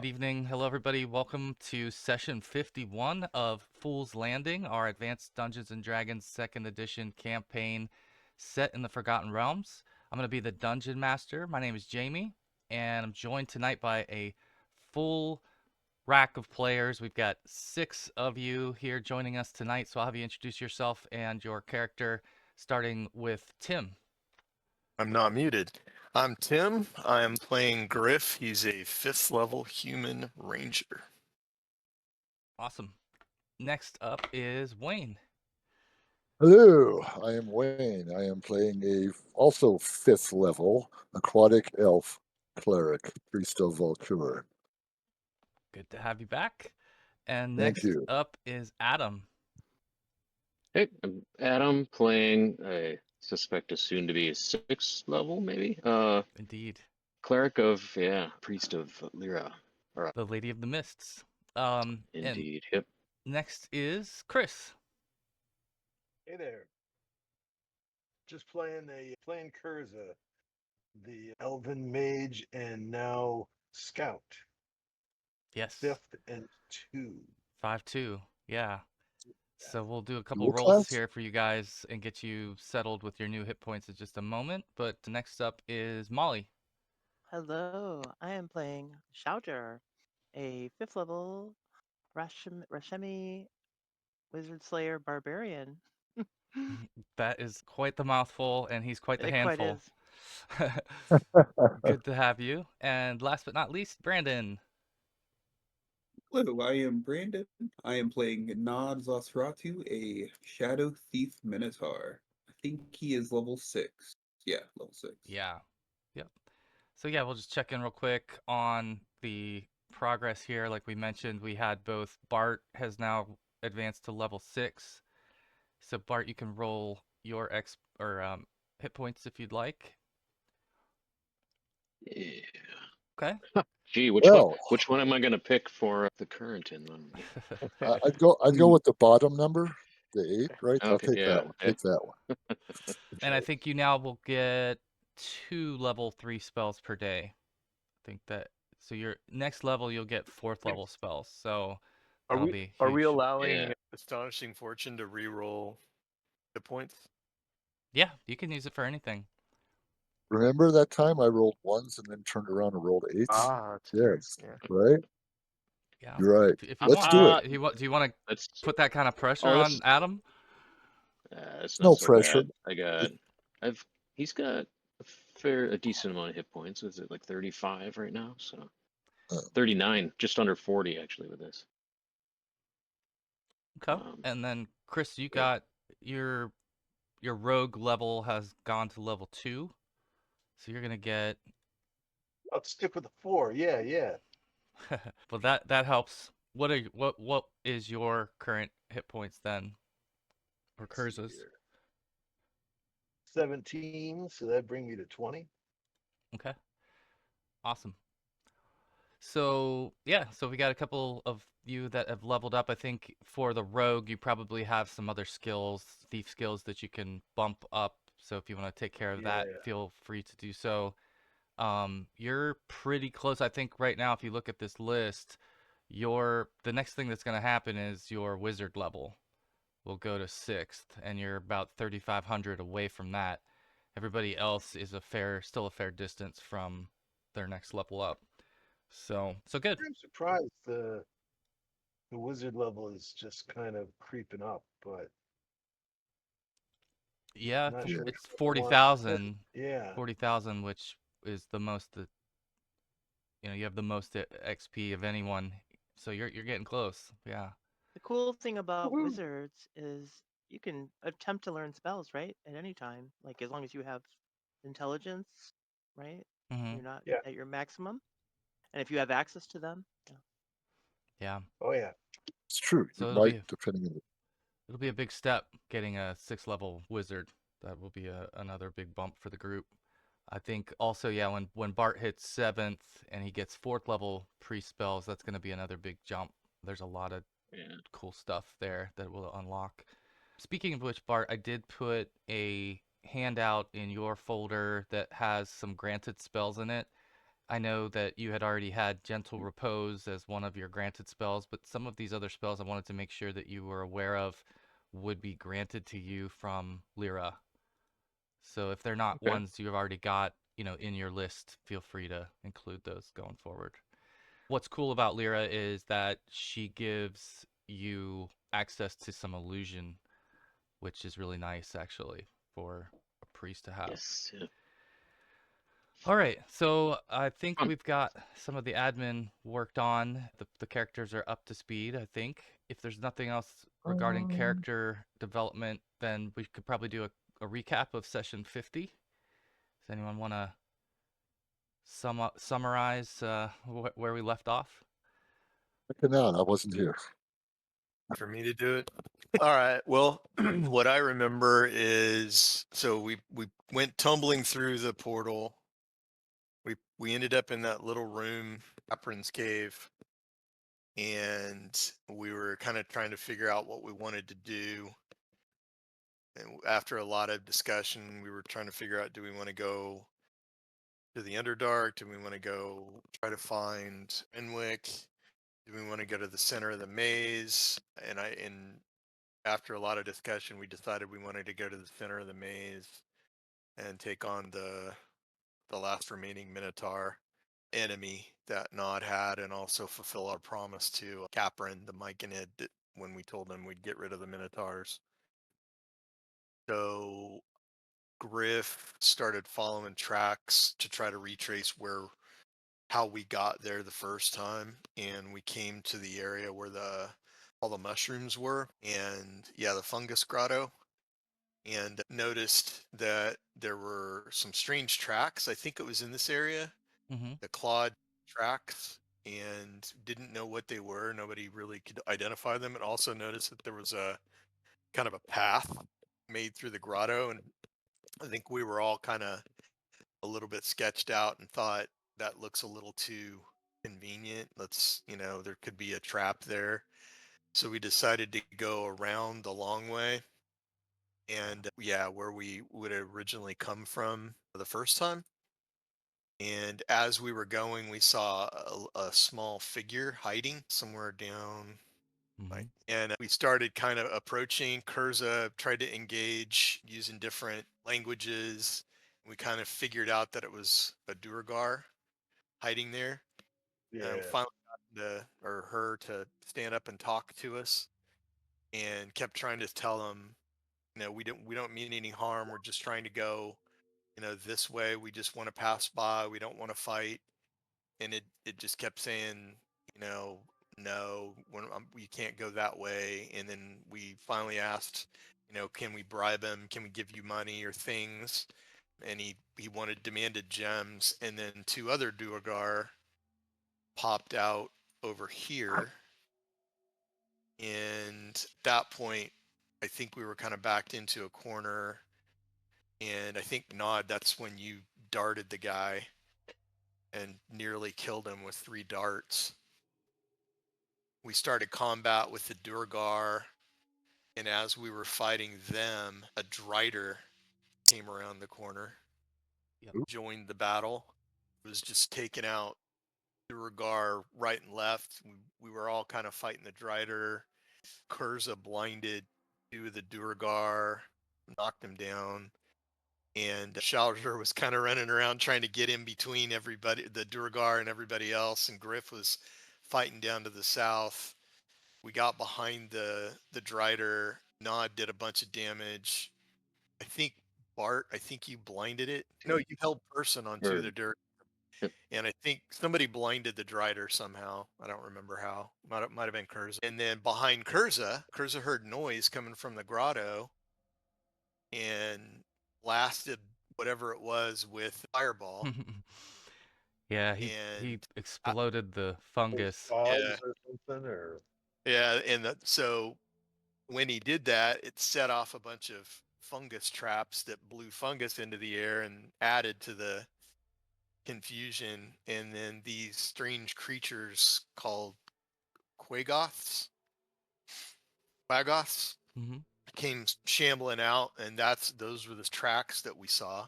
Good evening. Hello, everybody. Welcome to session 51 of Fool's Landing, our Advanced Dungeons and Dragons 2nd Edition campaign set in the Forgotten Realms. I'm going to be the Dungeon Master. My name is Jamie, and I'm joined tonight by a full rack of players. We've got 6 of you here joining us tonight, so I'll have you introduce yourself and your character, starting with Tim. I'm not muted. I'm Tim. I am playing Griff. He's a 5th level human ranger. Awesome. Next up is Wayne. Hello, I am Wayne. I am playing a also 5th level aquatic elf cleric, priest of Voltur. Good to have you back. And Thank next you. up is Adam. Hey, I'm Adam playing, I suspect a soon to be 6th level, maybe? Indeed. Cleric of, priest of Lyra. The Lady of the Mists. And Indeed, yep. next is Chris. Hey there. Just playing Kurza, the elven mage and now scout. Yes. 5th and 2. 5-2. Yeah. So we'll do a couple Dual rolls class? here for you guys and get you settled with your new hit points in just a moment. But next up is Molly. Hello, I am playing Shouter, a 5th level Rashemi Wizard Slayer Barbarian. That is quite the mouthful, and he's quite the It quite handful. is. Good to have you. And last but not least, Brandon. Hello, I am Brandon. I am playing Nod Zosratu, a Shadow Thief Minotaur. I think he is level 6. Yeah, level 6. Yeah. Yep. So yeah, we'll just check in real quick on the progress here. Like we mentioned, we had both Bart has now advanced to level 6. So Bart, you can roll your hit points if you'd like. Yeah. Okay. Gee, Well, which one am I gonna pick for the current in one? I'd go with the bottom number, the 8, right? I'll Okay, take yeah. that one. Take that one. And I think you now will get 2 level 3 spells per day. I think that so your next level you'll get 4th level spells. So that'll be Are we huge. allowing Yeah. Astonishing Fortune to re-roll the points? Yeah, you can use it for anything. Remember that time I rolled 1s and then turned around and rolled 8s? That's true. Yes, Yeah. right? Yeah. You're right. If you Let's want, do it. do you want to That's put that kind of pressure oh, on Adam? that's not No so pressure. bad. He's got a decent amount of hit points. Is it like 35 right now? So Uh, 39, just under 40 actually with this. Okay. And then Chris, you got your rogue level has gone to level 2. So you're gonna get I'll stick with the 4. Yeah. well that helps. What is your current hit points then? Or Let's see Kurza's? here. 17, so that brings me to 20. Okay. Awesome. So yeah, so we got a couple of you that have leveled up. I think for the rogue, you probably have some other skills, thief skills that you can bump up. So if you want to take care of that, Yeah. feel free to do so. You're pretty close. I think right now, if you look at this list, the next thing that's going to happen is your wizard level will go to 6th, and you're about 3,500 away from that. Everybody else is still a fair distance from their next level up. So good. I'm surprised the wizard level is just kind of creeping up, but Yeah, I'm not sure. it's 40,000. Yeah. 40,000, which is the most that you have the most XP of anyone. So you're getting close. Yeah. The cool thing about Woohoo. wizards is you can attempt to learn spells, right? At any time. Like as long as you have intelligence, right? Mm-hmm. You're not Yeah. at your maximum. And if you have access to them. Yeah. Oh yeah. It's true. So You it'll might, be depending on the it'll be a big step getting a 6th level wizard. That will be another big bump for the group. I think also, yeah, when Bart hits 7th and he gets 4th level priest spells, that's going to be another big jump. There's a lot of cool stuff there that will unlock. Speaking of which, Bart, I did put a handout in your folder that has some granted spells in it. I know that you had already had Gentle Repose as one of your granted spells, but some of these other spells I wanted to make sure that you were aware of would be granted to you from Lyra. So if they're not Okay. ones you've already got, in your list, feel free to include those going forward. What's cool about Lyra is that she gives you access to some illusion, which is really nice actually for a priest to have. Yes. Yeah. All right, so I think Fun. we've got some of the admin worked on. The characters are up to speed, I think. If there's nothing else regarding character development, then we could probably do a recap of session 50. Does anyone want to summarize where we left off? I cannot. I wasn't here. For me to do it. All right. Well, what I remember is so we went tumbling through the portal. We ended up in that little room, Caprin's cave, and we were kind of trying to figure out what we wanted to do. And after a lot of discussion, we were trying to figure out: do we want to go to the Underdark? Do we want to go try to find Enwick? Do we want to go to the center of the maze? And after a lot of discussion, we decided we wanted to go to the center of the maze and take on the last remaining Minotaur enemy that Nod had, and also fulfill our promise to Caprin, the Myconid, when we told him we'd get rid of the Minotaurs. So Griff started following tracks to try to retrace how we got there the first time, and we came to the area where all the mushrooms were, and the fungus grotto, and noticed that there were some strange tracks. I think it was in this area, Mm-hmm. the clawed tracks, and didn't know what they were. Nobody really could identify them. And also noticed that there was a kind of a path made through the grotto, and I think we were all kind of a little bit sketched out and thought that looks a little too convenient. There could be a trap there. So we decided to go around the long way, and where we would originally come from the first time. And as we were going, we saw a small figure hiding somewhere down. Mm-hmm. Right. And we started kind of approaching. Kurza tried to engage using different languages. We kind of figured out that it was a duergar hiding there. Yeah. And finally got her to stand up and talk to us, and kept trying to tell him, we don't mean any harm. We're just trying to go, this way. We just want to pass by. We don't want to fight. And it just kept saying, no, you can't go that way. And then we finally asked, can we bribe him? Can we give you money or things? And he demanded gems. And then two other duergar popped out over here. And at that point, I think we were kind of backed into a corner. And I think, Nod, that's when you darted the guy and nearly killed him with 3 darts. We started combat with the duergar, and as we were fighting them, a Drider came around the corner, joined the battle. It was just taking out duergar right and left. We were all kind of fighting the Drider. Kurza blinded 2 of the duergar, knocked him down. And Shalder was kind of running around trying to get in between everybody, the duergar and everybody else. And Griff was fighting down to the south. We got behind the Drider. Nod did a bunch of damage. I think Bart, you blinded it. No, you held person on 2 of the dirt. Yep. And I think somebody blinded the Drider somehow. I don't remember how. Might have been Kurza. And then behind Kurza heard noise coming from the grotto and blasted whatever it was with fireball. Yeah, he And exploded the fungus. Fogs or something, or so when he did that, it set off a bunch of fungus traps that blew fungus into the air and added to the confusion. And then these strange creatures called Quaggoths Mm-hmm. came shambling out, and those were the tracks that we saw.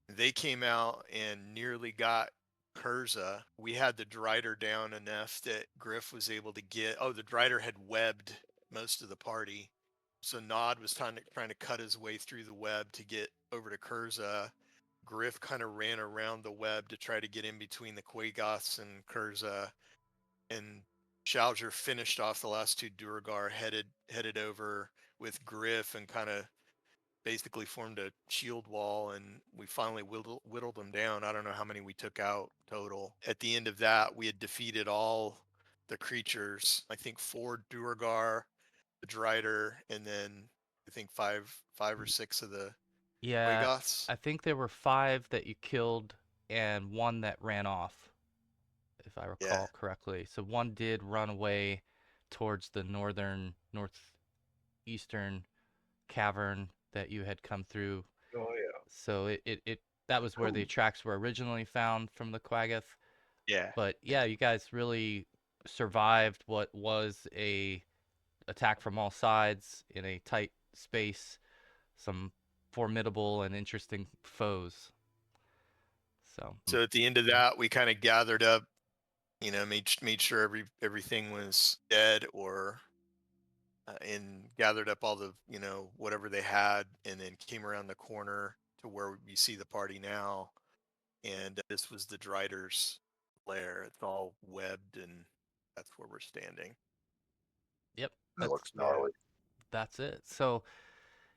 They came out and nearly got Curza, we had the Drider down enough that Griff was able to get. Oh, the Drider had webbed most of the party, so Nod was trying to cut his way through the web to get over to Curza. Griff kind of ran around the web to try to get in between the Quaggoths and Curza, and Shalger finished off the last two duergar, headed over with Griff and kind of basically formed a shield wall, and we finally whittled them down. I don't know how many we took out total. At the end of that, we had defeated all the creatures. I think 4 duergar, the Drider, and then I think five or six of the Yeah, Quaggoths. I think there were 5 that you killed and 1 that ran off, if I Yeah. recall correctly. So 1 did run away towards the northeastern cavern that you had come through. Oh yeah. So that was where the tracks were originally found from the Quaggoth. Yeah. But yeah, you guys really survived what was a attack from all sides in a tight space. Some formidable and interesting foes. So at the end of that, we kind of gathered up, made sure everything was dead, or and gathered up all the whatever they had, and then came around the corner to where we see the party now, and this was the Drider's lair. It's all webbed, and that's where we're standing. Yep, That looks gnarly. that's it. So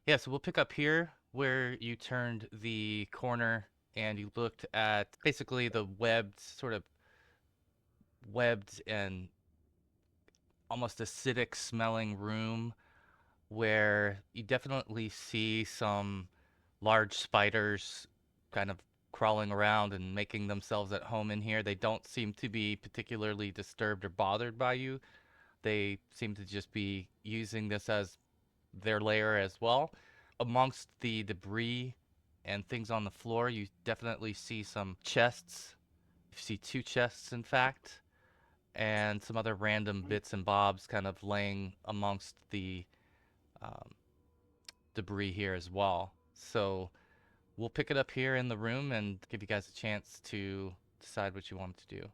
yeah, so we'll pick up here where you turned the corner and you looked at basically the webbed and almost acidic smelling room where you definitely see some large spiders kind of crawling around and making themselves at home in here. They don't seem to be particularly disturbed or bothered by you. They seem to just be using this as their lair as well. Amongst the debris and things on the floor, you definitely see some chests. You see 2 chests, in fact, and some other random bits and bobs kind of laying amongst the um, debris here as well. So we'll pick it up here in the room and give you guys a chance to decide what you want to do.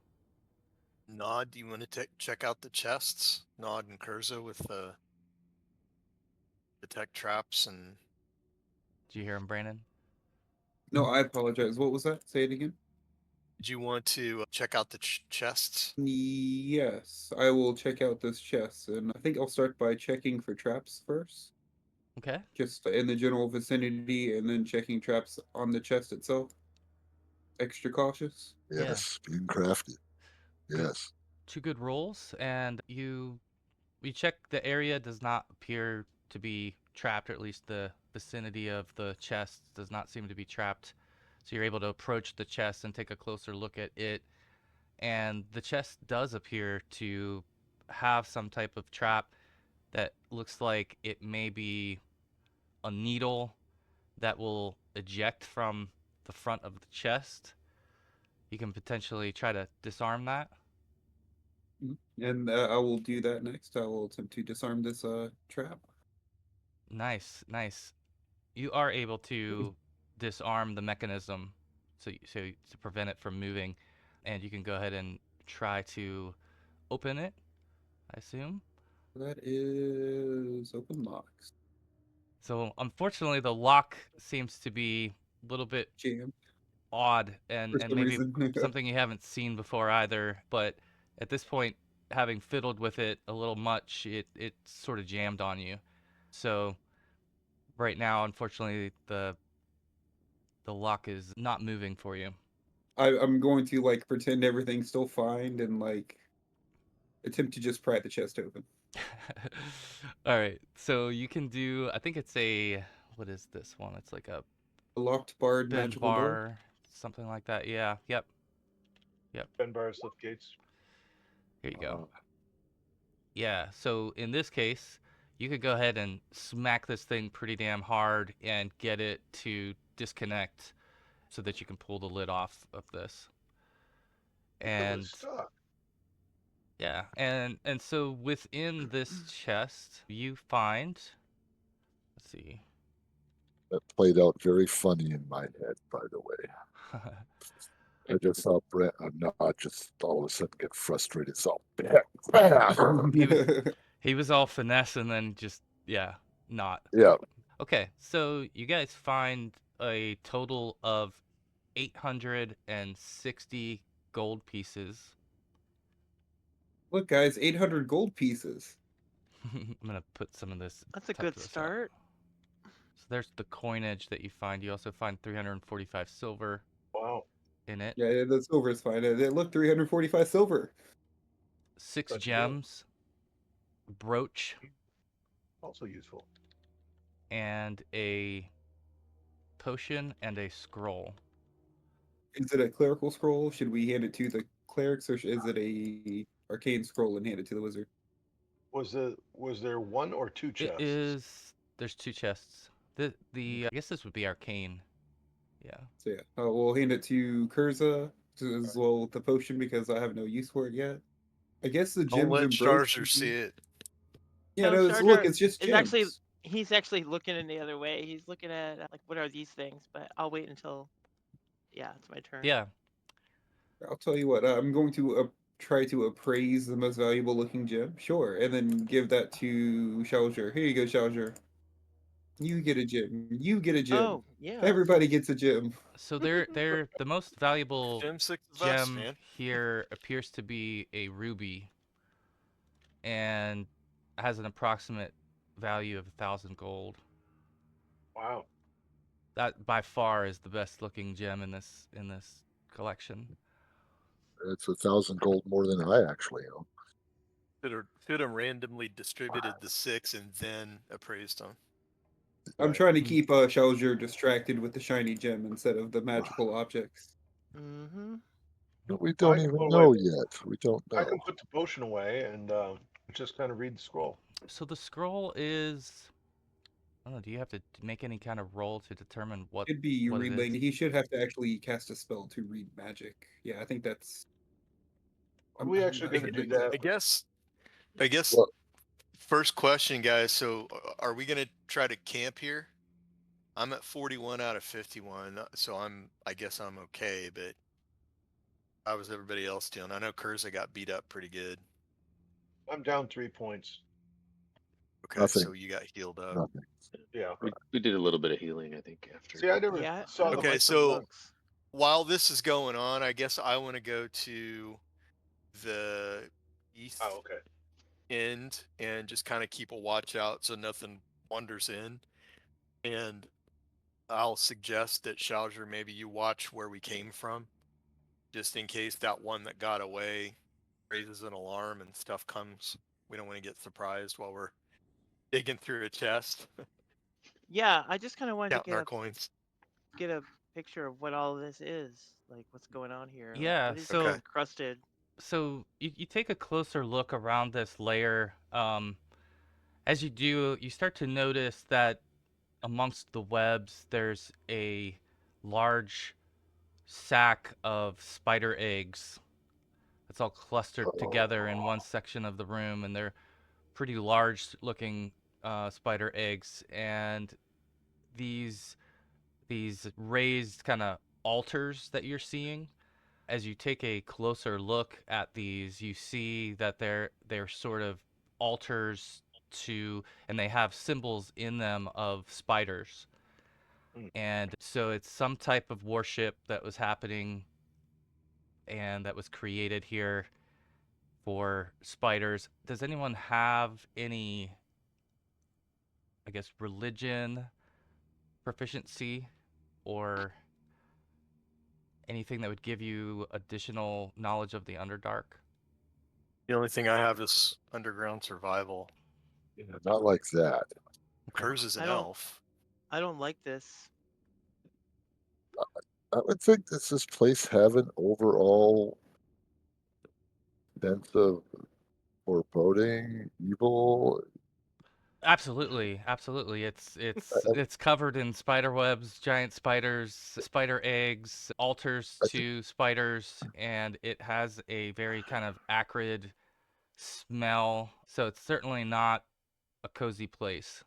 Nod, do you want to check out the chests? Nod and Curza with the detect traps and. Do you hear him, Brandon? No, I apologize. What was that? Say it again. Did you want to check out the chests? Yes, I will check out this chest, and I think I'll start by checking for traps first. Okay. Just in the general vicinity, and then checking traps on the chest itself. Extra cautious. Yes, being crafty. Good. Yes. 2 good rolls, and you check the area does not appear to be trapped, or at least the vicinity of the chest does not seem to be trapped. So you're able to approach the chest and take a closer look at it. And the chest does appear to have some type of trap that looks like it may be a needle that will eject from the front of the chest. You can potentially try to disarm that. And I will do that next. I will attempt to disarm this trap. Nice, nice. You are able to disarm the mechanism so to prevent it from moving, and you can go ahead and try to open it, I assume. That is open locks. So unfortunately the lock seems to be a little bit Jam. odd and For some maybe reason. something you haven't seen before either, but at this point, having fiddled with it a little much, it sort of jammed on you. So right now, unfortunately, the lock is not moving for you. I'm going to like pretend everything's still fine and like attempt to just pry the chest open. All right, so you can do. I think it's a. What is this one? It's like a A locked barred bend magical door. bar, something like that. Yeah. Yep. Ben bars lift gates. Here you go. Yeah. So in this case, you could go ahead and smack this thing pretty damn hard and get it to disconnect, so that you can pull the lid off of this. It And was stuck. yeah, and so within this chest, you find. Let's see. That played out very funny in my head, by the way. I just saw Brent. I'm not just all of a sudden get frustrated. So bam. He was all finesse and then just not. Yeah, Okay, so you guys find a total of 860 gold pieces. Look, guys, 800 gold pieces. I'm gonna put some of this. That's a tuck good this up. start. So there's the coinage that you find. You also find 345 silver Wow. in it. Yeah, the silver is fine. Look, 345 silver. 6 That's good. gems, brooch, Also useful. and a potion and a scroll. Is it a clerical scroll? Should we hand it to the clerics, or is it a arcane scroll and hand it to the wizard? Was there one or two chests? It is. There's 2 chests. The I guess this would be arcane. Yeah. So yeah, we'll hand it to Kurza as well with the potion because I have no use for it yet. I guess the Don't gems let and brooch. Starzer see it. Yeah, No, no, Jar look, Jar it's just is gems. actually he's actually looking in the other way. He's looking at like what are these things? But I'll wait until it's my turn. Yeah. I'll tell you what, I'm going to try to appraise the most valuable looking gem, sure, and then give that to Shalger. Here you go, Shalger. You get a gem. You get a gem. Oh, yeah. Everybody that's- gets a gem. So they're the most valuable Gem 6 is us, gem man. here appears to be a ruby, and has an approximate value of 1,000 gold. Wow. That by far is the best looking gem in this collection. it's 1,000 gold more than I actually own. Should have randomly distributed the 6 and then appraised them. I'm Right. trying to keep Shalger distracted with the shiny gem instead of the magical objects. Mm-hmm. But we Well, I don't can even put know away- yet. We don't I know. can put the potion away and just kind of read the scroll. So the scroll is. I don't know. Do you have to make any kind of roll to determine what? It'd be What it relaying. is? He should have to actually cast a spell to read magic. Yeah, I think that's. Are we actually going to do that? I guess Well- first question, guys. So are we going to try to camp here? I'm at 41 out of 51, so I guess I'm okay, but how was everybody else doing? I know Kurza got beat up pretty good. I'm down 3 points. Okay, Nothing. so you got healed up. Nothing. Yeah. We did a little bit of healing, I think, after. See, I never Yeah. saw I the don't Okay, like so- those looks. While this is going on, I guess I want to go to the east Oh, okay. end and just kind of keep a watch out so nothing wanders in. And I'll suggest that Shalger, maybe you watch where we came from, just in case that one that got away raises an alarm and stuff comes. We don't want to get surprised while we're digging through a chest, Yeah, I just kind of wanted counting to our coins. get a picture of what all this is, like what's going on here. Like, Yeah, what is so- this encrusted? So you take a closer look around this layer. As you do, you start to notice that amongst the webs, there's a large sack of spider eggs. It's all clustered together in one section of the room, and they're pretty large-looking spider eggs. And these raised kind of altars that you're seeing, as you take a closer look at these, you see that they're sort of altars to, and they have symbols in them of spiders. And so it's some type of worship that was happening and that was created here for spiders. Does anyone have any, I guess, religion proficiency or anything that would give you additional knowledge of the Underdark? The only thing I have is underground survival. Not like that. Kurz is an I don't- elf. I don't like this. I would think does this place have an overall sense of foreboding, evil? Absolutely, absolutely. It's covered in spider webs, giant spiders, spider eggs, altars I to spiders, and it has a very kind of acrid smell. So it's certainly not a cozy place.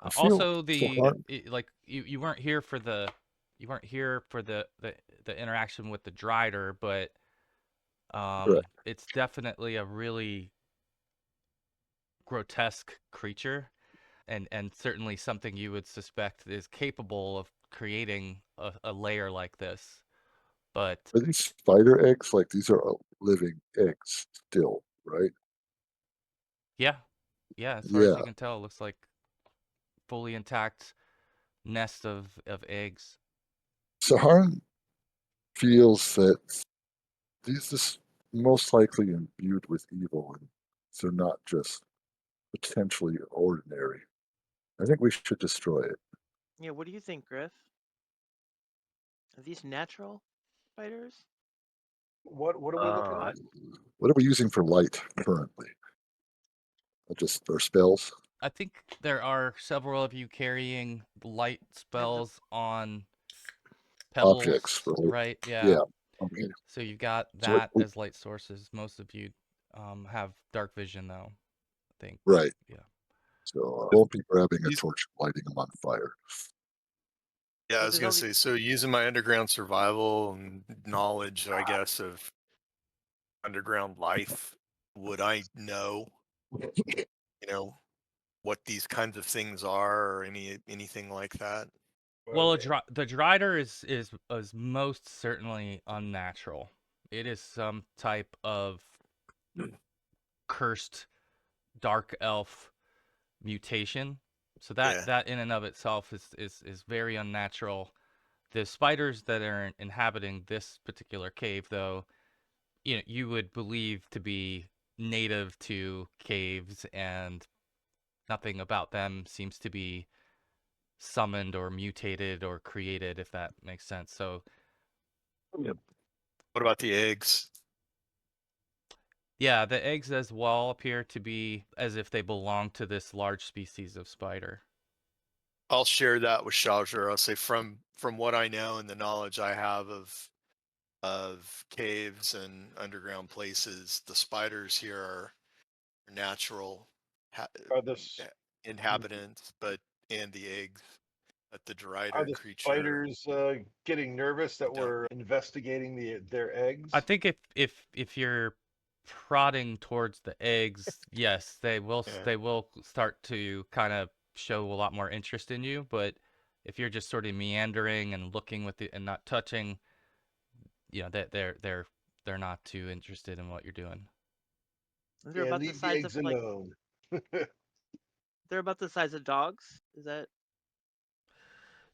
I feel Also, so hard. like you weren't here for the you weren't here for the interaction with the Drider, but Correct. it's definitely a really grotesque creature, and certainly something you would suspect is capable of creating a layer like this. But Are these spider eggs? Like these are living eggs still, right? yeah, yeah, as far as you Yeah. can tell, it looks like fully intact nest of eggs. Saharan feels that these is most likely imbued with evil, and they're not just potentially ordinary. I think we should destroy it. Yeah, what do you think, Griff? Are these natural spiders? What are we looking at? What are we using for light currently? Just our spells? I think there are several of you carrying light spells on Objects, pebbles, right? right? Yeah. Yeah. Okay. So you've got So that as light sources. Most of you have dark vision, though, I think. right. Yeah. So I won't be grabbing a Use- torch and lighting them on fire. Yeah, I Well, was there's gonna all say. these- So using my underground survival and knowledge, I guess, of underground life, would I know, what these kinds of things are, or anything like that? Well, the Drider is most certainly unnatural. It is some type of cursed dark elf mutation. So Yeah. that in and of itself is very unnatural. The spiders that are inhabiting this particular cave, though, you would believe to be native to caves, and nothing about them seems to be summoned or mutated or created, if that makes sense. So What about the eggs? yeah, the eggs as well appear to be as if they belong to this large species of spider. I'll share that with Shauger. I'll say from what I know and the knowledge I have of caves and underground places, the spiders here are natural Are this inhabitants, and the eggs that the are Drider the creature. spiders getting nervous that Don't. we're investigating their eggs? I think if you're prodding towards the eggs, yes, Yeah. they will start to kind of show a lot more interest in you. But if you're just sort of meandering and looking with it and not touching, they're not too interested in what you're doing. They're Yeah, about the leave the size eggs of like alone. they're about the size of dogs. Is that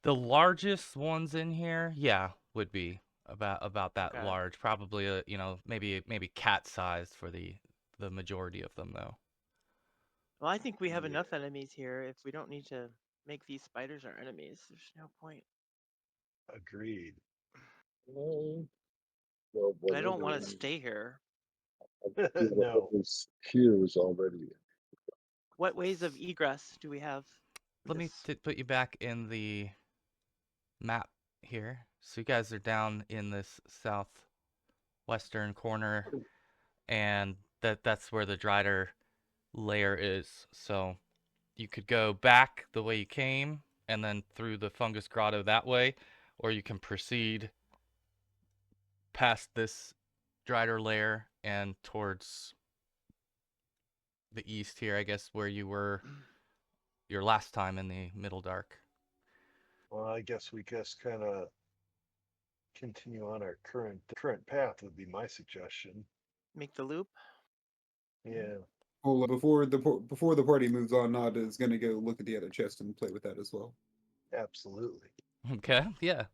The largest ones in here, yeah, would be about that okay? large. Probably maybe cat sized for the majority of them though. Well, I think we have Yeah. enough enemies here. If we don't need to make these spiders our enemies, there's no point. Agreed. Well, And I don't want whatever. to stay here. I feel that what No. was here is already. What ways of egress do we have? Let me This- put you back in the map here. So you guys are down in this southwestern corner, and that's where the Drider lair is. So you could go back the way you came, and then through the fungus grotto that way, or you can proceed past this Drider lair and towards the east here, I guess, where you were your last time in the Middle Dark. Well, I guess we just kind of continue on our current path would be my suggestion. Make the loop. Yeah. Hold on, before the party moves on, Nod is gonna go look at the other chest and play with that as well. Absolutely. Okay, yeah.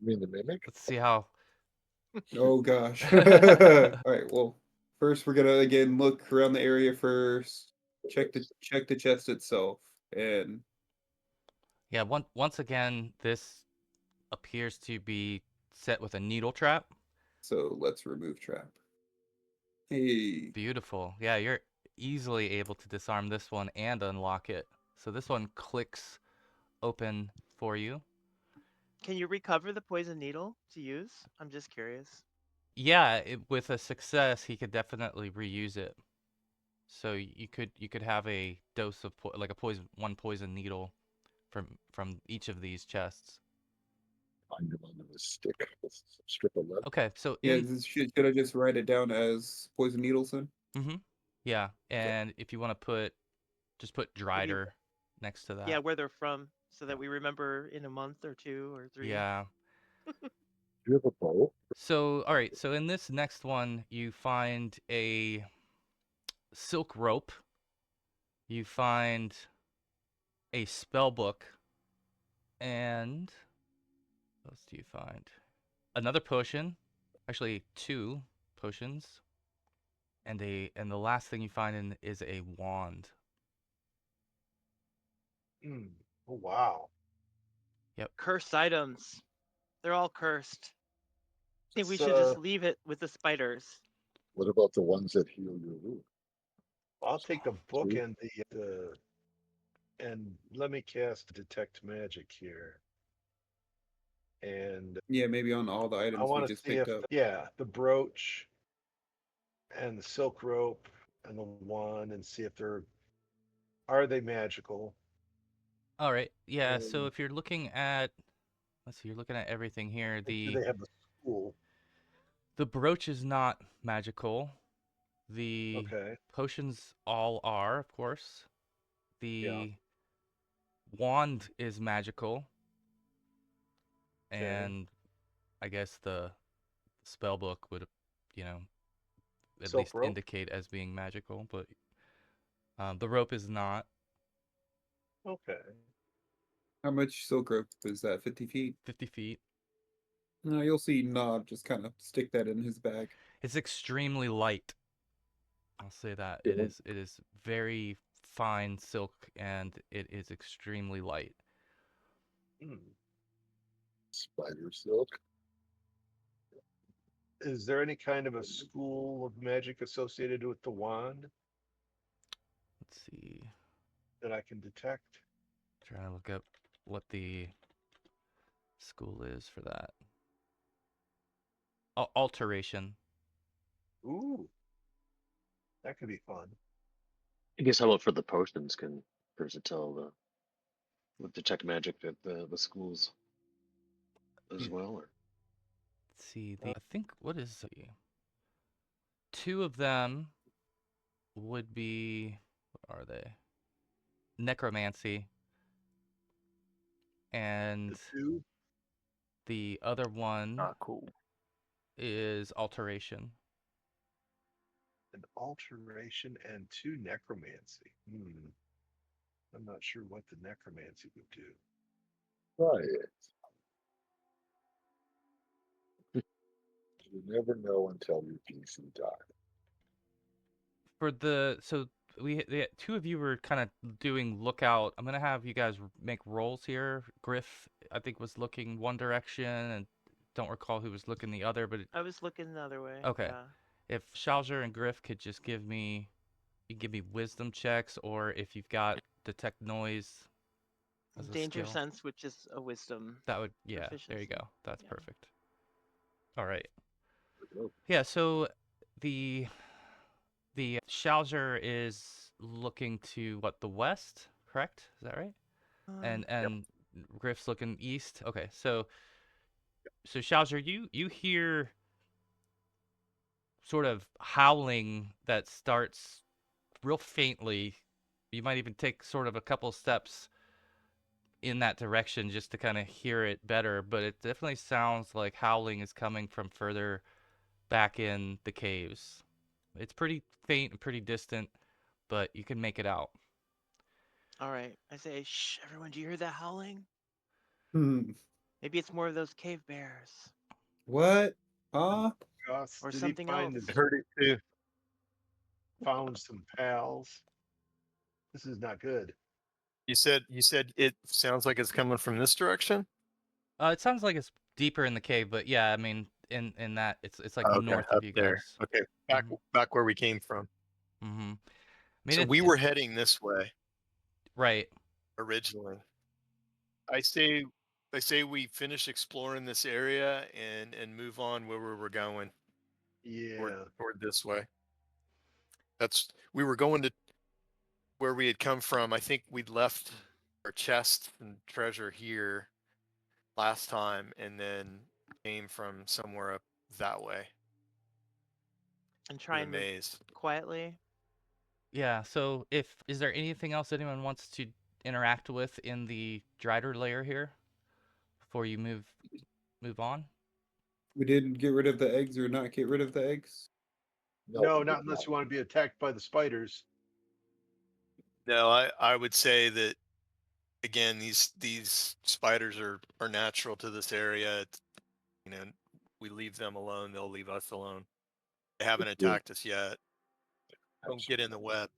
You mean the mimic? Let's see how. Oh gosh. All right. Well, first we're gonna again look around the area first. Check the chest itself, and Yeah, once again, this appears to be set with a needle trap. so let's remove trap. Hey, Beautiful. Yeah, you're easily able to disarm this one and unlock it. So this one clicks open for you. Can you recover the poison needle to use? I'm just curious. Yeah, with a success, he could definitely reuse it. So you could have a dose of like one poison needle from each of these chests. Bind him onto a stick with some strip of leather. Okay, so Yeah, in should I just write it down as poison needles then? yeah, and if you want to just put Maybe, Drider next to that. yeah, where they're from, so that we remember in a month or 2 or 3. Yeah. Do you have a bow? So, all right. So in this next one, you find a silk rope. You find a spell book, and what else do you find? Another potion, actually 2 potions, and the last thing you find is a wand. Oh, wow. Cursed items. They're all cursed. I think we Let's, should just leave it with the spiders. What about the ones that heal your wound? I'll take the book See? and and let me cast detect magic here. And Yeah, maybe on all the I items we want to just see picked if up. the brooch and the silk rope and the wand, and see if are they magical. All right. Yeah. So And if you're looking at, let's see, you're looking at everything here. do they have the school? The brooch is not magical. The Okay. potions all are, of course. Yeah. The wand is magical, Okay. and I guess the spell book would, you know, at Silk least rope. indicate as being magical, but the rope is not. Okay. How much silk rope is that? 50 feet? 50 feet. No, you'll see Nod just kind of stick that in his bag. It's extremely light. I'll say that. Yeah. It is very fine silk, and it is extremely light. Spider silk. Is there any kind of a school of magic associated with the wand Let's see. that I can detect? Trying to look up what the school is for that. Alteration. Ooh, that could be fun. I guess how about for the potions? Can person tell with detect magic at the schools as Yeah. well? Or? Let's see. I think what is the 2 of them would be, what are they? Necromancy, and The two the other one Ah, cool. is alteration. an alteration and 2 necromancy. I'm not sure what the necromancy would do. Right. You never know until your PC dies. For the the 2 of you were kind of doing lookout. I'm gonna have you guys make rolls here. Griff, I think, was looking one direction, and don't recall who was looking the other. But I was looking the other way. okay, Yeah. if Shalger and Griff could just give me wisdom checks, or if you've got detect noise as a Danger skill, sense, which is a wisdom. that would, yeah. There you proficiency. go. That's Yeah. perfect. All right. Oh, Yeah. So the Shalger is looking to the west, correct? Is that right? And Griff's looking east. Okay, so Shalger, you hear sort of howling that starts real faintly. You might even take sort of a couple steps in that direction just to kind of hear it better, but it definitely sounds like howling is coming from further back in the caves. It's pretty faint and pretty distant, but you can make it out. All right. I say, shh, everyone, do you hear that howling? Hmm. Maybe it's more of those cave bears. What? Huh? Goss, Or did something he find else. his heard it too? Found some pals. This is not good. You said it sounds like it's coming from this direction. It sounds like it's deeper in the cave, but yeah, I mean, in that it's like Okay, north up of you there. guys. Okay, back where we came from. Mm-hmm. I mean, So we were heading this way right. originally. I say we finish exploring this area and move on where we were going. Yeah. Toward this way. We were going to where we had come from. I think we'd left our chest and treasure here, last time and then came from somewhere up that way And to try the and move maze. quietly. Yeah, so is there anything else anyone wants to interact with in the Drider layer here before you move on? We didn't get rid of the eggs or not get rid of the eggs. No, we not did unless you want to be attacked by the spiders. No, I would say that again, these spiders are natural to this area. It's, you know, we leave them alone, they'll leave us alone. They haven't Yeah, attacked us yet. Don't get in the web.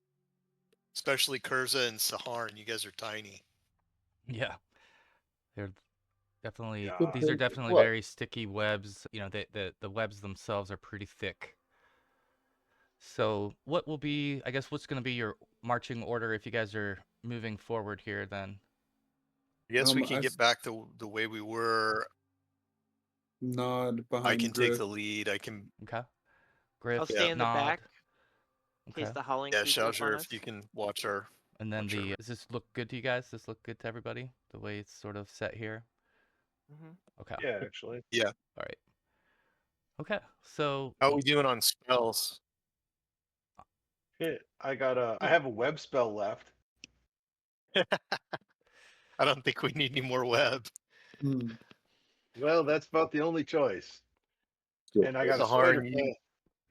Especially Kurza and Saharn. You guys are tiny. Yeah, they're definitely Yeah. these are definitely What? very sticky webs. You know, the webs themselves are pretty thick. So what will be, I guess, what's going to be your marching order if you guys are moving forward here then? I guess we I can get back to the way we were. nod I behind can take Griff. the lead. I can, Okay. Griff, I'll stay in the nod. back in Okay. case the howling yeah, creeps up on Shouser, us. if you can watch our. And then Watch our- does this look good to you guys? Does this look good to everybody? The way it's sort of set here? Hmm. Okay. Yeah, actually. Yeah. All right. Okay. So How are we doing on spells? Hit. I have a web spell left. I don't think we need any more web. Hmm. Well, that's about the only choice. still, And I got a Saharn, spider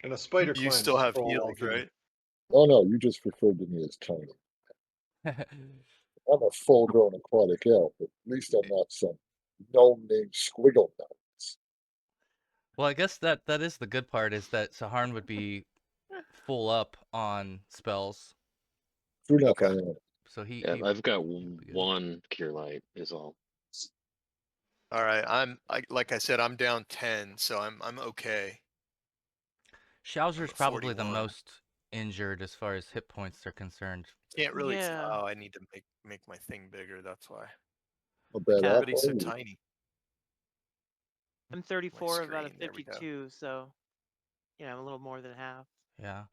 and a spider you climb still have scroll heals, I can- right? oh no, you just referred to me as tiny. I'm a full-grown aquatic elf, but at least I'm not some no-name squiggle nuts. well, I guess that is the good part is that Saharn would be full up on spells. True enough, Okay. I am. So he Yeah, I've got be good. one cure light is all. All right. Like I said, I'm down 10, so I'm okay. Schauser's at probably the 41. most injured as far as hit points are concerned. Can't really. Yeah. Oh, I need to make my thing bigger. That's why. A bad Yeah. But he's so apple. tiny. I'm 34 out of screen, there we go. 52, so I'm a little more than half. Yeah.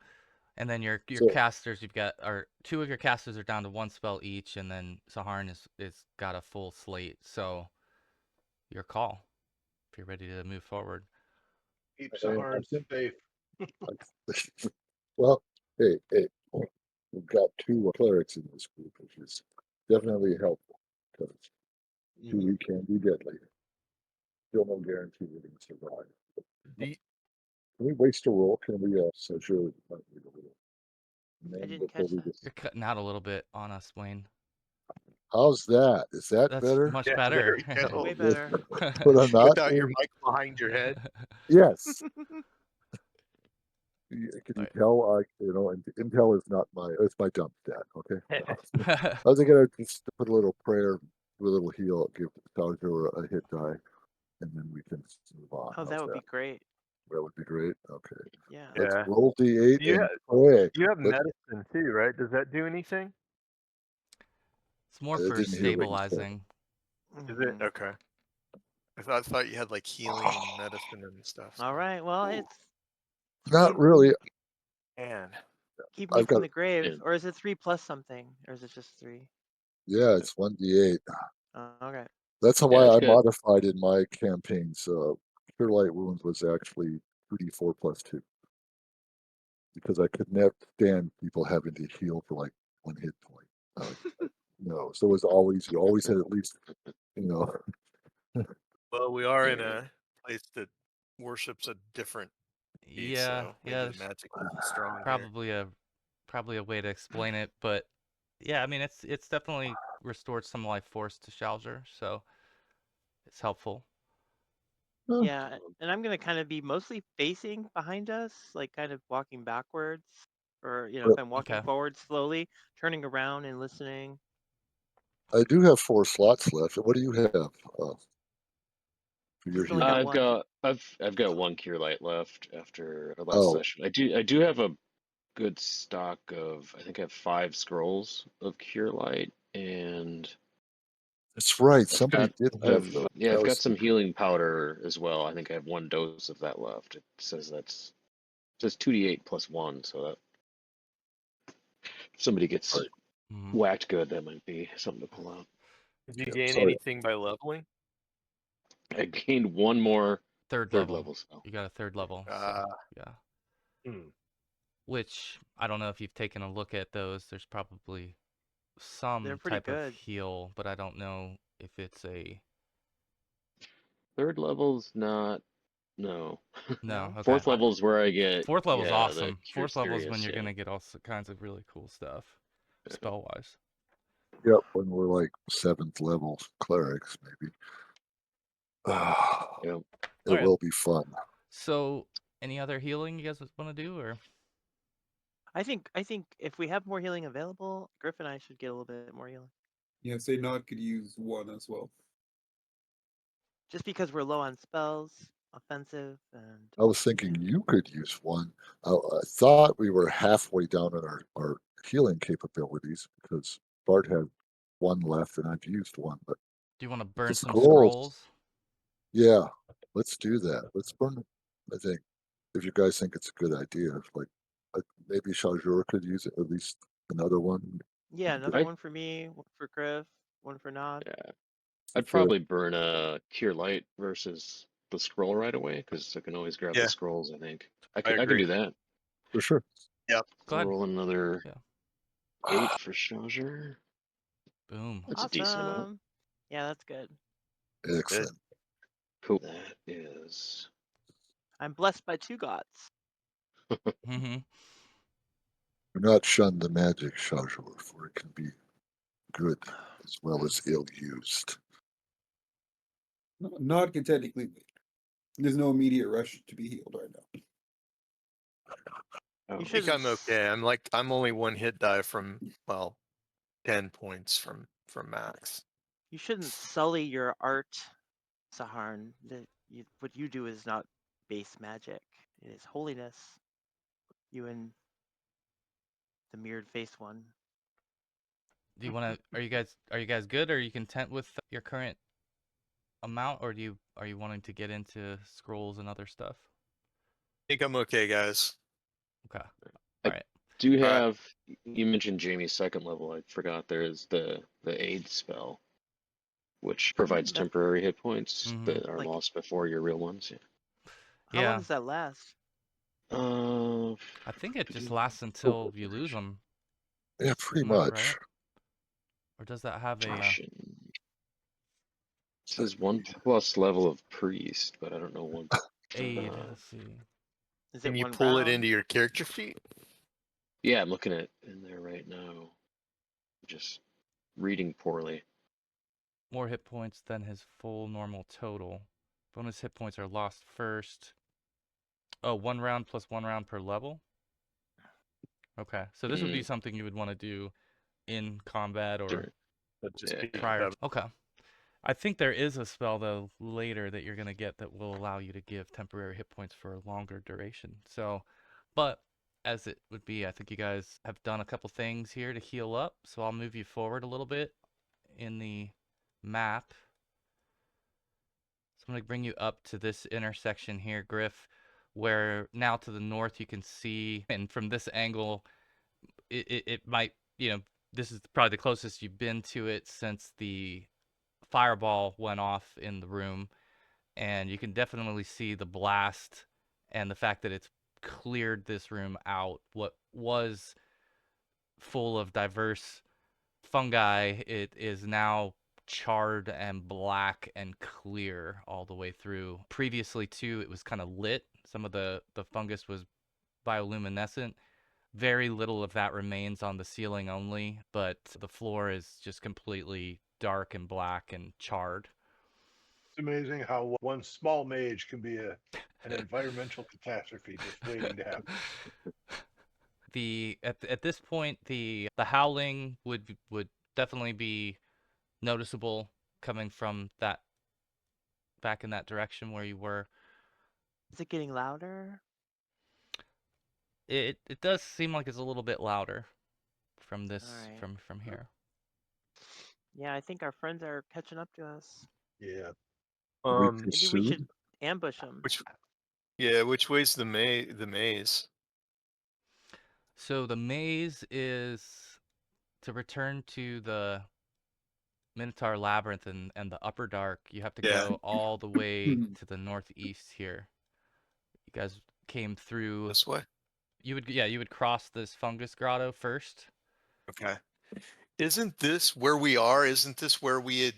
And then your So- casters, you've got, or two of your casters are down to one spell each, and then Saharn is got a full slate. So your call if you're ready to move forward. Keep I Saharn think- safe. Well, hey, we've got two clerics in this group, which is definitely helpful because two Mhm. can be deadly. Still no guarantee we're going to survive. The- Can we waste a roll? Can we? So sure, we might need a little. I name didn't before catch we that. get- You're cutting out a little bit on us, Wayne. How's that? Is that That's better? much Yeah, better. there you go. Way better. But I'm not. Without your mic behind your head. Yes. Can you Right. tell? Intel is not it's my dump stat. Okay. I was gonna just put a little prayer, do a little heal, give Salvador a hit die, and then we can move on. Oh, How's that would be great. That would be great. Okay. Yeah. Let's Yeah. roll D8 You and have, pray. you have Let's- medicine too, right? Does that do anything? It's more I for didn't hear what you said. stabilizing. Is it? Mhm. Okay. I thought you had like healing and medicine and stuff. All right. Well, Ooh. it's Not really. Man. keep me I've from got- the grave, Yeah. or is it 3 plus something, or is it just 3? Yeah, it's 1D8. Okay. That's how Yeah, why it's I good. modified in my campaigns. Cure Light Wounds was actually 2D4 plus 2. Because I could never stand people having to heal for like 1 hit point. No, so it was always, you always had at least, you know. Well, we are in Yeah. a place that worships a different beast, Yeah, so maybe yeah. the there's magic isn't strong here. probably a way to explain it, but yeah, I mean it's definitely restored some life force to Schauser, so it's helpful. Yeah, and I'm gonna kind of be mostly facing behind us, like kind of walking backwards, or if I'm walking Okay. forward slowly, turning around and listening. I do have 4 slots left. What do you have? For your Just only healing? got one. I've got one cure light left after our last Oh. session. I do have a good stock of, I think I have 5 scrolls of cure light, and That's right. I've Somebody got- did have I've those. yeah, That I've was got some super. healing powder as well. I think I have 1 dose of that left. It says it says 2d8 plus 1, so that if somebody gets Right. Mhm. whacked good, that might be something to pull out. Did you Yeah, gain sorry. anything by leveling? I gained one more Third third level. level spell. You got a third level. So, Ah. yeah. Hmm. Which I don't know if you've taken a look at those. There's probably some pretty type of good. heal, but I don't know if it's a Third level's not. No. no. No? Okay. Fourth level's where I get. Fourth level's yeah, the awesome. Cure Fourth level is when Serious, you're yeah. gonna get all kinds of really cool stuff, spell wise. Yep, when we're like 7th level clerics, maybe. Yep. It Alright. will be fun. So, any other healing you guys want to do, or I think if we have more healing available, Griff and I should get a little bit more healing. Yeah, say Nod could use one as well. Just because we're low on spells, offensive, and I was thinking you could use one. I thought we were halfway down on our healing capabilities because Bart had one left and I've used one. But do you want to burn the some scrolls. scrolls? Yeah, let's do that. Let's burn. I think if you guys think it's a good idea, like maybe Shajur could use it, at least another one. yeah, another I- one for me, one for Griff, one for Nod. Yeah. I'd probably burn a Cure Light versus the scroll right away because I can always grab Yeah. the scrolls. I think I can agree. do that. For sure. Go ahead. Roll another Yeah. 8 for Shazzer. Boom. That's a decent amount. Awesome. Yeah, that's good. Excellent. Cool. That is. I'm blessed by 2 gods. Mm-hmm. Do not shun the magic, Shajur, for it can be good as well as ill used. Nod can technically wait. There's no immediate rush to be healed right now. Oh, You I think shouldn't I'm okay. I'm only 1 hit die from 10 points from max. You shouldn't sully your art, Saharn. What you do is not base magic. It is holiness. You and the mirrored face one. Do you want to? Are you guys good? Are you content with your current amount, or are you wanting to get into scrolls and other stuff? I think I'm okay, guys. Okay. I All right. do All right. have. You mentioned Jamie's second level. I forgot there is the aid spell, which provides That- temporary hit points Mhm. that are Like- lost before your real ones. Yeah. How long Yeah. does that last? I think it just lasts until you lose them. Yeah, pretty Isn't that much. right? Or does that have a? It says 1+ level of priest, but I don't know what. Aid. Let's see. Is Can it you one pull round? it into your character sheet? Yeah, I'm looking at in there right now. Just reading poorly. More hit points than his full normal total. Bonus hit points are lost first. Oh, 1 round plus 1 round per level. Okay, so this would be something you would want to do in combat or Sure. That'd just Yeah. be prior. better. Okay. I think there is a spell though later that you're gonna get that will allow you to give temporary hit points for a longer duration. So, but as it would be, I think you guys have done a couple things here to heal up. So I'll move you forward a little bit in the map. So I'm gonna bring you up to this intersection here, Griff, where now to the north you can see, and from this angle, it might, this is probably the closest you've been to it since the fireball went off in the room, and you can definitely see the blast and the fact that it's cleared this room out. What was full of diverse fungi, it is now charred and black and clear all the way through. Previously too, it was kind of lit. Some of the fungus was bioluminescent. Very little of that remains on the ceiling only, but the floor is just completely dark and black and charred. It's amazing how one small mage can be an environmental catastrophe just waiting to happen. At this point, the howling would definitely be noticeable coming from that back in that direction where you were. Is it getting louder? It does seem like it's a little bit louder from this Alright. from here. Yeah, I think our friends are catching up to us. Yeah. We Maybe we pursued. should ambush them. Which way's the maze? So the maze is to return to the Minotaur Labyrinth and the Upper Dark, you have to Yeah. go all the way to the northeast here. You guys came through. This way. You would cross this fungus grotto first. Okay. Isn't this where we are? Isn't this where we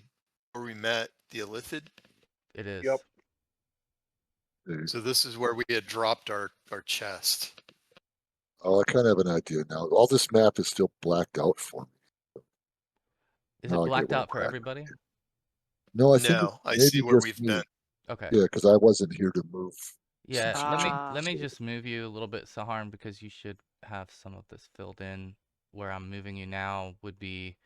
met the Illithid? It is. Yep. So this is where we had dropped our chest. Oh, I kind of have an idea now. All this map is still blacked out for me. Is Now I it get blacked what out for crack- everybody? No, I think No, I maybe see where just we've me. been. Okay. Yeah, because I wasn't here to move. Yeah, some let me shit. let me just move you a little bit, Saharn, because you should have some of this filled in. Where I'm moving you now would be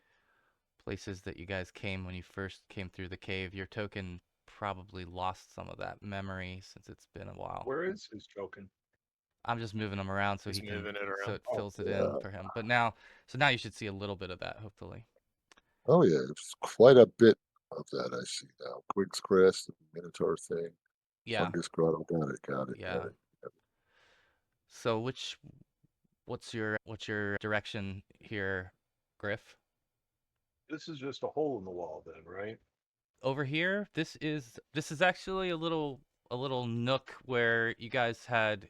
places that you guys came when you first came through the cave. Your token probably lost some of that memory since it's been a while. Where is his token? I'm just moving them around so He's he can moving it so around. it fills it yeah. in for him. But now you should see a little bit of that, hopefully. Oh yeah, it's quite a bit of that I see now. Quig's Crest, the Minotaur thing, Yeah. Fungus Grotto. Got it. Yeah. So what's your direction here, Griff? This is just a hole in the wall, then, right? Over here, this is actually a little nook where you guys had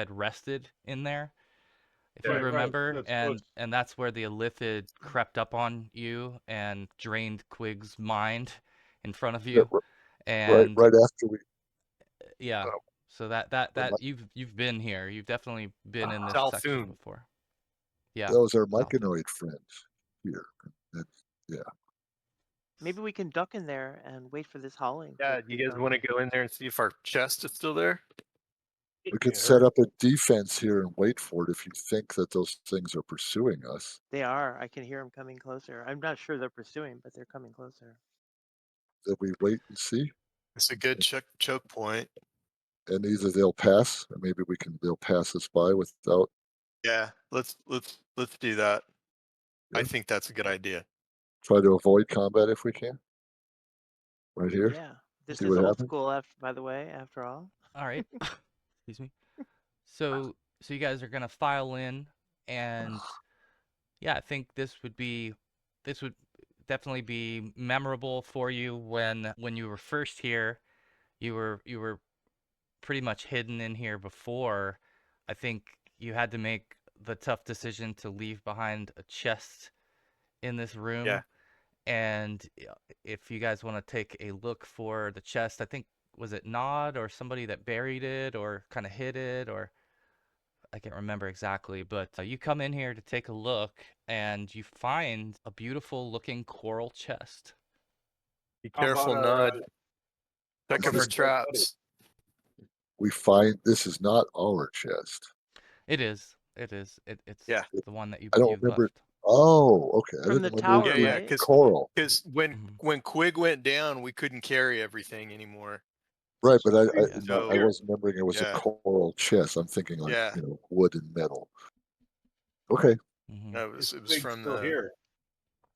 rested in there, if you Right, right. remember, That's and what's- that's where the Illithid crept up on you and drained Quig's mind in front of you, and Right after we. yeah. Oh. So that you've been here. You've definitely been in this section Talthun. before. Yeah. Those are Talthun. myconoid friends here. Yeah. Maybe we can duck in there and wait for this hauling. Yeah, to do you guys become- want to go in there and see if our Chest is still there. We could Can't set hurt. up a defense here and wait for it if you think that those things are pursuing us. They are. I can hear them coming closer. I'm not sure they're pursuing, but they're coming closer. That we wait and see, It's a good choke point. and either they'll pass, or maybe they'll pass us by without. Yeah, let's do that. I Yeah. think that's a good idea. Try to avoid combat if we can. Right here. Yeah. This See is what old happens? school, by the way, after all. All right. Excuse me. So you guys are gonna file in, and yeah, I think this would definitely be memorable for you when you were first here. You were pretty much hidden in here before. I think you had to make the tough decision to leave behind a chest in this room. Yeah. And if you guys want to take a look for the chest, I think was it Nod or somebody that buried it or kind of hid it, or I can't remember exactly, but you come in here to take a look and you find a beautiful looking coral chest. Be How careful, about Nod. how Check about for our dead traps. We find this is not our chest. It is. It's Yeah. the one that you I don't remember. left. Oh, okay. I From didn't the remember tower, it was right? 'cause- coral. Because when Quig went down, we couldn't carry everything anymore. Right, but I So- was remembering it was Yeah. a coral chest. I'm thinking like Yeah. wood and metal. Okay. Mhm. No, it was from still the. here?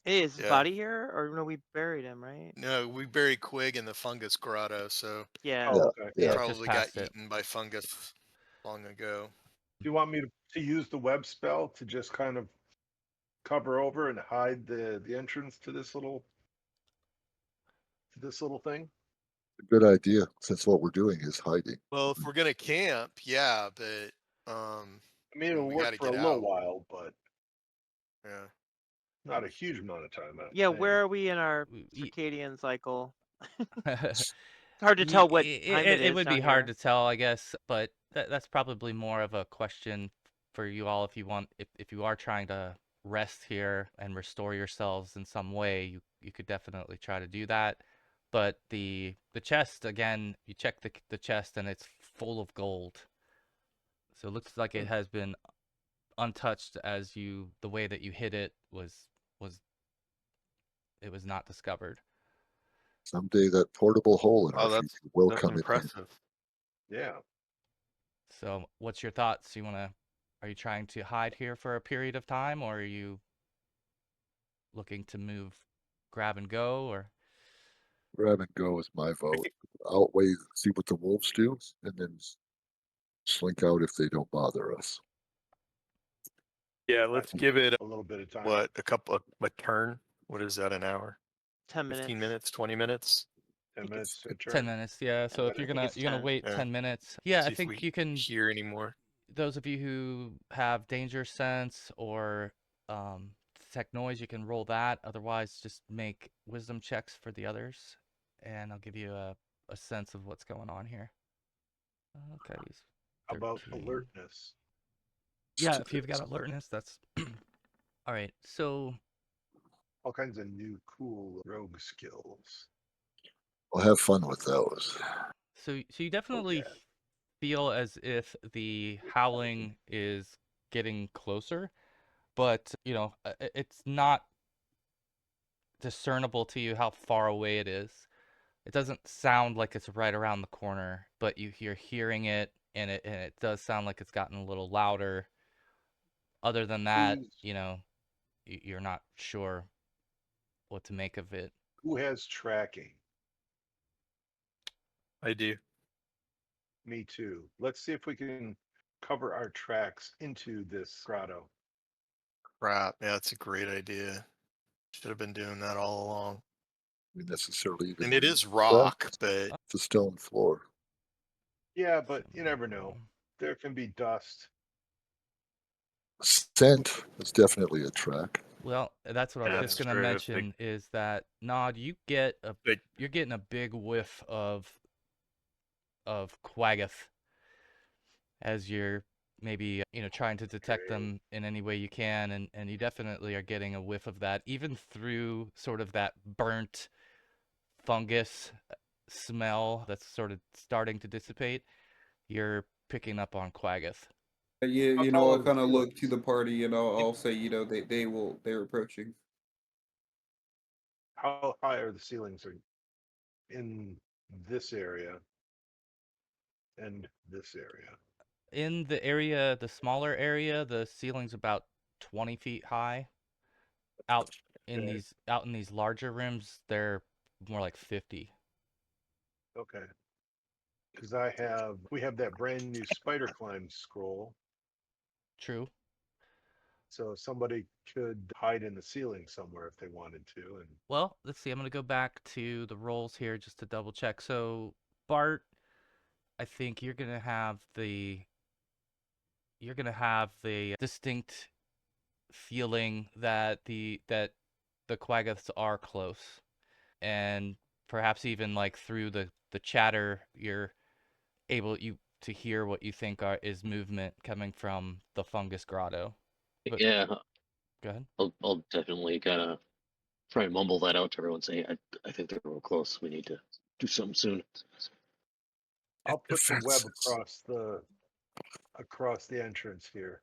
Hey, is his Yeah. body here? Or no, we buried him, right? No, we buried Quig in the fungus grotto, so Yeah. Oh, okay. Yeah, just probably got past it. eaten by fungus long ago. Do you want me to use the web spell to just kind of cover over and hide the entrance to this little thing? A good idea, since what we're doing is hiding. Well, if we're gonna camp, yeah, but I mean, it'll we work gotta for a get little out. while, but yeah. not a huge amount of time. I don't Yeah, think. where are we in our Y- circadian cycle? It's hard to tell what time it is. It would be down hard here. to tell, I guess, but that's probably more of a question for you all if you want if you are trying to rest here and restore yourselves in some way, you could definitely try to do that. But the chest, again, you check the chest and it's full of gold. So it looks like it has been untouched as the way that you hid it was it was not discovered. Someday that portable hole in Oh, our that's future will that's come in handy. impressive. Yeah. So what's your thoughts? Are you trying to hide here for a period of time, or are you looking to move, grab and go, or? Grab and go is my vote. Outweigh, see what the wolves do, and then slink out if they don't bother us. Yeah, let's give it A little bit of time. a turn What is that, an hour? 10 minutes. 15 minutes, 20 minutes? 10 minutes a turn. 10 minutes, yeah. So if I think it's you're gonna 10. wait Yeah. 10 minutes, yeah, See I if think we you can. hear anymore. Those of you who have danger sense or detect noise, you can roll that. Otherwise, just make wisdom checks for the others, and I'll give you a sense of what's going on here. Okay, he's How about 13. alertness? Yeah, if you've got alertness, that's all right. So All kinds of new cool rogue skills. We'll have fun with those. you definitely yeah. feel as if the howling is getting closer, but it's not discernible to you how far away it is. It doesn't sound like it's right around the corner, but you're hearing it, and it does sound like it's gotten a little louder. Other than that, Who's- you're not sure what to make of it. Who has tracking? I do. Me too. Let's see if we can cover our tracks into this grotto. Crap. Yeah, that's a great idea. Should have been doing that all along. We necessarily even And it need is rock, but It's a stone floor. Yeah, but you never know. There can be dust. Scent is definitely a track. Well, that's what I was Yeah, just that's gonna true. If they- mention is that Nod, But you're getting a big whiff of Quaggoth as you're maybe trying to detect Okay. them in any way you can, and you definitely are getting a whiff of that, even through sort of that burnt fungus smell that's sort of starting to dissipate. You're picking up on Quaggoth. You How know, tall I'll are the kind of look to ceilings? the party and I'll say, you know, they're approaching. How high are the ceilings are in this area and this area? In the area, the smaller area, the ceiling's about 20 feet high. Out Okay. out in these larger rooms, they're more like 50. Okay. Because we have that brand new spider climb scroll. True. So somebody could hide in the ceiling somewhere if they wanted to. And Well, let's see. I'm going to go back to the rolls here just to double check. So, Bart, I think you're going to have the distinct feeling that the Quaggoths are close, and perhaps even like through the chatter you're able to hear what you think is movement coming from the fungus grotto. But Yeah, go ahead. I'll definitely kind of try and mumble that out to everyone, saying I think they're real close. We need to do something soon. I'll put the web Defenses. across the entrance here.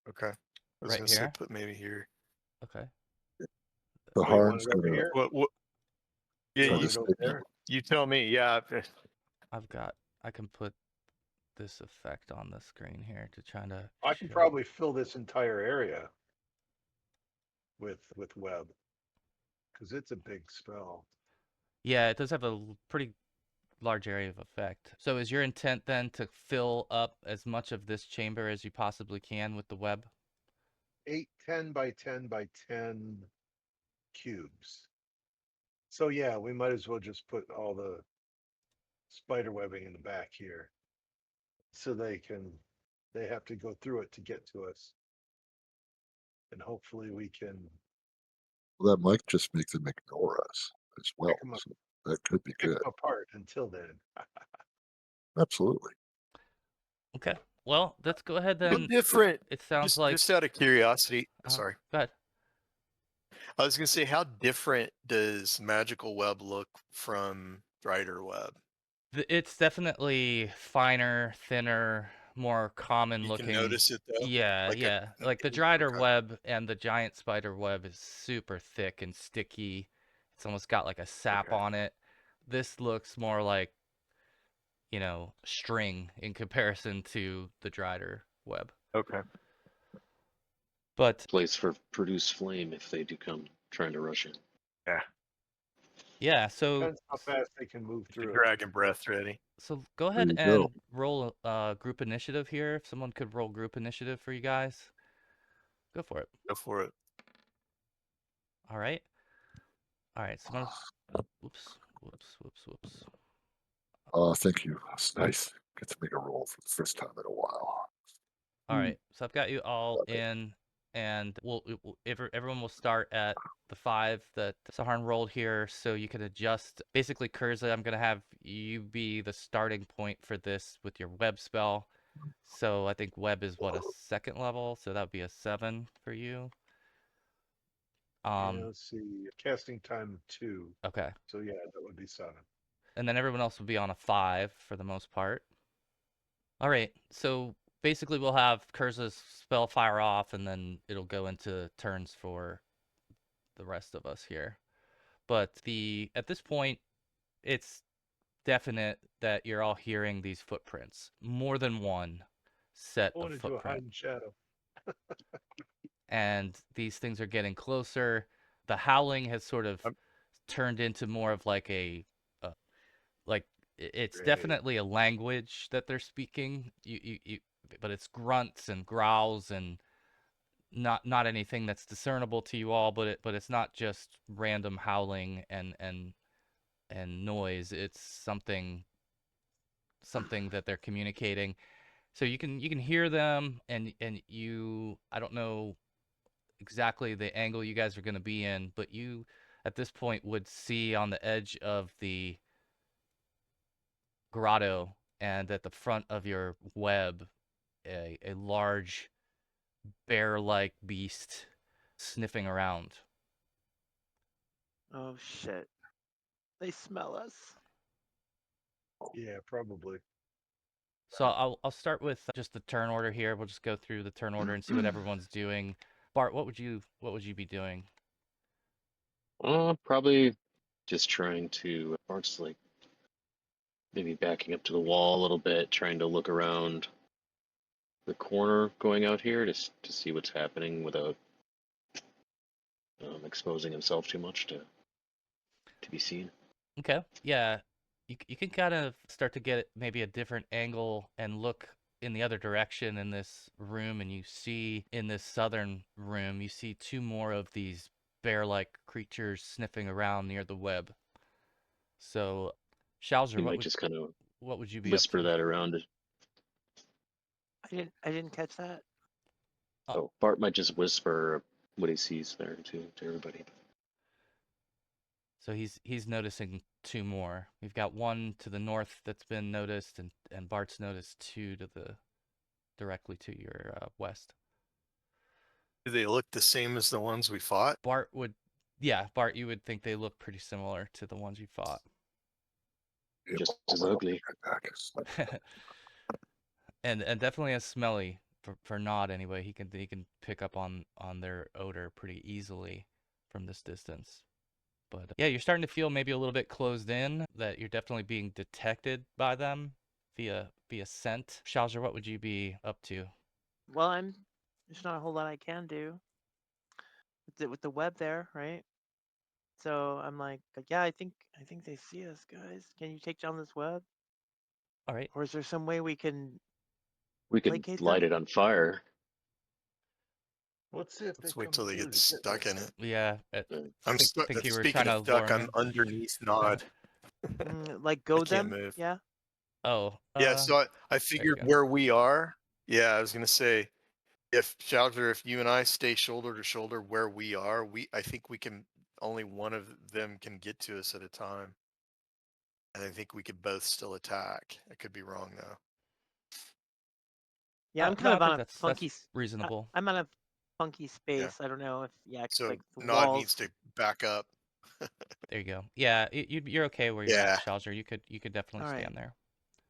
okay. I was Right gonna say here? put maybe here. Okay. The Oh, you want Harn's it over gonna here? What yeah, You try want to it stay over there? you tell me. Yeah. I can put this effect on the screen here to try to I can show. probably fill this entire area with web because it's a big spell. Yeah, it does have a pretty large area of effect. So is your intent then to fill up as much of this chamber as you possibly can with the web? 8 10 by 10 by 10 cubes. So yeah, we might as well just put all the spider webbing in the back here. So they have to go through it to get to us. And hopefully we can Well, that might just make them ignore us as well. pick them up, So that could be pick good. them apart until then. Absolutely. Okay. Well, let's go ahead How then. different? It sounds Just like just out of curiosity. Sorry. go ahead. I was gonna say, how different does magical web look from Drider web? It's definitely finer, thinner, more common You can looking. notice it though. Yeah, Like yeah. a Like the Drider okay. web and the giant spider web is super thick and sticky. It's almost got like a sap Okay. on it. This looks more like, string in comparison to the Drider web. Okay. But Place for produce flame if they do come trying to rush in. Yeah. yeah, so Depends how fast they can move Get your through it. dragon breath ready. go There ahead you and go. roll group initiative here. If someone could roll group initiative for you guys, go for it. Go for it. All right. All right. So I'm gonna. Whoops. Thank you. That's nice. Get to make a roll for the first time in a while. All right. So I've got you all in, and everyone will start at the 5 that Saharn rolled here, so you can adjust. Basically, Kurza, I'm gonna have you be the starting point for this with your web spell. So I think web is what, a 2nd level, so that would be a 7 for you. Yeah, let's see. Casting time 2. Okay. So yeah, that would be 7. And then everyone else will be on a 5 for the most part. All right. So basically, we'll have Kurza's spell fire off, and then it'll go into turns for the rest of us here. But at this point, it's definite that you're all hearing these footprints. More than one set I of want to do a hide footprint. and shadow. And these things are getting closer. The howling has sort of turned into more of like it's Great. definitely a language that they're speaking. But it's grunts and growls and not anything that's discernible to you all. But it's not just random howling and noise. It's something that they're communicating. So you can hear them, and you, I don't know exactly the angle you guys are going to be in, but you at this point would see on the edge of the grotto and at the front of your web a large bear-like beast sniffing around. Oh shit. They smell us. Yeah, probably. So I'll start with just the turn order here. We'll just go through the turn order and see what everyone's doing. Bart, what would you be doing? Probably just trying to. Bart's like maybe backing up to the wall a little bit, trying to look around the corner going out here to see what's happening without exposing himself too much to be seen. Okay. Yeah. You can kind of start to get maybe a different angle and look in the other direction in this room, and you see in this southern room, you see 2 more of these bear-like creatures sniffing around near the web. So, Shauser, He might just kind of what would you be up whisper to? that around. I didn't catch that. Oh, Bart might just whisper what he sees there to everybody. So he's noticing 2 more. We've got 1 to the north that's been noticed, and Bart's noticed 2 to the directly to your west. Do they look the same as the ones we fought? Bart, you would think they look pretty similar to the ones you fought. Yeah, Just I'll as let 'em ugly. get back. and definitely as smelly for Nod anyway. He can pick up on their odor pretty easily from this distance. But yeah, you're starting to feel maybe a little bit closed in, that you're definitely being detected by them via scent. Shauser, what would you be up to? Well, there's not a whole lot I can do with the web there, right? So I'm like, yeah, I think they see us, guys. Can you take down this web? All right. Or is there some way we can We could placate light them? it on fire. Let's see if Let's they wait come till they through get to get stuck me. in it. Yeah. I'm stuck. Think you were Speaking trying of to stuck, lure him I'm in? underneath Nod. Like I goad can't them? move. Yeah. Oh. Yeah, so I There you figured go. where we are. Yeah, I was gonna say, if Shouter, if you and I stay shoulder to shoulder where we are, I think we can. Only one of them can get to us at a time, and I think we could both still attack. I could be wrong though. Yeah, I'm No, kind I of on think a that's funky. reasonable. I'm on a funky Yeah. space. I don't know if So like the Nod walls. needs to back up. There you go. Yeah, you're okay where you're Yeah. at, Shauser. You could definitely All right. stand there.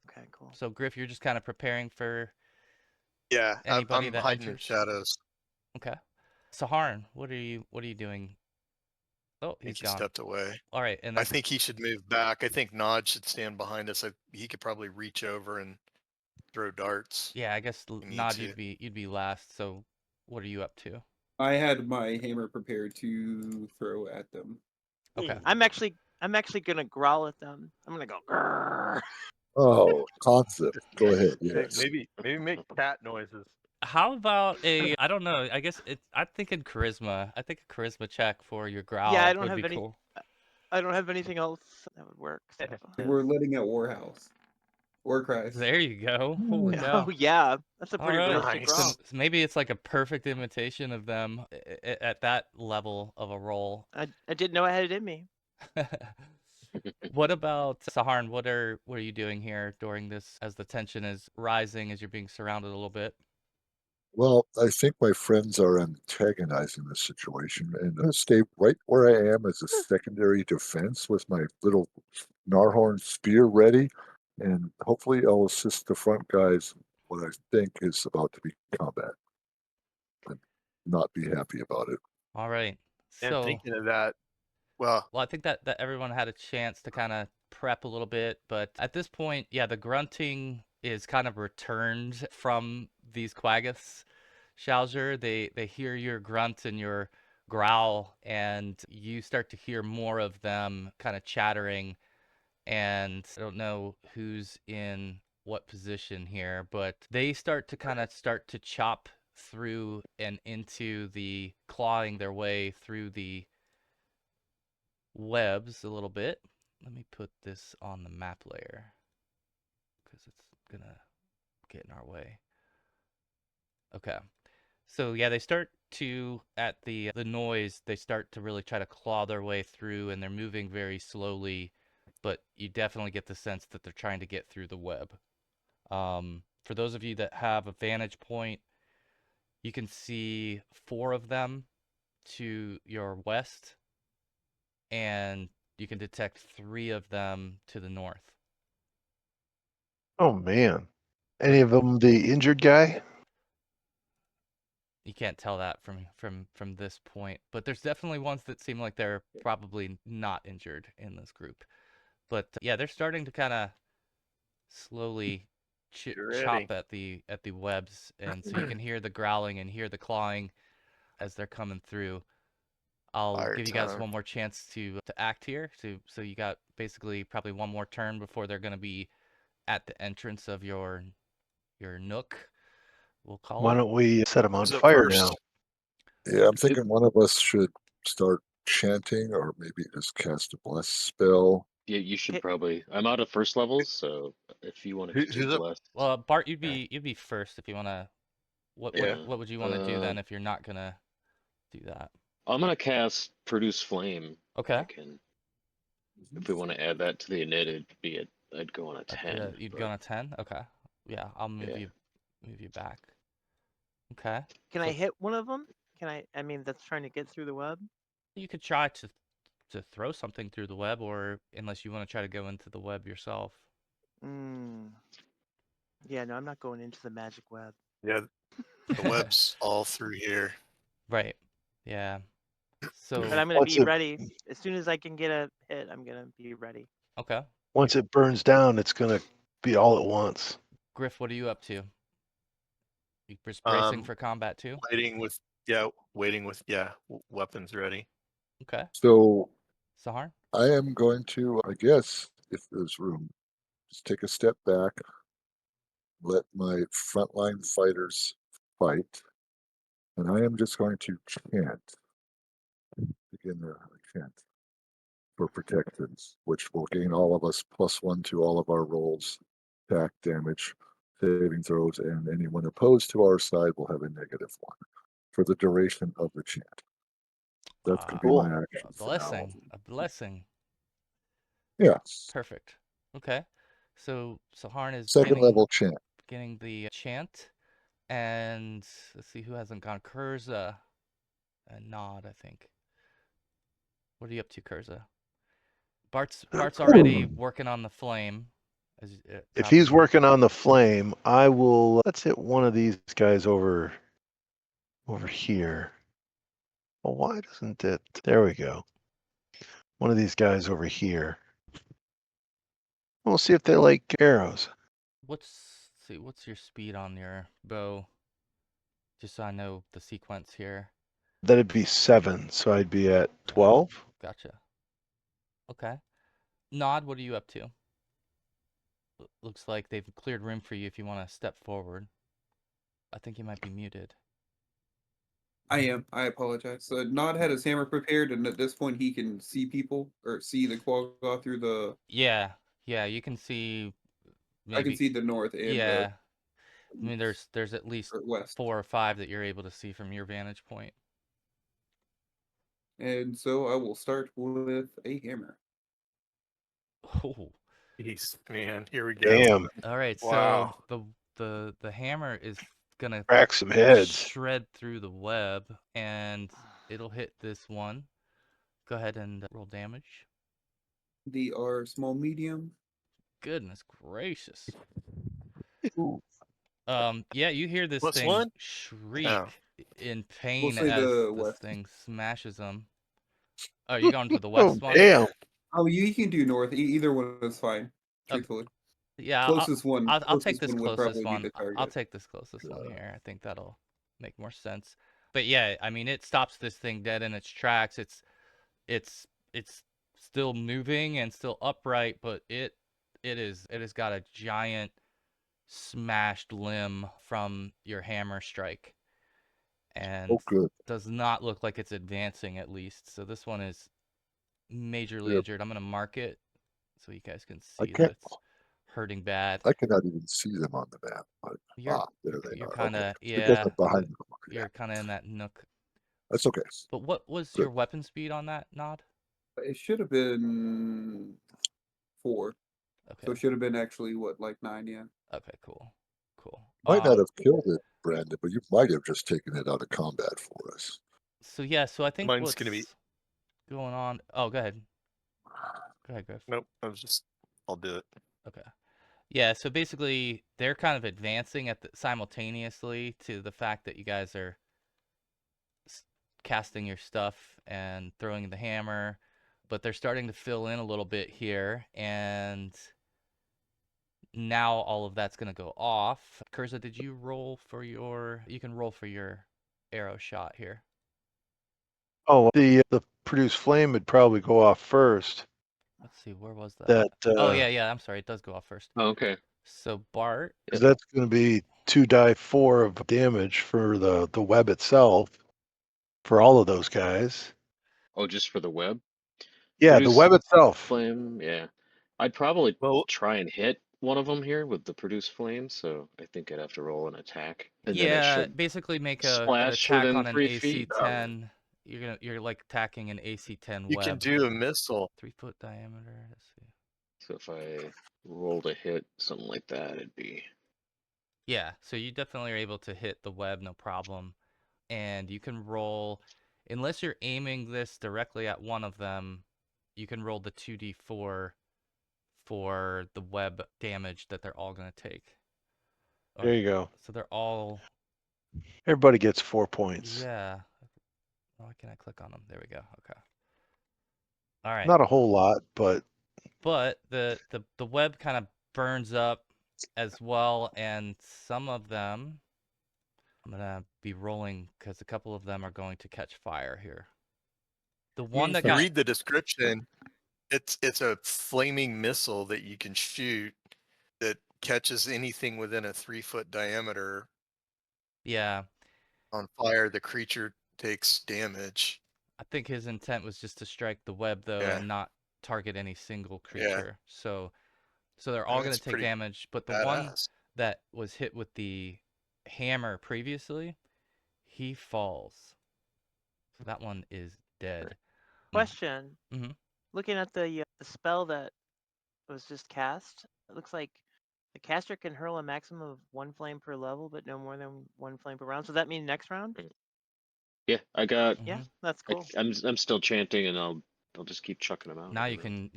Okay, cool. So Griff, you're just kind of preparing for Yeah, anybody I'm that hiding in enters. shadows. Okay. Saharn, what are you doing? Oh, I he's think he gone. stepped away. All right, and I that's think he should move back. I think Nod should stand behind us. He could probably reach over and throw darts. yeah. I guess You need Nod, to. you'd be last. So, what are you up to? I had my hammer prepared to throw at them. Okay. I'm actually gonna growl at them. I'm gonna go. Grrr. Oh, concept. Go ahead. Yes. Maybe make cat noises. How about a, I don't know, I guess I'm thinking charisma. I think a charisma check for your Yeah, I growl don't would have be any. cool. I don't have anything else that would work. So. We're letting out Warhouse. War cries. There you go. Holy cow. Oh yeah, that's a All pretty right. realistic Nice. growl. So maybe it's like a perfect imitation of them at that level of a roll. I didn't know I had it in me. What about Saharn? What are you doing here during this as the tension is rising, as you're being surrounded a little bit? Well, I think my friends are antagonizing the situation, and I'm going to stay right where I am as a secondary defense with my little Narhorn spear ready, and hopefully I'll assist the front guys what I think is about to be combat. And not be happy about it. All right. And So, thinking of that, well, I think that everyone had a chance to kind of prep a little bit, but at this point, yeah, the grunting is kind of returned from these Quaggis. Shalger, they hear your grunt and your growl, and you start to hear more of them kind of chattering. And I don't know who's in what position here, but they start to chop through and into the clawing their way through the webs a little bit. Let me put this on the map layer because it's gonna get in our way. Okay. So yeah, they start to at the noise, they start to really try to claw their way through, and they're moving very slowly, but you definitely get the sense that they're trying to get through the web. For those of you that have a vantage point, you can see 4 of them to your west, and you can detect 3 of them to the north. Oh man. Any of them the injured guy? You can't tell that from this point, but there's definitely ones that seem like they're probably not injured in this group. But yeah, they're starting to kind of slowly Get ready. chop at the webs, and so you can hear the growling and hear the clawing as they're coming through. I'll Fire give you guys time. one more chance to act here. So you got basically probably one more turn before they're going to be at the entrance of your nook. We'll call Why it. don't we set them on So fire first, now? Yeah, I'm thinking one of us should start chanting or maybe just cast a bless spell. Yeah, you should Okay. probably. I'm out of first levels, so if you want to do who's up? bless, Well, Bart, you'd be first if you want to. yeah. What would you want to do then if you're not gonna do that? I'm gonna cast produce flame. Okay. I can. If we want to add that to the init, I'd go on a 10. You'd but go on a 10. Okay. Yeah, I'll move yeah. you back. Okay. Can So I hit one of them? Can I? I mean, that's trying to get through the web. you could try to throw something through the web, or unless you want to try to go into the web yourself. Hmm. Yeah, no, I'm not going into the magic web. Yeah, the web's all through here. Right. Yeah. So But I'm gonna Once be it ready as soon as I can get a hit. I'm gonna be ready. okay. once it burns down, it's gonna be all at once. Griff, what are you up to? You just bracing for combat too? Waiting with weapons ready. Okay. So Sahar? I am going to, I guess, if there's room, just take a step back, let my frontline fighters fight, and I am just going to begin the chant for protections, which will gain all of us +1 to all of our rolls, attack damage, saving throws, and anyone opposed to our side will have a -1 for the duration of the chant. That's going to be Cool. my action. A for now. blessing. A blessing. Yeah. Perfect. Okay. So Saharn is Second level chant. beginning the chant, and let's see who hasn't gone. Kurza and Nod, I think. What are you up to, Kurza? Bart's already working on the flame. If he's working on the flame, I will. Let's hit one of these guys over here. Well, why doesn't it? There we go. One of these guys over here. We'll see if they like arrows. What's your speed on your bow? Just so I know the sequence here. That'd be 7, so I'd be at 12. Gotcha. Okay. Nod, what are you up to? Looks like they've cleared room for you if you want to step forward. I think you might be muted. I am. I apologize. So Nod had his hammer prepared, and at this point he can see people or see the Quaggoth through the. Yeah, yeah, you can see I can maybe. see the north and Yeah, the I mean, there's at least west, 4 or 5 that you're able to see from your vantage point. and so I will start with a hammer. Oh, Jeez, man, here we go. Damn. all right. Wow. So the hammer is gonna Crack some heads. shred through the web, and it'll hit this one. Go ahead and roll damage. The are small, medium. Goodness gracious. Ooh. Yeah, you hear this Plus thing one? shriek Oh. in We'll pain say as the this west. thing smashes them. Oh, you're going to the Oh, west one? damn. Oh, you can do north. Either one is fine. Okay. Truthfully, Yeah, closest one. I'll take Closest this one would closest probably one. be the target. I'll take this closest one here. I think that'll make more sense. But yeah, I mean, it stops this thing dead in its tracks. It's still moving and still upright, but it has got a giant smashed limb from your hammer strike, and Oh, good. does not look like it's advancing at least. So this one is majorly Yep. injured. I'm gonna mark it so you guys can I see that can't. it's hurting bad. I cannot even see them on the map. But, You're there they you're are. kind of Okay. Because yeah. I'm behind them. You're kind of in that nook. That's okay. But what was Good. your weapon speed on that, Nod? It should have been 4. Okay. So it should have been actually what, like 9? Yeah. Okay. Cool. Cool. Might not have killed it, Brandon, but you might have just taken it out of combat for us. So yeah. So I think Mine's what's gonna be. going on. Oh, go ahead. Go ahead, Griff. Nope. I'll do it. Okay. Yeah, so basically they're kind of advancing simultaneously to the fact that you guys are casting your stuff and throwing the hammer, but they're starting to fill in a little bit here, and now all of that's going to go off. Kurza, did you roll for your... You can roll for your arrow shot here. Oh, the produced flame would probably go off first. Let's see, where was that? That Oh, yeah, I'm sorry, it does go off first. Oh, okay. So Bart... because that's going to be 2d4 of damage for the web itself for all of those guys. Oh, just for the web? Yeah, the Produce web itself. flame, yeah. I'd probably Well, try and hit one of them here with the produce flame, so I think I'd have to roll an attack. And then it Yeah, should basically make an splash attack within on an 3 AC feet. 10. You're like attacking an AC 10 you can web. do a missile. 3-foot diameter. Let's see. So if I rolled a hit, something like that, it'd be... Yeah, so you definitely are able to hit the web, no problem. And you can roll, unless you're aiming this directly at one of them, you can roll the 2d4 for the web damage that they're all going to take. There you go. So they're all... Everybody gets 4 points. Yeah. Why can I click on them? There we go. Okay. All right. Not a whole lot, but But the web kind of burns up as well, and some of them... I'm gonna be rolling because a couple of them are going to catch fire here. The one that got... Read the description. It's a flaming missile that you can shoot that catches anything within a 3-foot diameter Yeah, on fire. The creature takes damage. I think his intent was just to strike the web though, Yeah. and not target any single Yeah. creature. So they're all going That's to take pretty damage. But the one badass. that was hit with the hammer previously, he falls. So that one is dead. Question. Mm-hmm. Looking at the spell that was just cast, it looks like the caster can hurl a maximum of 1 flame per level, but no more than 1 flame per round. So that mean next round? Yeah, I got... Yeah, that's cool. I'm still chanting, and I'll just keep chucking them out. Now you can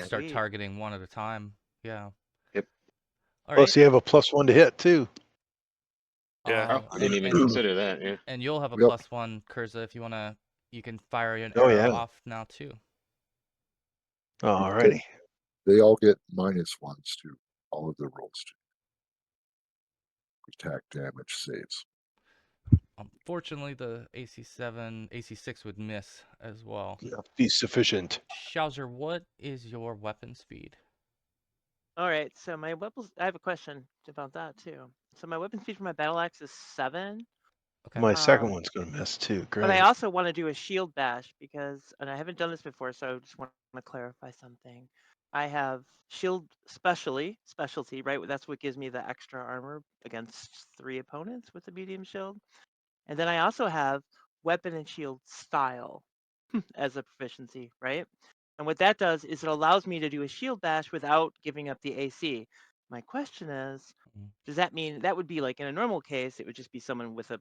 start Sweet. targeting one at a time. Yeah. Yep. All right. plus you have a +1 to hit too. Yeah. Oh, I didn't even consider that, yeah. And you'll have a Yep. +1, Kurza, if you wanna. You can fire an Oh, arrow yeah. off now too. Alrighty. They all get -1s to all of their rolls to attack, damage, saves. Unfortunately, the AC7, AC6 would miss as well. Yeah, be sufficient. Schauser, what is your weapon speed? All right, so my weapons. I have a question about that too. So my weapon speed for my battle axe is 7. Okay. My second Um, one's going to miss too. But I Great. also want to do a shield bash because, and I haven't done this before, so I just want to clarify something. I have shield specialty, right? That's what gives me the extra armor against 3 opponents with the medium shield. And then I also have weapon and shield style as a proficiency, right? And what that does is it allows me to do a shield bash without giving up the AC. My question is, Mhm. does that mean that would be like in a normal case, it would just be someone with a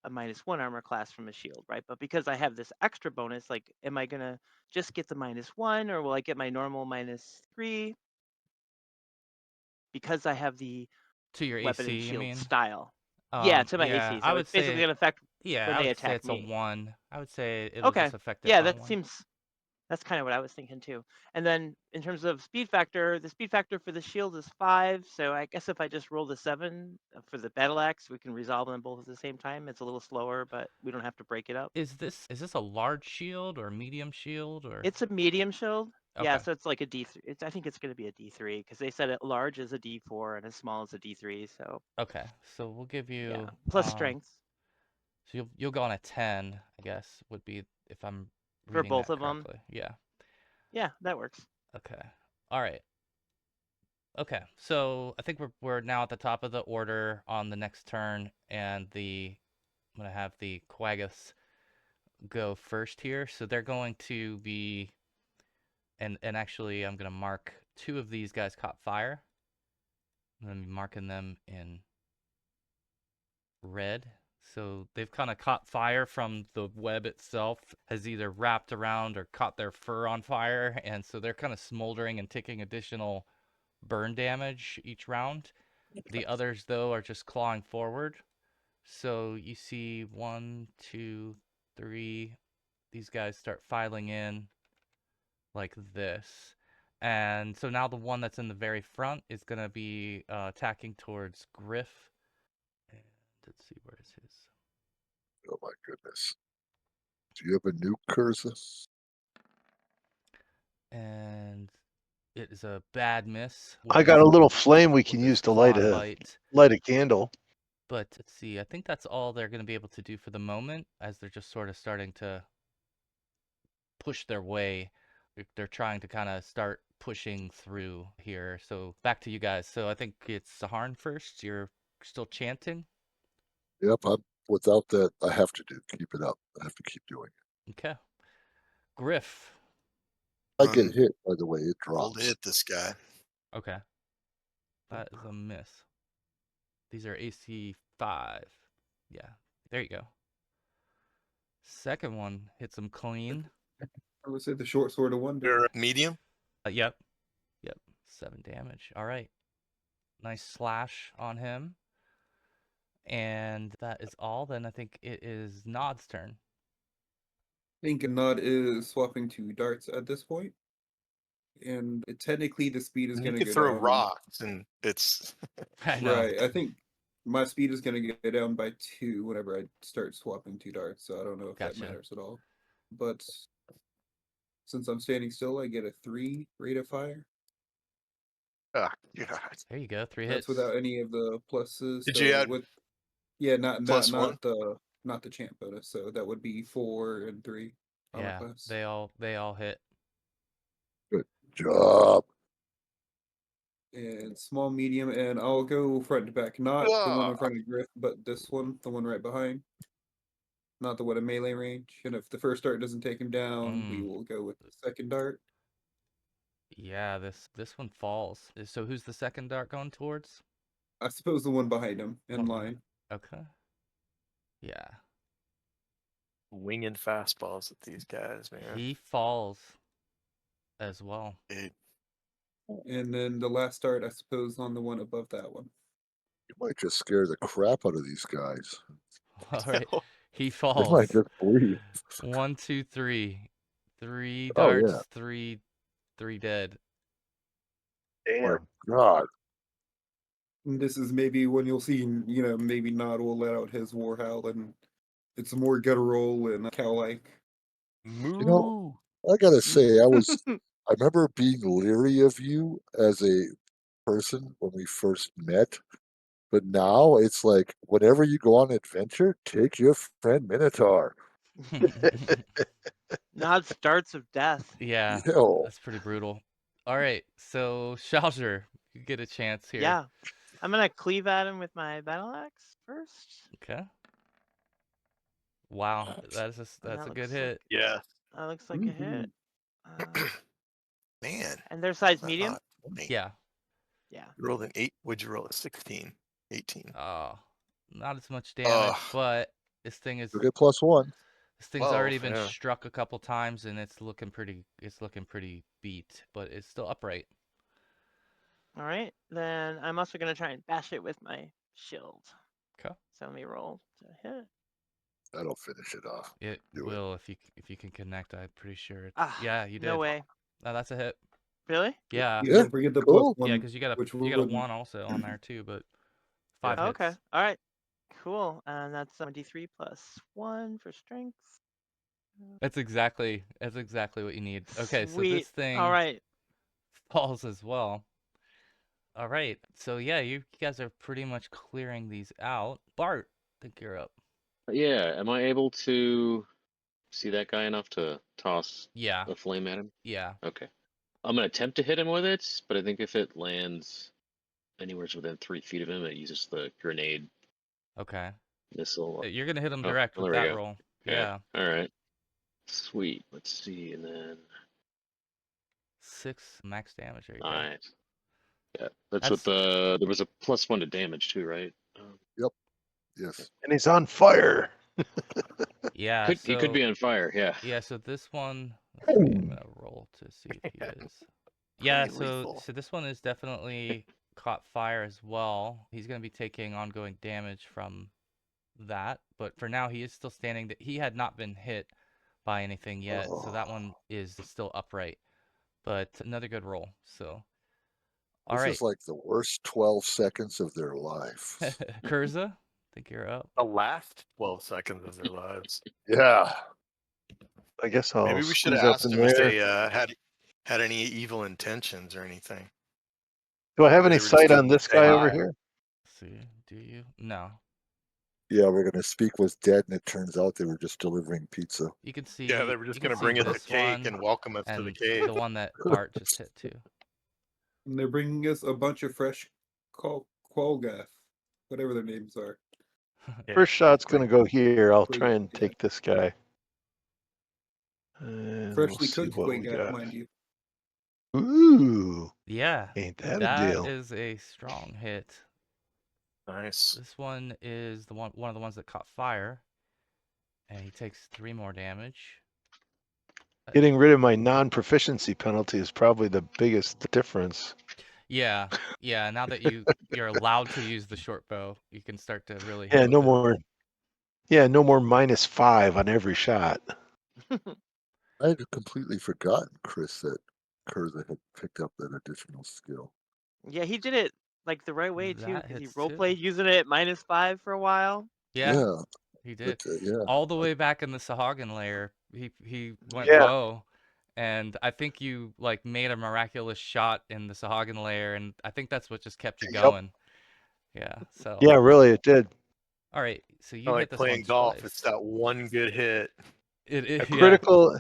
-1 armor class from a shield, right? But because I have this extra bonus, like, am I gonna just get the -1, or will I get my normal -3 because I have the To your weapon and AC, you shield mean? style? Yeah, to my Yeah, AC. I So would it's basically say, gonna affect yeah, when I they would say attack it's a me. 1. I would say it'll Okay. just affect it Yeah, by that 1. seems that's kind of what I was thinking too. And then in terms of speed factor, the speed factor for the shield is 5. So I guess if I just roll the 7 for the battle axe, we can resolve them both at the same time. It's a little slower, but we don't have to break it up. Is this a large shield or medium shield or? It's a medium shield. Yeah, Okay. so it's like a D3. I think it's going to be a D3 because they said it large is a D4 and as small as a D3. So Okay. So we'll give yeah, you plus strength so you'll go on a 10, I guess, would be if I'm for reading both that of them. correctly. Yeah. Yeah, that works. Okay. All right. Okay. So I think we're now at the top of the order on the next turn, and I'm gonna have the Quaggis go first here. So they're going to be, and actually I'm gonna mark 2 of these guys caught fire. I'm gonna be marking them in red. So they've kind of caught fire from the web itself, has either wrapped around or caught their fur on fire, and so they're kind of smoldering and taking additional burn damage each round. The others, though, are just clawing forward. So you see 1, 2, 3. These guys start filing in like this. And so now the one that's in the very front is going to be attacking towards Griff. And let's see, where is his? Oh my goodness. Do you have a nuke, Cursus? And it is a bad miss. I got a with- little flame we can with his use to claw bite. light a candle. But let's see, I think that's all they're going to be able to do for the moment, as they're just sort of starting to push their way. They're trying to kind of start pushing through here. So back to you guys. So I think it's Saharn first. You're still chanting. Yep, without that, I have to keep it up. I have to keep doing it. Okay. Griff. I get hit, by the way, it Roll to drops. hit this guy. Okay. That is a miss. These are AC 5. Yeah. There you go. Second one hits him clean. I would say the short sword of wonder. You're medium. Yep. 7 damage. All right. Nice slash on him. And that is all. Then I think it is Nod's turn. I think Nod is swapping to darts at this point. And technically the speed is You going to could go throw down. rocks, and it's I know. Right. I think my speed is going to go down by 2 whenever I start swapping to darts. So I don't know if Gotcha. that matters at all. But since I'm standing still, I get a 3 rate of fire. oh god. There you go. 3 That's hits. without any of the pluses. Did so you add with not +1? the champ bonus. So that would be 4 and 3 armor Yeah. class. They all hit. Good job. And small, medium, and I'll go front to back. Not the one in Ah. front of Griff, but this one, the one right behind. Not the one in melee range. And if the first dart doesn't take him down, we will go with the second dart. Yeah, this one falls. So who's the second dart going towards? I suppose the one behind him in Okay. line. Okay. Yeah. Winging fastballs at these guys, man. He falls as well. And then the last dart, I suppose, on the one above that one. You might just scare the crap out of these guys. All right. He They falls. might just bleed. 1, 2, 3. 3 Oh, darts, yeah. 3 dead. My God. And this is maybe when you'll see, maybe Nod will let out his war howl, and it's more guttural and cow-like. You know, I gotta say, I remember being leery of you as a person when we first met, but now it's like whenever you go on an adventure, take your friend Minotaur. Not starts of death. Yeah, Yo, that's pretty brutal. All right, so Shalger, you get a chance here. Yeah. I'm gonna cleave at him with my battle axe first. Okay. Wow, that's And a that good looks hit. Yeah. That looks like a hit. Man. And their size how's that medium? not 20? Yeah. Yeah. You rolled an 8. Would you roll a 16? 18. Oh, not as much damage, Ugh. but this thing is you get +1. this thing's 12, already been yeah. struck a couple times and it's looking pretty beat, but it's still upright. All right. Then I'm also gonna try and bash it with my shield. Okay. So let me roll to hit. That'll finish it off. It Do it. will if you can connect. I'm pretty sure it's Ah, yeah, you did. no way. No, that's a hit. Really? Yeah. Yeah, don't forget the cool. +1. Yeah, because you got which a wouldn't- 1 also on there too, but 5 Oh, hits. okay. All right. Cool. And that's D3 plus 1 for strength. That's exactly what you need. Okay, so Sweet. this thing All right. falls as well. All right. So yeah, you guys are pretty much clearing these out. Bart, I think you're up. Yeah, am I able to see that guy enough to toss Yeah. a flame at him? Yeah. Okay. I'm gonna attempt to hit him with it, but I think if it lands anywhere within 3 feet of him, it uses the grenade Okay. missile. You're gonna hit him Oh, direct well, with there we that go. roll. Okay. Yeah. All right. Sweet. Let's see, and then 6 max damage. There you go. nice. Yeah, that's what the there was a +1 to damage too, right? Yes. And he's on fire. Yeah. He could be on fire. Yeah. Yeah, so this one, let's see, I'm gonna roll to see if he is. Yeah, Pretty lethal. so this one is definitely caught fire as well. He's gonna be taking ongoing damage from that, but for now he is still standing. He had not been hit by anything yet, so that one is still upright. But another good roll. So, all This right, is like the worst 12 seconds of their life. Kurza, I think you're up. The last 12 seconds of their lives. Yeah. I guess I'll Maybe we should have squeeze up asked in them if there. they had any evil intentions or anything. Do I have Maybe any they were just sight coming on to this say guy over hi. here? Let's see, do you? No. Yeah, we're going to speak with dead, and it turns out they were just delivering pizza. You can see. Yeah, they were just you can going to see bring us a this cake one and welcome us to the and cave. the one that Bart just hit too. And they're bringing us a bunch of fresh Quaggoth, whatever their names are. Yeah, First shot's going to go here. I'll Quag- try and yeah. take this guy. And Freshly we'll see cooked what we Quaggoth, got. mind you. Ooh, Yeah, ain't that a that deal? is a strong hit. Nice. This one is one of the ones that caught fire, and he takes 3 more damage. Getting rid of my non-proficiency penalty is probably the biggest difference. Yeah, yeah. Now that you're allowed to use the short bow, you can start to really hit Yeah, with no it. more. Yeah, no more -5 on every shot. I had completely forgotten, Chris, that Kurza had picked up that additional skill. Yeah, he did it like the right way too, That because he hits roleplayed too. using it at -5 for a while. Yeah, he did. But, yeah. All the way back in the Sahagin lair, he went Yeah. bow, and I think you like made a miraculous shot in the Sahagin lair, and I think that's what just kept you Yep. going. Yeah. So. Yeah, really, it did. All right. So you I hit like this playing one golf. twice. It's that one good hit. It A yeah. critical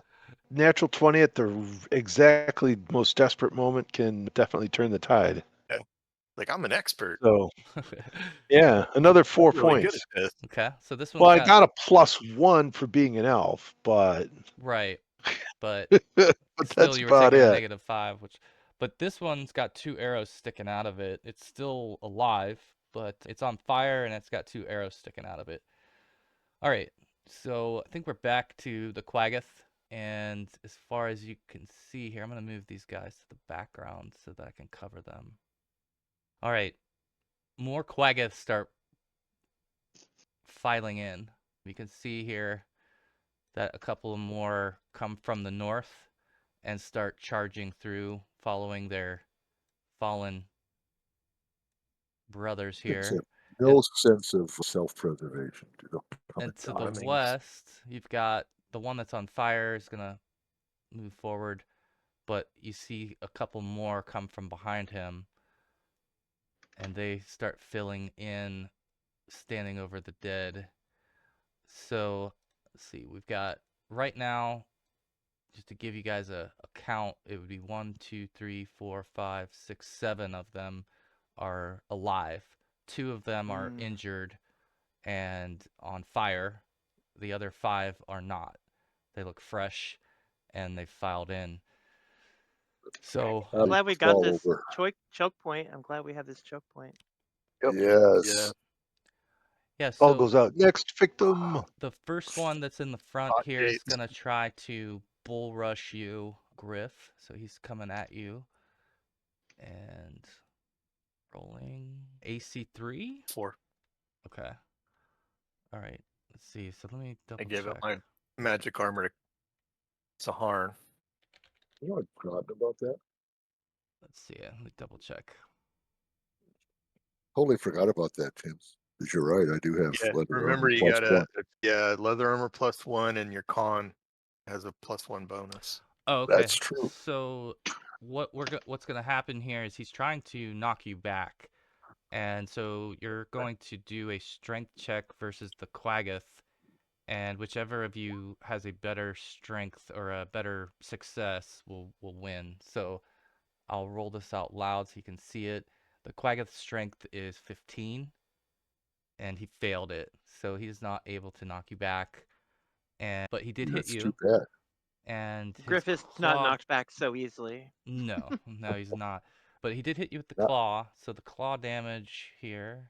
natural 20 at the exactly most desperate moment can definitely turn the tide. Like, I'm an expert. So, yeah, another 4 Really points. good at this. Okay. So this one. Well, I got a +1 for being an elf, but Right. But but still, that's you were about taking a it. -5, but this one's got 2 arrows sticking out of it. It's still alive, but it's on fire and it's got 2 arrows sticking out of it. All right. So I think we're back to the Quaggoth, and as far as you can see here, I'm gonna move these guys to the background so that I can cover them. All right. More Quaggoths start filing in. You can see here that a couple more come from the north and start charging through, following their fallen brothers here. No sense of self-preservation. And to the Lemmings. west, you've got the one that's on fire is gonna move forward, but you see a couple more come from behind him, and they start filling in, standing over the dead. So, let's see, we've got right now, just to give you guys a count, it would be 1, 2, 3, 4, 5, 6, 7 of them are alive. 2 of them are injured and on fire. The other 5 are not. They look fresh and they filed in. So, I'm glad we got all this over. choke point. I'm glad we have this choke point. Yep. Yes. yeah, All so goes out. Next victim. the first one that's in the front Hot here is gates. going to try to bull rush you, Griff. So he's coming at you. And rolling AC 3? 4. Okay. All right. Let's see. So let me double I gave check. up my magic armor to Saharn. You know, I'd forgotten about that. Let's see. Let me double check. Totally forgot about that, Tim. Because you're right, I do have Yeah, leather remember armor you plus got one. leather armor +1, and your con has a +1 bonus. Oh, okay. That's true. So what's going to happen here is he's trying to knock you back. And so you're going to do a strength check versus the Quaggoth, and whichever of you has a better strength or a better success will win. So I'll roll this out loud so you can see it. The Quaggoth's strength is 15, and he failed it, so he's not able to knock you back. But he did hit That's you. too bad. And his Griffith's claw... not knocked back so easily. No, he's not. But he did hit you with the Yeah. claw, so the claw damage here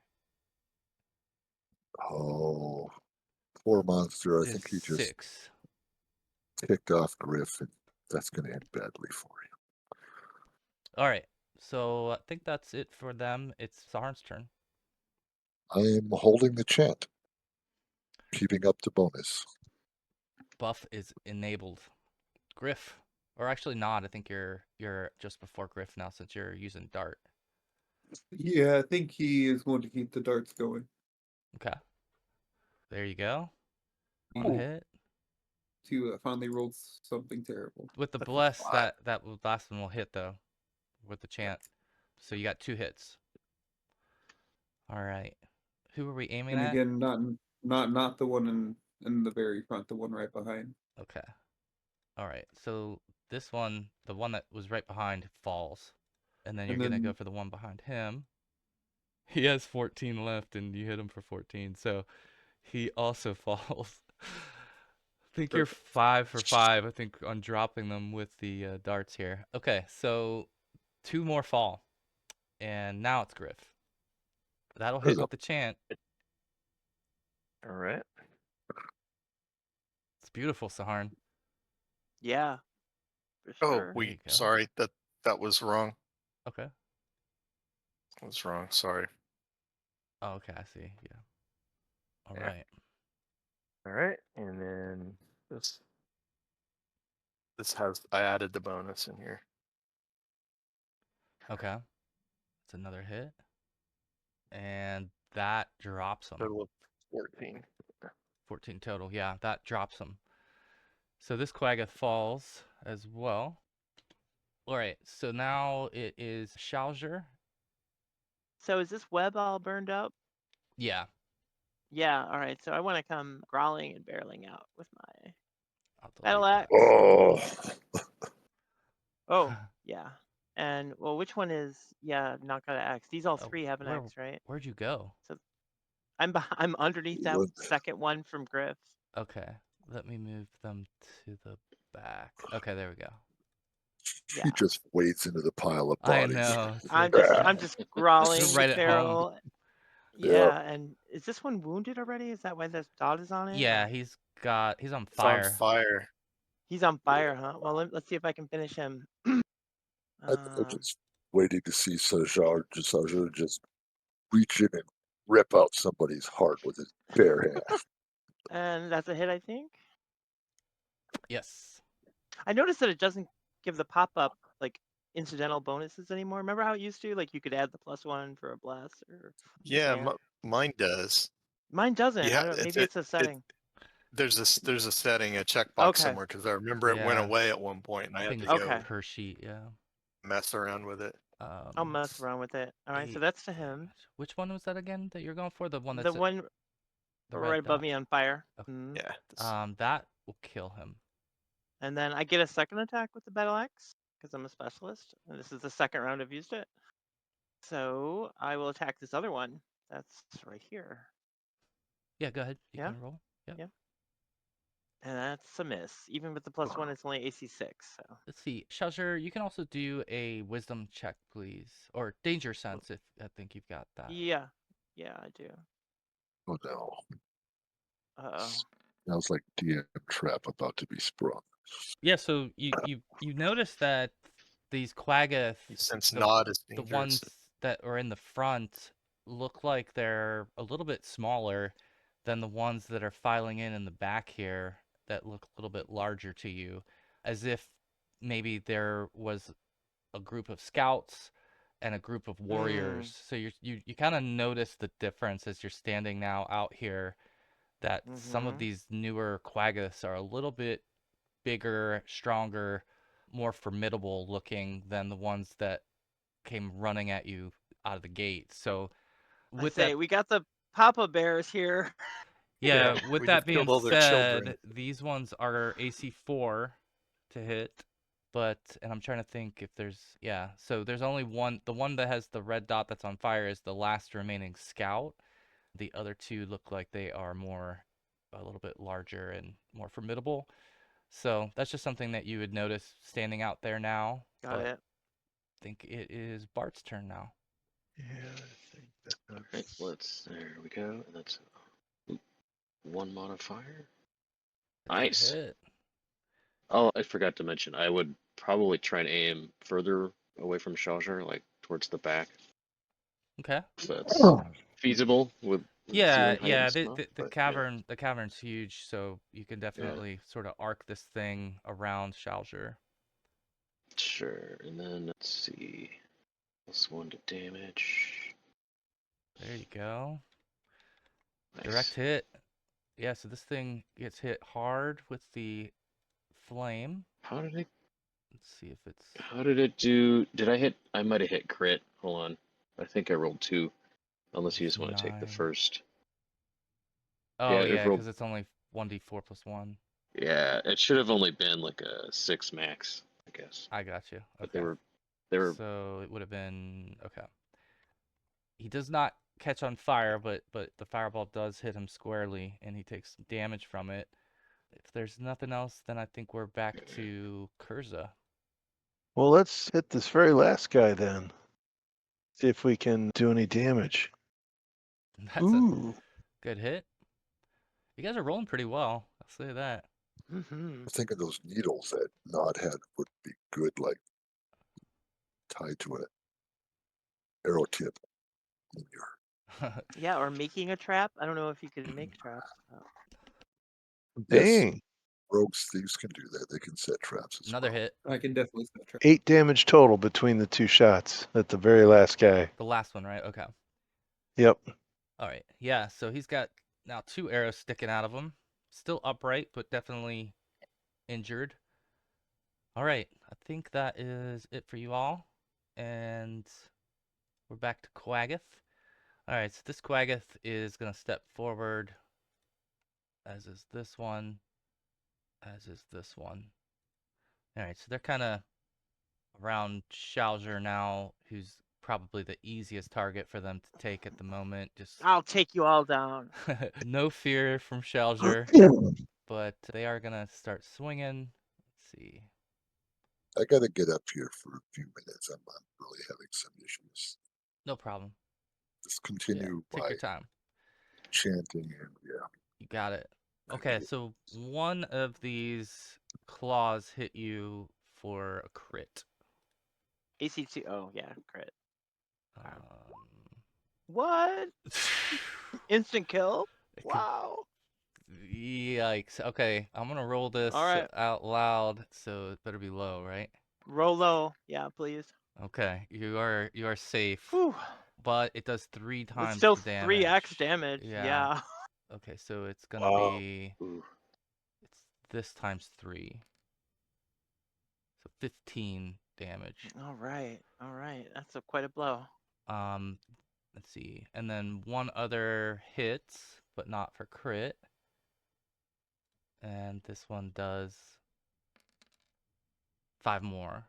Oh, poor monster. I is think he just 6. kicked off Griff, and that's going to end badly for you. All right, so I think that's it for them. It's Saharn's turn. I am holding the chant, keeping up the bonus. Buff is enabled. Griff, or actually not. I think you're just before Griff now since you're using dart. Yeah, I think he is going to keep the darts going. Okay. There you go. He One hit. finally rolled something terrible. With the That's a bless, 5. that last one will hit though, with the chant. So you got 2 hits. All right. Who are we aiming And at? again, not the one in the very front, the one right behind. Okay. All right. So this one, the one that was right behind, falls, and then you're gonna go for the one behind him. He has 14 left, and you hit him for 14, so he also falls. I think you're 5 for 5. I think on dropping them with the darts here. Okay, so 2 more fall, and now it's Griff. That'll hit with the chant. All right. It's beautiful, Saharn. Yeah. For Oh, sure. There you go. sorry, that was wrong. Okay. That was wrong. Sorry. Oh, okay, I see. Yeah. All Yeah. right. All right, and then This has, I added the bonus in here. Okay. It's another hit. And that drops him. Total of 14. 14 total. Yeah, that drops him. So this Quaggoth falls as well. All right, so now it is Shalger. So is this web all burned up? Yeah. Yeah, all right. So I want to come growling and barreling out with my I'll delete battle that. axe. Oh, Oh, yeah. And, well, which one is, yeah, not got an axe? These all Oh, 3 have an where- axe, right? Where'd you go? I'm underneath that Look. second one from Griff. Okay, let me move them to the back. Okay, there we go. Yeah. he just wades into the pile of I bodies. know. I'm just growling Right at home. feral. Yeah. Yeah, and is this one wounded already? Is that why this dot is on it? Yeah, or- he's on It's on fire. fire. He's on fire, huh? Well, let's see if I can finish him. I'm just waiting to see Sajar just reach in and rip out somebody's heart with his bare hand. And that's a hit, I think. Yes. I noticed that it doesn't give the pop-up like incidental bonuses anymore. Remember how it used to? Like you could add the +1 for a blast or Yeah, yeah. mine does. Mine doesn't. Yeah, I don't, maybe it's a setting. There's a setting, a checkbox Okay. somewhere, because I remember it went Yeah. away at one point, and I I had think to it's go Okay. per sheet, yeah. mess around with it. I'll mess around with it. All right, so 8 that's to him. damage. Which one was that again that you're going for? The one The that's one the right red above dot? me on fire. Okay. Mhm. Yeah. That will kill him. And then I get a second attack with the battle axe because I'm a specialist, and this is the second round I've used it. So I will attack this other one. That's right here. Yeah, go ahead. You Yeah? can roll. Yep. Yeah. And that's a miss. Even with the +1, it's only AC 6. So Let's see. Shelter, you can also do a wisdom check, please. Or danger sense if I think you've got that. yeah, I do. Oh no. Uh-oh. Sounds like DM trap about to be sprung. Yeah, so you notice that these Quaggoth, Since the, Nod is the dangerous. ones that are in the front look like they're a little bit smaller than the ones that are filing in the back here that look a little bit larger to you, as if maybe there was a group of scouts and a group of warriors. So you kind of notice the difference as you're standing now out here, that some of these newer Quaggoths are a little bit bigger, stronger, more formidable looking than the ones that came running at you out of the gate. So with that, we got the Papa Bears here. yeah, Yeah, with we that just being killed all their children. said, these ones are AC 4 to hit. But, and I'm trying to think if there's, yeah, so there's only one. The one that has the red dot that's on fire is the last remaining scout. The other two look like they are a little bit larger and more formidable. So that's just something that you would notice standing out there now. Got it. I think it is Bart's turn now. Yeah, I think All right, there we go. And that's 1 modifier. Nice. Hit. Oh, I forgot to mention, I would probably try and aim further away from Shelter, like towards the back. Okay. If that's feasible with Yeah, ceiling height yeah. and stuff. The but, yeah. cavern's huge, so you can definitely sort of arc this thing around Shalger. Sure, and then let's see. +1 to damage. There you go. Nice. Direct hit. Yeah, so this thing gets hit hard with the flame. How did it? Let's see if it's. How did it do? Did I hit? I might have hit crit. Hold on. I think I rolled 2. Unless you It's just want to take the 9. first. Oh, it yeah, rolled. because it's only 1d4 + 1. Yeah, it should have only been like a 6 max, I guess. I got you. But Okay. they were. So it would have been okay. He does not catch on fire, but the fireball does hit him squarely, and he takes some damage from it. If there's nothing else, then I think we're back to Kurza. Well, let's hit this very last guy then. See if we can do any damage. That's a good hit. You guys are rolling pretty well. I'll say that. Mm-hmm. I think of those needles that Nod had would be good, like tied to an arrow tip in your. Yeah, or making a trap. I don't know if you can make traps. Yes, Dang. rogues, thieves can do that. They can set traps as Another well. hit. I can definitely set trap. 8 damage total between the 2 shots at the very last guy. The last one, right? Okay. Yep. All right. Yeah, so he's got now 2 arrows sticking out of him. Still upright, but definitely injured. All right. I think that is it for you all. And we're back to Quaggoth. All right, so this Quaggoth is going to step forward, as is this one, as is this one. All right, so they're kind of around Shalger now, who's probably the easiest target for them to take at the moment. Just I'll take you all down. no fear from Shalger, but they are going to start swinging. Let's see. I got to get up here for a few minutes. I'm really having some issues. No problem. Just continue Take by your time. chanting and You got it. Okay, so one of these claws hit you for a crit. AC2. Oh, yeah, crit. Um, What? Instant kill? it could- Wow. Yikes. Okay, I'm gonna roll this All right. out loud, so it better be low, right? Roll low. Yeah, please. Okay, you are safe, Whew. but it does 3 It's times still the damage. 3x damage. Yeah. Okay, so it's gonna Wow. be Ooh. it's this times 3. So 15 damage. All right. That's quite a blow. Let's see. And then one other hit, but not for crit. And this one does 5 more.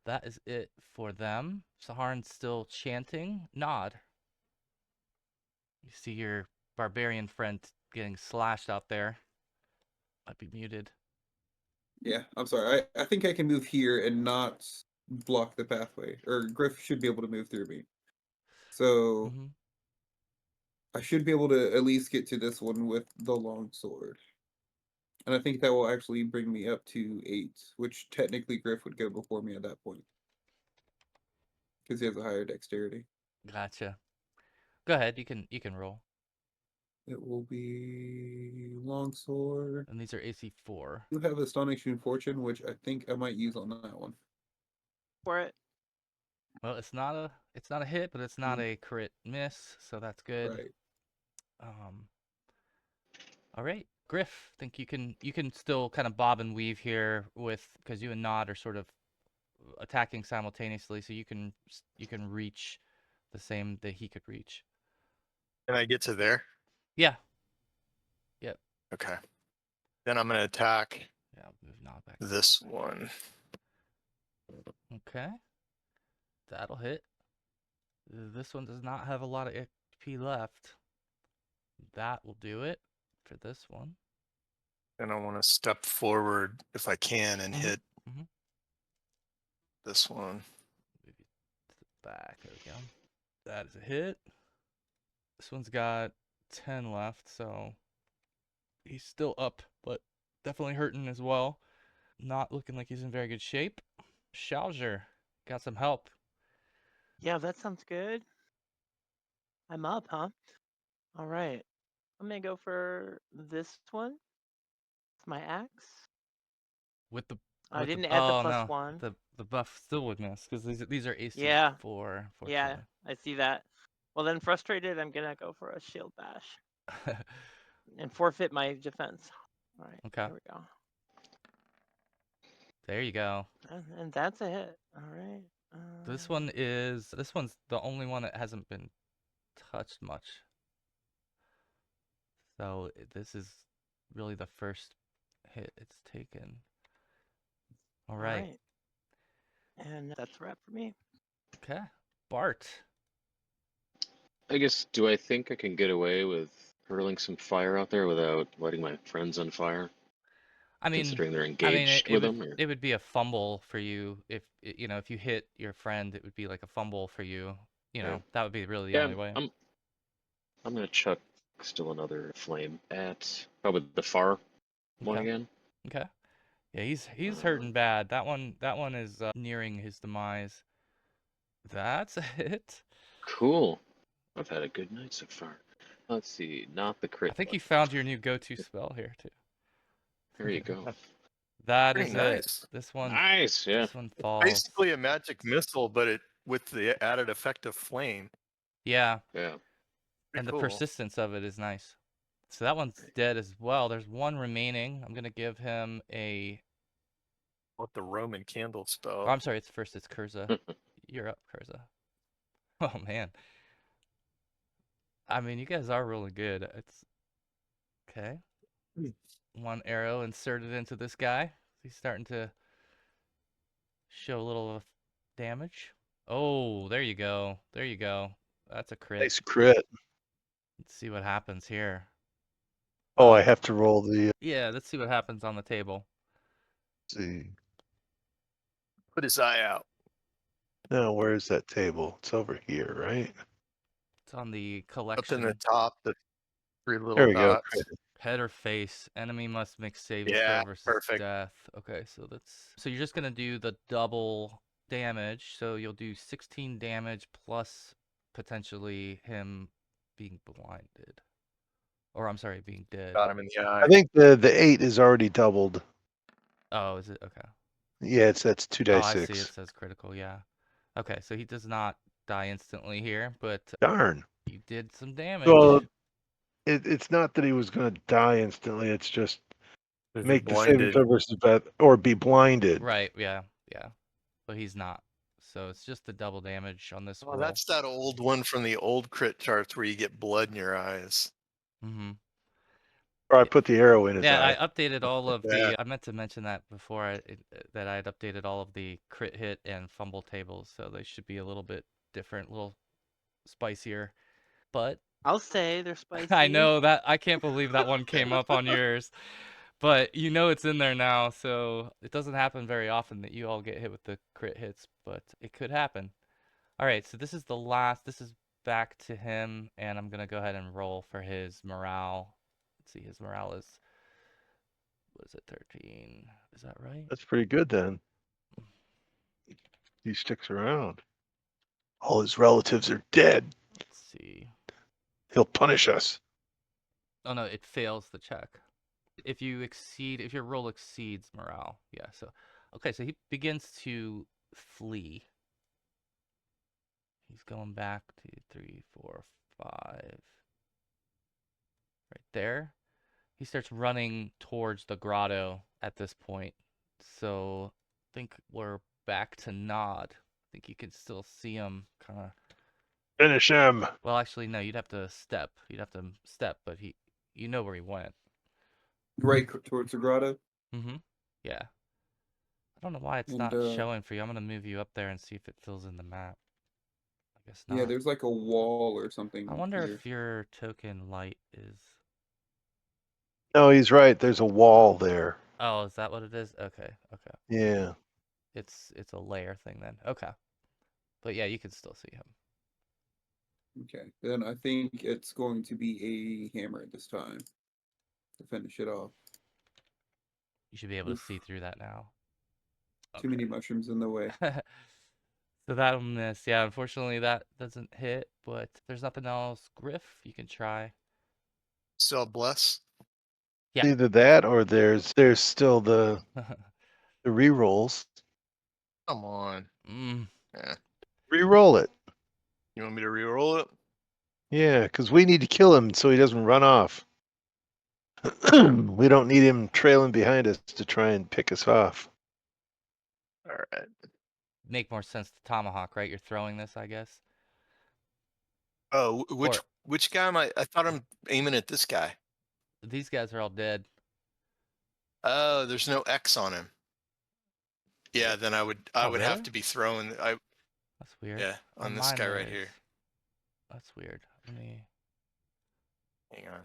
That is it for them. Saharan's still chanting. Nod. You see your barbarian friend getting slashed out there. Might be muted. Yeah, I'm sorry. I think I can move here and not block the pathway. Or Griff should be able to move through me. So Mm-hmm. I should be able to at least get to this one with the long sword. And I think that will actually bring me up to 8, which technically Griff would go before me at that point. Because he has a higher dexterity. Gotcha. Go ahead. You can roll. It will be longsword. And these are AC 4. You have astonishing fortune, which I think I might use on that one. For it. Well, it's not a hit, but it's not a crit miss, so that's good. Right. All right, Griff. Think you can still kind of bob and weave here because you and Nod are sort of attacking simultaneously, so you can reach the same that he could reach. Can I get to there? Yeah. Yep. Okay. Then I'm gonna attack Yeah, I'll move Nod back. this one. Okay. That'll hit. This one does not have a lot of XP left. That will do it for this one. Then I want to step forward if I can and hit this one. Move you to the back. There we go. That is a hit. This one's got 10 left, so he's still up, but definitely hurting as well. Not looking like he's in very good shape. Shauser, got some help. Yeah, that sounds good. I'm up, huh? All right. I'm gonna go for this one. It's my axe. With the I with didn't the, add the oh plus no, 1. the buff still would miss because these are AC Yeah. 4. Yeah, I see that. Well, then frustrated, I'm gonna go for a shield bash and forfeit my defense. All right. Okay. There we go. There you go. And that's a hit. All right. This one's the only one that hasn't been touched much. So this is really the first hit it's taken. All right. And that's a wrap for me. Okay. Bart. I guess, do I think I can get away with hurling some fire out there without lighting my friends on fire? I mean, considering they're engaged with them? Or? It would be a fumble for you if you hit your friend, it would be like a fumble for you. That would be really the only way. I'm gonna chuck still another flame at probably the far one again. Okay. Yeah, he's hurting bad. That one is nearing his demise. That's a hit. Cool. I've had a good night so far. Let's see, not the crit. I think you found your new go-to spell here too. There you go. That Pretty is nice. it. This one. Nice, yeah. This one falls. Basically a magic missile, but it with the added effect of flame. Yeah. Yeah. And the cool. persistence of it is nice. So that one's dead as well. There's one remaining. I'm gonna give him a. What the Roman candle spell? Oh, I'm sorry. It's Kurza. You're up, Kurza. Oh man. I mean, you guys are really good. It's okay. One arrow inserted into this guy. He's starting to show a little damage. Oh, there you go. There you go. That's a crit. Nice crit. Let's see what happens here. Oh, I have to roll the. Yeah, let's see what happens on the table. Let's see. Put his eye out. Now, where's that table? It's over here, right? It's on the Up collection. in the top, the 3 little There we go. dots. Crit. Head or face. Enemy must make saving Yeah, throw versus perfect. death. Okay, so you're just gonna do the double damage. So you'll do 16 damage plus potentially him being blinded. Or I'm sorry, being dead. Got him in the eye. I think the 8 is already doubled. Oh, is it? Okay. Yeah, that's 2d6. Oh, I see. It says critical. Yeah. Okay, so he does not die instantly here, but Darn. you did some damage. Well, it's not that he was going to die instantly. It's just Is he make the saving blinded? throw versus death or be blinded. Right. Yeah. Yeah. but he's not. So it's just the double damage on this Oh, roll. that's that old one from the old crit charts where you get blood in your eyes. Mm-hmm. Or I put the arrow in his Yeah, eye. I updated all of Yeah. the. I meant to mention that before that I had updated all of the crit hit and fumble tables, so they should be a little bit different, a little spicier. But I'll say they're spicy. I know that I can't believe that one came up on yours, but you know it's in there now, so it doesn't happen very often that you all get hit with the crit hits, but it could happen. All right, so this is the last. This is back to him, and I'm gonna go ahead and roll for his morale. Let's see, his morale is, what is it, 13? Is that right? That's pretty good then. He sticks around. All his relatives are dead. Let's see. He'll punish us. Oh no, it fails the check. If your roll exceeds morale, yeah. So, okay, so he begins to flee. He's going back to 3, 4, 5. Right there. He starts running towards the grotto at this point. So I think we're back to Nod. I think you can still see him kind of. Finish him. Well, actually, no. You'd have to step. But you know where he went. Right towards the grotto. Mm-hmm. Yeah. I don't know why it's And, not showing for you. I'm gonna move you up there and see if it fills in the map. I guess not. Yeah, there's like a wall or something. I wonder here. if your token light is. No, he's right. There's a wall there. Oh, is that what it is? Okay. Okay. Yeah. It's a layer thing then. Okay. But yeah, you can still see him. Okay, then I think it's going to be a hammer this time to finish it off. You should be able to Oof. see through that now. Too many mushrooms in the way. So that'll miss. Yeah, unfortunately that doesn't hit, but there's nothing else. Griff, you can try. Still bless. Yeah. Either that or there's still the rerolls. Come on. Yeah. Reroll it. You want me to re-roll it? Yeah, because we need to kill him so he doesn't run off. We don't need him trailing behind us to try and pick us off. All right. Make more sense to tomahawk, right? You're throwing this, I guess. Oh, which guy am I? I thought I'm aiming at this guy. These guys are all dead. Oh, there's no X on him. Yeah, then I would have really? to be throwing. That's weird. Yeah, on this mine guy right is. here. That's weird. Let me. Hang on.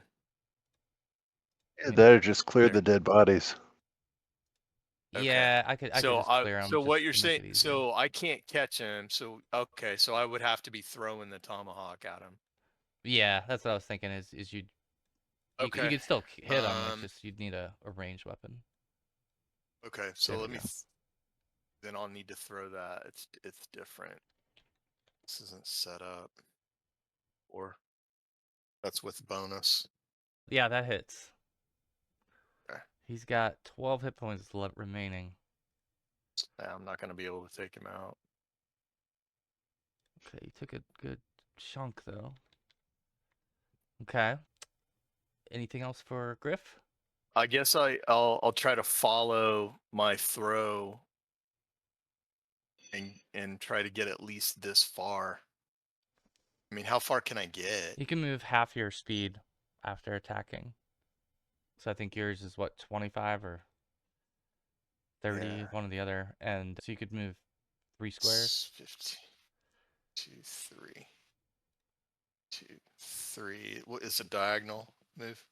Yeah, that'll just clear There. the dead bodies. Okay. Yeah, I could just clear them. So what just you're to make it saying? easier. So I can't catch him. So okay. So I would have to be throwing the tomahawk at him. Yeah, that's what I was thinking. Is you Okay. you could still hit them. It's just you'd need a ranged weapon. Okay. So There let we me. go. Then I'll need to throw that. It's different. This isn't set up. Or that's with bonus. Yeah, that hits. Okay. He's got 12 hit points remaining. Yeah, I'm not going to be able to take him out. Okay, you took a good chunk though. Okay. Anything else for Griff? I guess I'll try to follow my throw and try to get at least this far. I mean, how far can I get? You can move half your speed after attacking. So I think yours is what, 25 or 30, Yeah. one or the other. And so you could move 3 squares. 15, 2, 3, 2, 3. What is a diagonal move?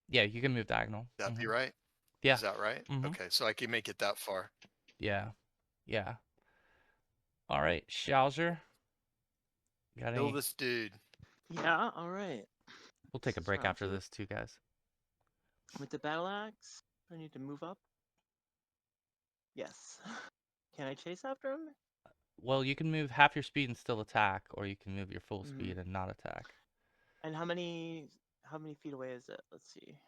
Yeah, you can move diagonal. That'd be right? Yeah. Is that right? Mhm. Okay, so I can make it that far. Yeah. Yeah. All right, Shalzer. Got Kill any? this dude. Yeah, alright. We'll take a This is break round after 2. this too, guys. With the battle axe, I need to move up. Yes. Can I chase after him? Well, you can move half your speed and still attack, or you can move your full Mhm. speed and not attack. And how many feet away is it? Let's see.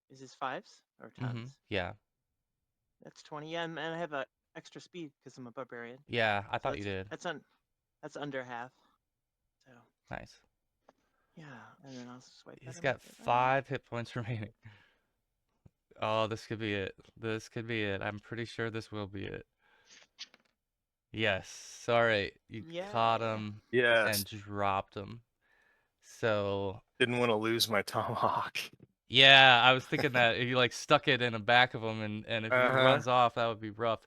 Is this 5s or 10s? Yeah. That's 20. Yeah, and I have a extra speed because I'm a barbarian. Yeah, I So thought you did. That's under half. So Nice. yeah, and then I'll swipe. He's at him got like that. 5 hit points remaining. Oh, this could be it. This could be it. I'm pretty sure this will be it. Yes. All right. You caught Yeah. him Yes. and dropped him. So Didn't want to lose my tomahawk. yeah, I was thinking that if you like stuck it in the back of him, and if he Uh-huh. runs off, that would be rough.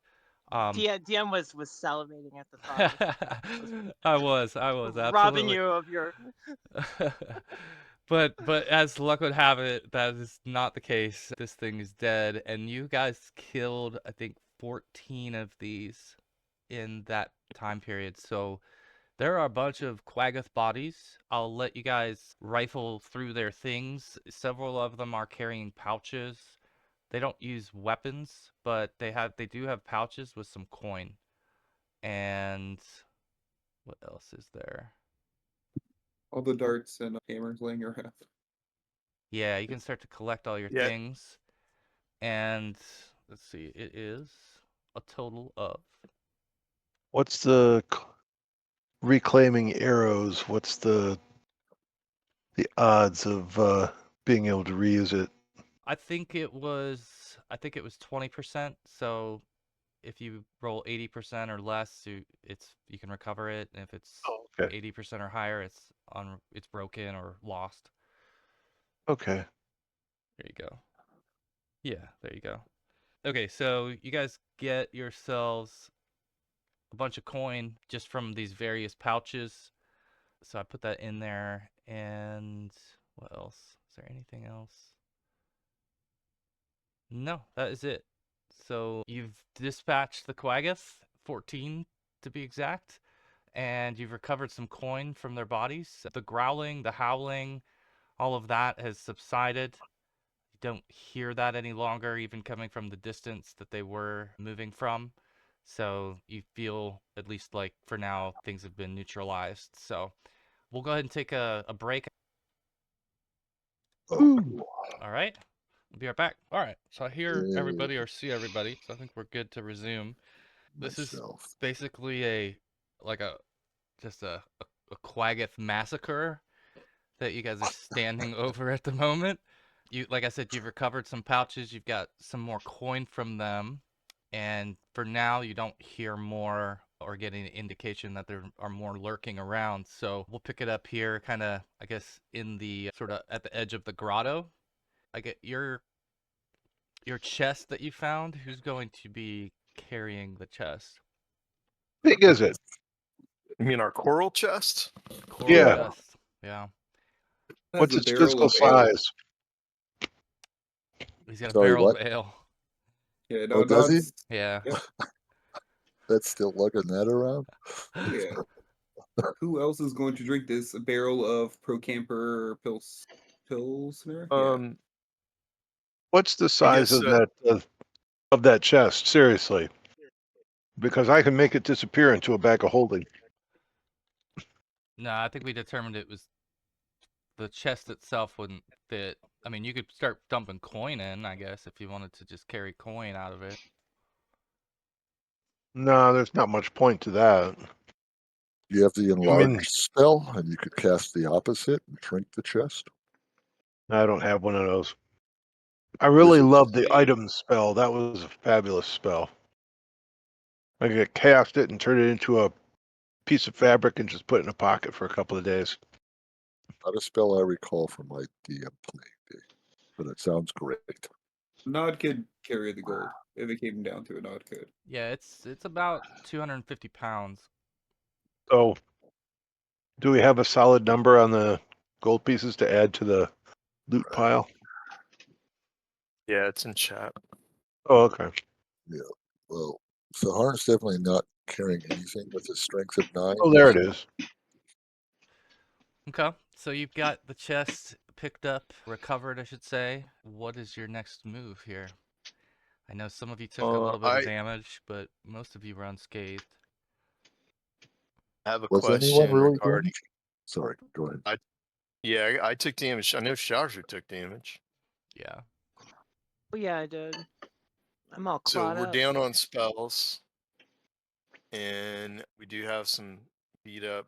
DM was salivating at the thought of I was robbing absolutely. you of your. But as luck would have it, that is not the case. This thing is dead, and you guys killed, I think, 14 of these in that time period. So there are a bunch of Quaggoth bodies. I'll let you guys rifle through their things. Several of them are carrying pouches. They don't use weapons, but they do have pouches with some coin. And what else is there? All the darts and hammers laying around. Yeah, you can start to collect all your Yeah. things. And let's see, it is a total of What's the reclaiming arrows? What's the odds of being able to reuse it? I think it was 20%. So if you roll 80% or less, you can recover it. And if it's Oh, okay. 80% or higher, it's broken or lost. Okay. There you go. Yeah, there you go. Okay, so you guys get yourselves a bunch of coin just from these various pouches. So I put that in there. And what else? Is there anything else? No, that is it. So you've dispatched the Quaggoth, 14 to be exact, and you've recovered some coin from their bodies. The growling, the howling, all of that has subsided. You don't hear that any longer, even coming from the distance that they were moving from. So you feel, at least like for now, things have been neutralized. So we'll go ahead and take a break. Oh, All right. We'll be right back. All right. So I hear yeah, everybody or see everybody. So I think we're good to resume. This is myself. basically a just a Quaggoth massacre that you guys are standing over at the moment. You, like I said, you've recovered some pouches. You've got some more coin from them, and for now, you don't hear more or get any indication that there are more lurking around. So we'll pick it up here, kind of, I guess, in the sort of at the edge of the grotto. I get your chest that you found. Who's going to be carrying the chest? Big is it? You mean our coral chest? Coral Yeah. chest. Yeah. Has What's a its barrel physical of ale. size? He's got a Sorry, barrel what? of ale. Yeah, Oh, no, does he? Nod's. Yeah. Yep. That's still lugging that around? Yeah. Who else is going to drink this barrel of Pro Camper Pilsner? Yeah. What's the I size guess of that chest? Seriously, because I can make it disappear into a bag of holding. No, I think we determined it was the chest itself wouldn't fit. I mean, you could start dumping coin in, I guess, if you wanted to just carry coin out of it. No, there's not much point to that. You have the I enlarge mean, spell, and you could cast the opposite and shrink the chest. I don't have one of those. I really Wizards. love the item spell. That was a fabulous spell. I could cast it and turn it into a piece of fabric and just put it in a pocket for a couple of days. Not a spell I recall from my DM playing day, but it sounds great. Nod could carry the gold if it came down to it. Nod could. Yeah, it's about 250 pounds. So, do we have a solid number on the gold pieces to add to the loot pile? yeah, it's in chat. Oh, okay. Yeah. Well, Sahar's definitely not carrying anything with a strength of 9. Oh, there it is. Okay, so you've got the chest picked up, recovered, I should say. What is your next move here? I know some of you took a little bit of damage, but most of you were unscathed. I have a Was anyone question really regarding. damaged? Sorry, go ahead. Yeah, I took damage. I know Sharju took damage. Yeah. Oh yeah, I did. I'm all So clawed we're up. down on spells, and we do have some beat up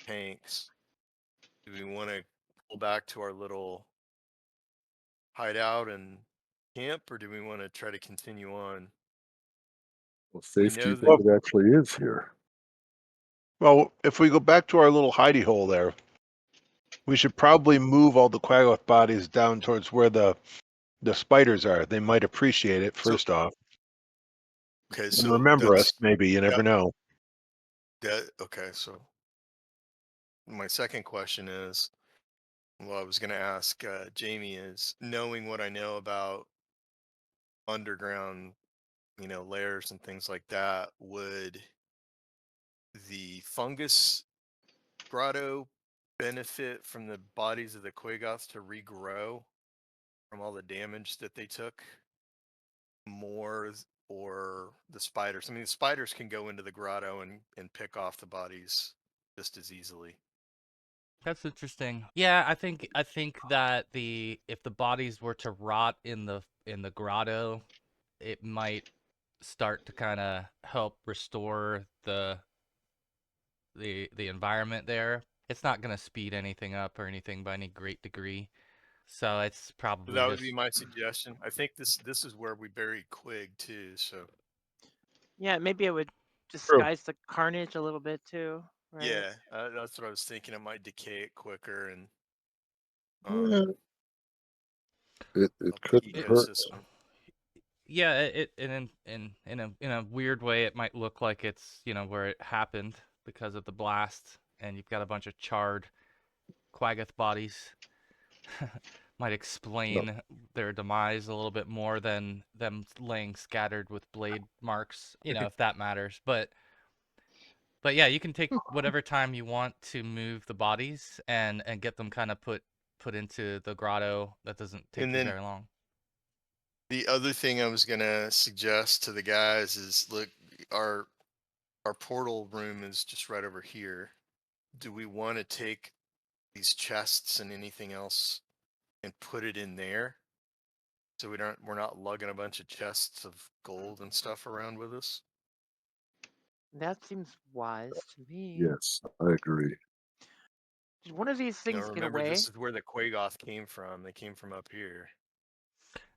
tanks. Do we want to pull back to our little hideout and camp, or do we want to try to continue on? Well, safe do know you that- think it actually is here? Well, if we go back to our little hidey hole there, we should probably move all the Quaggoth bodies down towards where the spiders are. They might appreciate it, first off. Okay, And so remember us, that's maybe. You never know. that. Okay, so my second question is, well, I was going to ask Jamie is, knowing what I know about underground, lairs and things like that, would the fungus grotto benefit from the bodies of the Quaggoths to regrow from all the damage that they took more, or the spiders? I mean, the spiders can go into the grotto and pick off the bodies just as easily. That's interesting. Yeah, I think that if the bodies were to rot in the grotto, it might start to kind of help restore the environment there. It's not going to speed anything up or anything by any great degree. So it's probably That would just be my suggestion. I think this is where we buried Quig too. So Yeah, maybe it would disguise the carnage a little bit too, right? yeah, that's what I was thinking. It might decay it quicker and Yeah, it help the couldn't hurt. ecosystem. yeah, it in a weird way it might look like it's, where it happened because of the blast, and you've got a bunch of charred Quaggoth bodies. Might explain their demise a little bit more than them laying scattered with blade marks, if that matters. But yeah, you can take whatever time you want to move the bodies and get them kind of put into the grotto. That doesn't take And you then very long. the other thing I was gonna suggest to the guys is, look, our portal room is just right over here. Do we want to take these chests and anything else and put it in there, so we're not lugging a bunch of chests of gold and stuff around with us? That seems wise to me. Yes, I agree. Did one of these things get Remember, away? this is where the Quaggoth came from. They came from up here.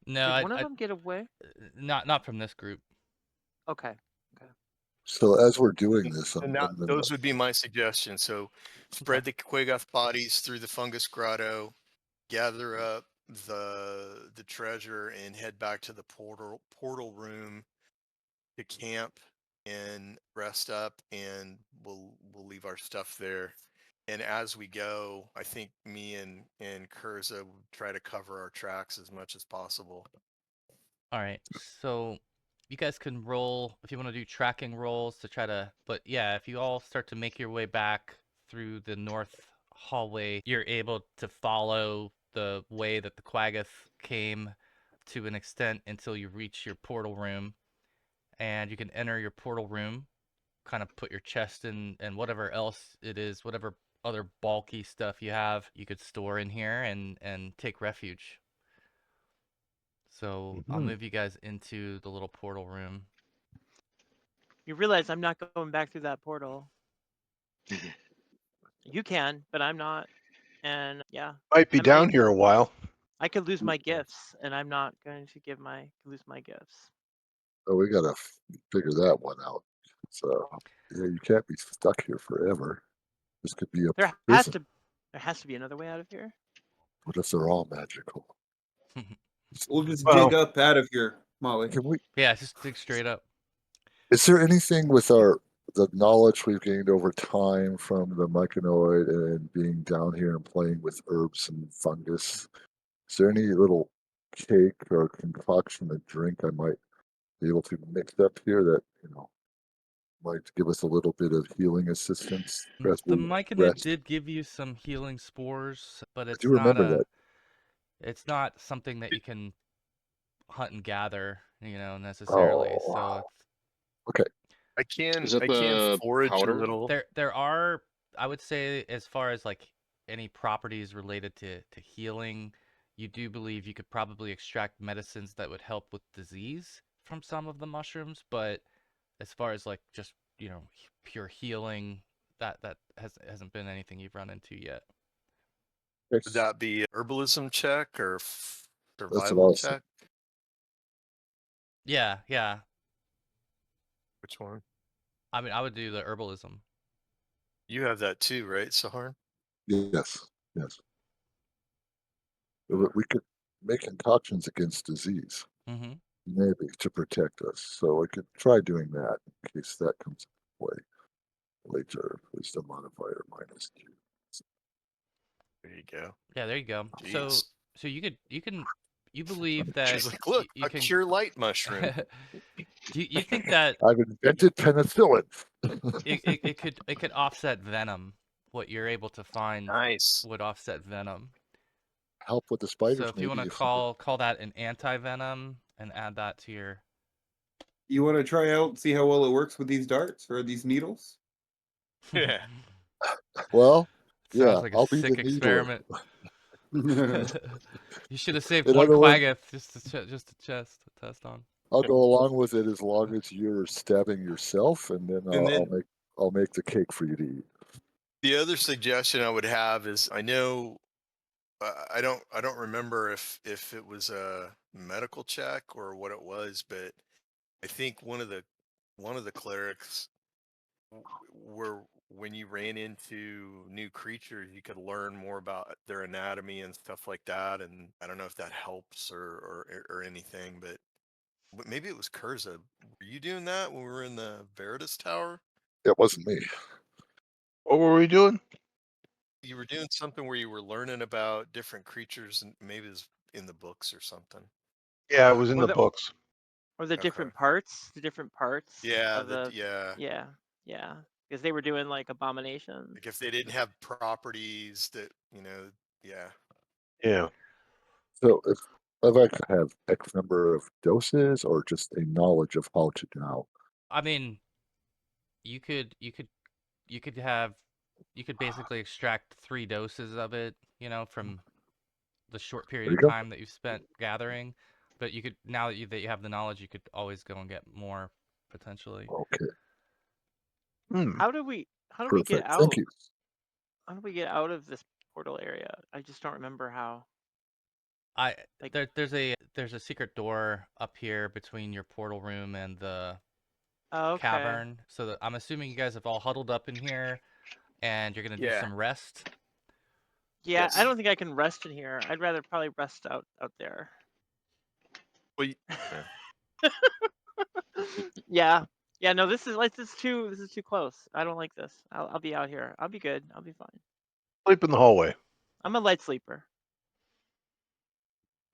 No, Did one of them get away? not from this group. Okay. So as we're doing this, And those would be my suggestions. So spread the Quaggoth bodies through the fungus grotto, gather up the treasure, and head back to the portal room to camp and rest up, and we'll leave our stuff there. And as we go, I think me and Kurza will try to cover our tracks as much as possible. All right, so you guys can roll if you want to do tracking rolls to try to. But yeah, if you all start to make your way back through the north hallway, you're able to follow the way that the Quaggoth came to an extent until you reach your portal room, and you can enter your portal room, kind of put your chest in and whatever else it is, whatever other bulky stuff you have, you could store in here and take refuge. So I'll move you guys into the little portal room. You realize I'm not going back through that portal. You can, but I'm not. And yeah, Might be I down might- here a while. I could lose my gifts, and I'm not going to lose my gifts. Oh, we gotta figure that one out. So yeah, you can't be stuck here forever. This could be a There prison. has to be another way out of here. What if they're all magical? We'll just Well- dig up out of here, Molly. Can we? Yeah, just dig straight up. Is there anything with the knowledge we've gained over time from the myconoid and being down here and playing with herbs and fungus? Is there any little cake or concoction, a drink I might be able to mix up here that might give us a little bit of healing assistance? as The we myconid rest? did give you some healing spores, but it's do not remember that. it's not something that you can hunt and gather, necessarily. Oh, So it's okay. I can Is that the forage powder? a little. there are, I would say, as far as like any properties related to healing, you do believe you could probably extract medicines that would help with disease from some of the mushrooms, but as far as like just, pure healing, that hasn't been anything you've run into yet. Would that be herbalism check or That's what I survival was check? Yeah. Which one? I mean, I would do the herbalism. You have that too, right, Sahar? Yes, yes. We could make concoctions against disease, Mm-hmm. maybe, to protect us. So I could try doing that in case that comes into play later. Wisdom modifier -2. There you go. Yeah, there you go. Jeez. So you believe that She's like, look, you a can. cure light mushroom. You think that I've invented penicillin. it could offset venom? What you're able to find Nice. would offset venom. Help with the So spiders, if you want maybe. to call that an anti-venom and add that to your. You want to try out, see how well it works with these darts or these needles? Yeah. Well, yeah, Sounds like a I'll be the sick needler. experiment. You should have saved In one other words, Quaggoth just to test on. I'll go along with it as long as you're stabbing yourself, and then And then I'll make the cake for you to eat. the other suggestion I would have is, I know I don't remember if it was a medical check or what it was, but I think one of the clerics were, when you ran into new creatures, you could learn more about their anatomy and stuff like that. And I don't know if that helps or anything, but maybe it was Kurza. Were you doing that when we were in the Veritas Tower? It wasn't me. What were we doing? You were doing something where you were learning about different creatures, and maybe it was in the books or something. Yeah, it was in Or the the books. or the Okay. different parts, Yeah, of the yeah. yeah, because they were doing like abominations. Like if they didn't have properties that, yeah. Yeah. So if I could have X number of doses or just a knowledge of how to now. I mean, you could basically extract 3 doses of it, from the short period There you of go. time that you've spent gathering. But you could, now that you have the knowledge, you could always go and get more potentially. Okay, Hmm. How do we get perfect. out? Thank you. How do we get out of this portal area? I just don't remember how. Like- There's a secret door up here between your portal room and the Oh, okay. cavern. So I'm assuming you guys have all huddled up in here, and you're gonna do Yeah. some rest. Yeah, Yes. I don't think I can rest in here. I'd rather probably rest out there. Well, Yeah. Yeah, no, this is too close. I don't like this. I'll be out here. I'll be good. I'll be fine. Sleep in the hallway. I'm a light sleeper.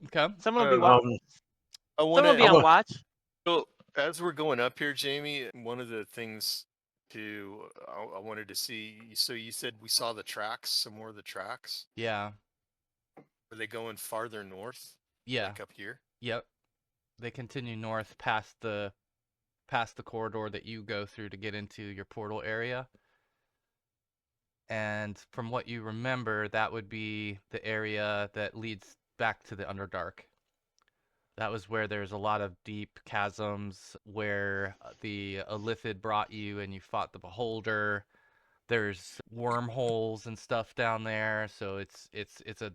Okay. Someone will be I someone will want be to. on watch. So as we're going up here, Jamie, one of the things I wanted to see. So you said we saw the tracks, some more of the tracks. Yeah. Are they going farther north? Yeah. Like up here? Yep. They continue north past the corridor that you go through to get into your portal area. And from what you remember, that would be the area that leads back to the Underdark. That was where there's a lot of deep chasms where the Aboleth brought you and you fought the Beholder. There's wormholes and stuff down there, so it's a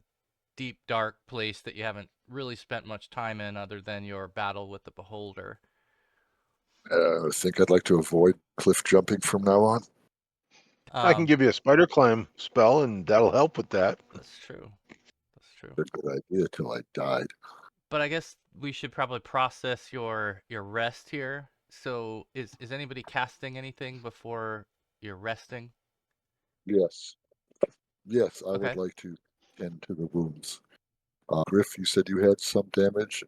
deep dark place that you haven't really spent much time in other than your battle with the Beholder. I think I'd like to avoid cliff jumping from now on. I can give you a spider climb spell, and that'll help with that. That's true. That's true. A good idea till I died. But I guess we should probably process your rest here. So is anybody casting anything before you're resting? Yes. Yes, I Okay. would like to tend to the wounds. Griff, you said you had some damage.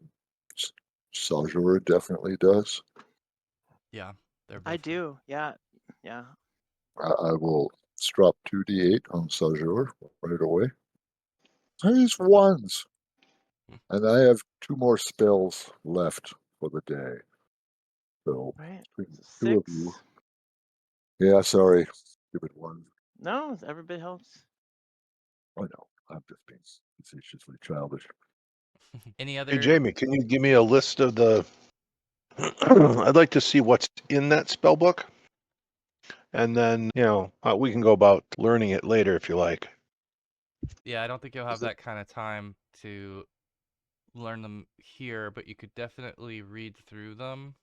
Sajura definitely does. Yeah, they're both. I do. Yeah. Yeah. I will drop 2d8 on Sajura right away. Nice ones. And I have 2 more spells left for the day. So, Right. between the 2 of 6. you. Yeah, sorry. Stupid one. No, every bit helps. I know. I'm just being facetiously childish. Any other? Hey, Jamie, can you give me a list of the... I'd like to see what's in that spell book. And then, we can go about learning it later if you like. Yeah, I don't think you'll have that kind of time to learn them here, but you could definitely read through them.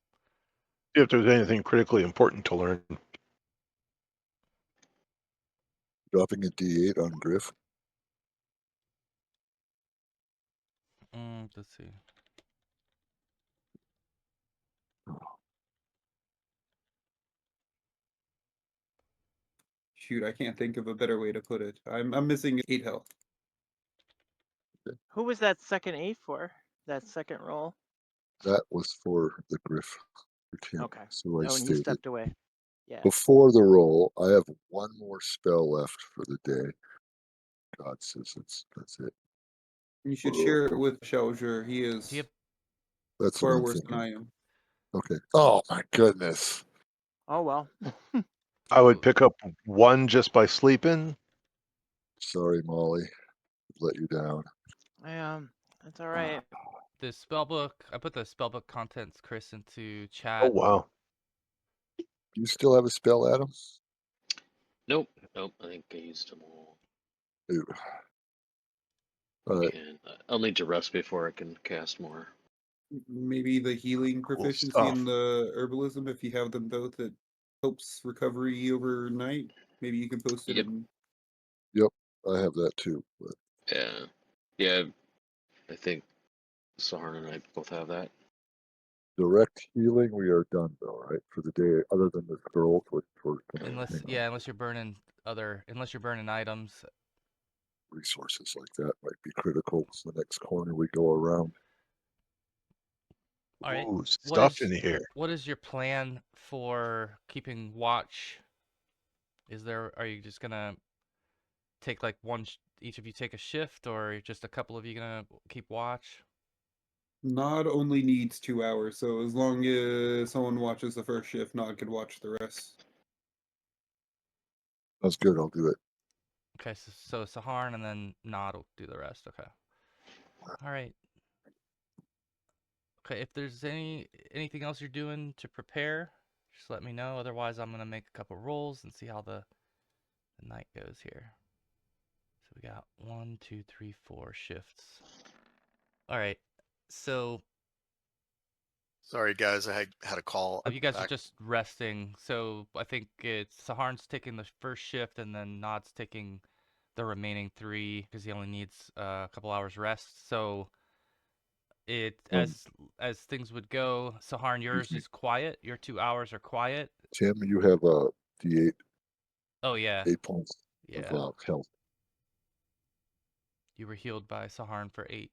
if there's anything critically important to learn. Dropping a D8 on Griff. Let's see. Shoot, I can't think of a better way to put it. I'm missing 8 health. Who was that second 8 for? That second roll? That was for the Griff. Okay. So I Oh, and he stated. stepped away. Yeah. Before the roll, I have one more spell left for the day. God says that's it. You should share it with Shelger. He is Do you have, That's what far I'm worse thinking. than I am. Okay. Oh my goodness. Oh well. I would pick up one just by sleeping. Sorry, Molly. Let you down. That's all right. the spellbook? I put the spellbook contents, Chris, into Oh chat. wow. Do you still have a spell, Adam? Nope. Nope. I think I used them all. Ew. All right. I'll need to rest before I can cast more. Maybe the healing Cool proficiency stuff. and the herbalism, if you have them both, it helps recovery overnight. Maybe you can post it Yep. in. I have that too. But Yeah. Yeah. I think Saharn and I both have that. direct healing, we are done though, right? For the day, other than the girls, which we're gonna Unless hang on. unless you're burning items. Resources like that might be critical. It's the next corner we go around. All right. Ooh, stuff in here. What is your plan for keeping watch? Are you just gonna take like each of you take a shift, or just a couple of you gonna keep watch? Nod only needs 2 hours, so as long as someone watches the first shift, Nod could watch the rest. That's good. I'll do it. Okay, so Saharn and then Nod will do the rest. Okay. All right. Okay, if there's anything else you're doing to prepare, just let me know. Otherwise, I'm gonna make a couple rolls and see how the night goes here. So we got 1, 2, 3, 4 shifts. All right. So Sorry, guys, I had a call. you guys are back. just resting. So I think it's Saharn's taking the first shift, and then Nod's taking the remaining 3 because he only needs a couple hours rest. So as things would go, Saharn, yours me. is quiet. Your 2 hours are quiet. Tim, you have a D8, Oh yeah, 8 points yeah. of health. You were healed by Saharn for 8.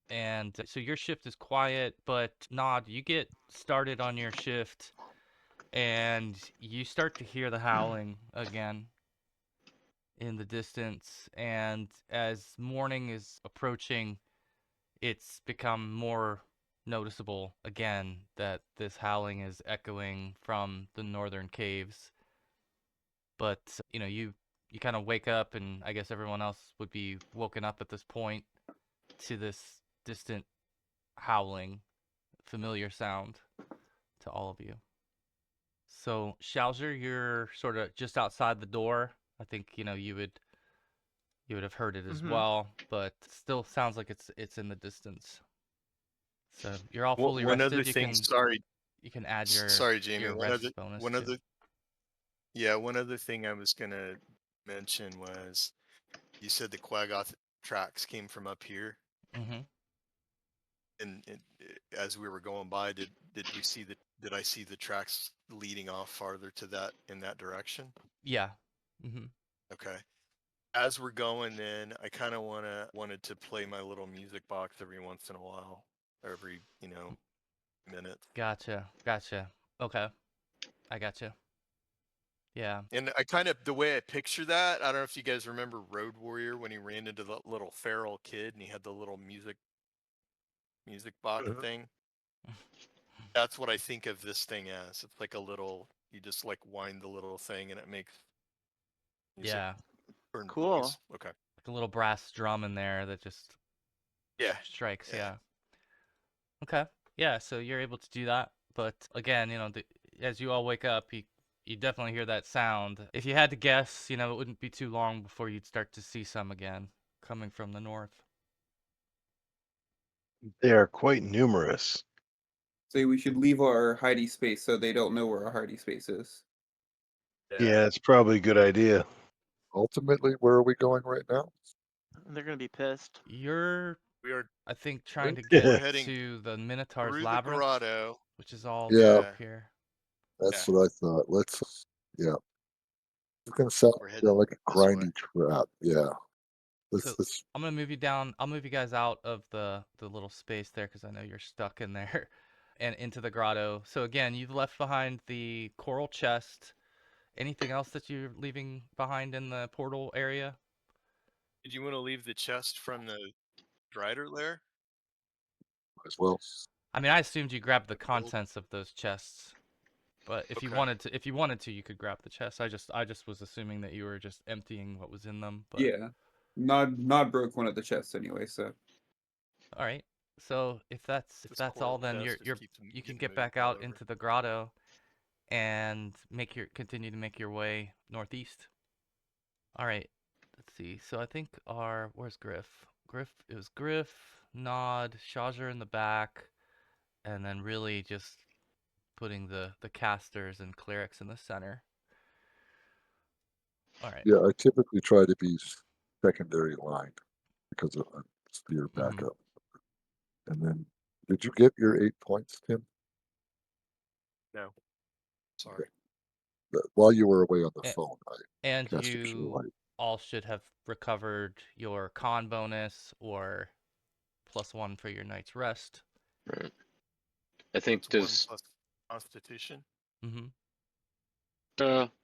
And so your shift is quiet, but Nod, you get started on your shift, and you start to hear the howling again in the distance. And as morning is approaching, it's become more noticeable again that this howling is echoing from the northern caves. But you kind of wake up, and I guess everyone else would be woken up at this point to this distant howling, familiar sound to all of you. So Shalzer, you're sort of just outside the door. I think you would have heard it as well, but still sounds like it's in the distance. So you're all fully One rested. other thing. Sorry, You can add your sorry, Jamie. your rest bonus one too. other. One other thing I was gonna mention was, you said the Quaggoth tracks came from up here, Mm-hmm. and as we were going by, did I see the tracks leading off farther to that in that direction? Yeah. Mm-hmm. Okay. As we're going, then I kind of wanted to play my little music box every once in a while, every minute. Gotcha. Okay. I gotcha. Yeah. And I kind of, the way I picture that, I don't know if you guys remember Road Warrior when he ran into the little feral kid and he had the little music box thing. That's what I think of this thing as. It's like a little, you just like wind the little thing and it makes music. Yeah. Or Cool. noise. Okay. Like a little brass drum in there that just strikes. Yeah. Okay. Yeah. So you're able to do that, but again, as you all wake up, you definitely hear that sound. If you had to guess, it wouldn't be too long before you'd start to see some again coming from the north. They are quite numerous. Say we should leave our hidey space so they don't know where our hidey space is. Yeah, it's probably a good idea. Ultimately, where are we going right now? They're gonna be pissed. You're, We are I think, trying to we're get heading to the Minotaur's through the labyrinth, grotto. which is all Yeah. up here. That's Yeah. what I thought. Yeah. It's gonna sound We're heading like a this way. grindy trap. Yeah. So I'm gonna move you down. I'll move you guys out of the little space there because I know you're stuck in there, and into the grotto. So again, you've left behind the coral chest. Anything else that you're leaving behind in the portal area? Did you want to leave the chest from the Drider lair? as well. I mean, I assumed you grabbed the The gold? contents of those chests, but if you Okay. wanted to, you could grab the chest. I just was assuming that you were just emptying what was in them. But Yeah. Nod broke one of the chests anyway, so all right. So if that's This all, coral then chest just keeps you can getting get moved back all out over. into the grotto and continue to make your way northeast. All right. Let's see. So I think where's Griff? It was Griff, Nod, Shajar in the back, and then really just putting the casters and clerics in the center. All right. Yeah, I typically try to be secondary line because of spear backup. And then, did you get your 8 points, Tim? No. Sorry. While you were away on the A- phone, I And cast a cure you light. all should have recovered your con bonus or +1 for your night's rest. Right. I think It's 1 does plus Constitution.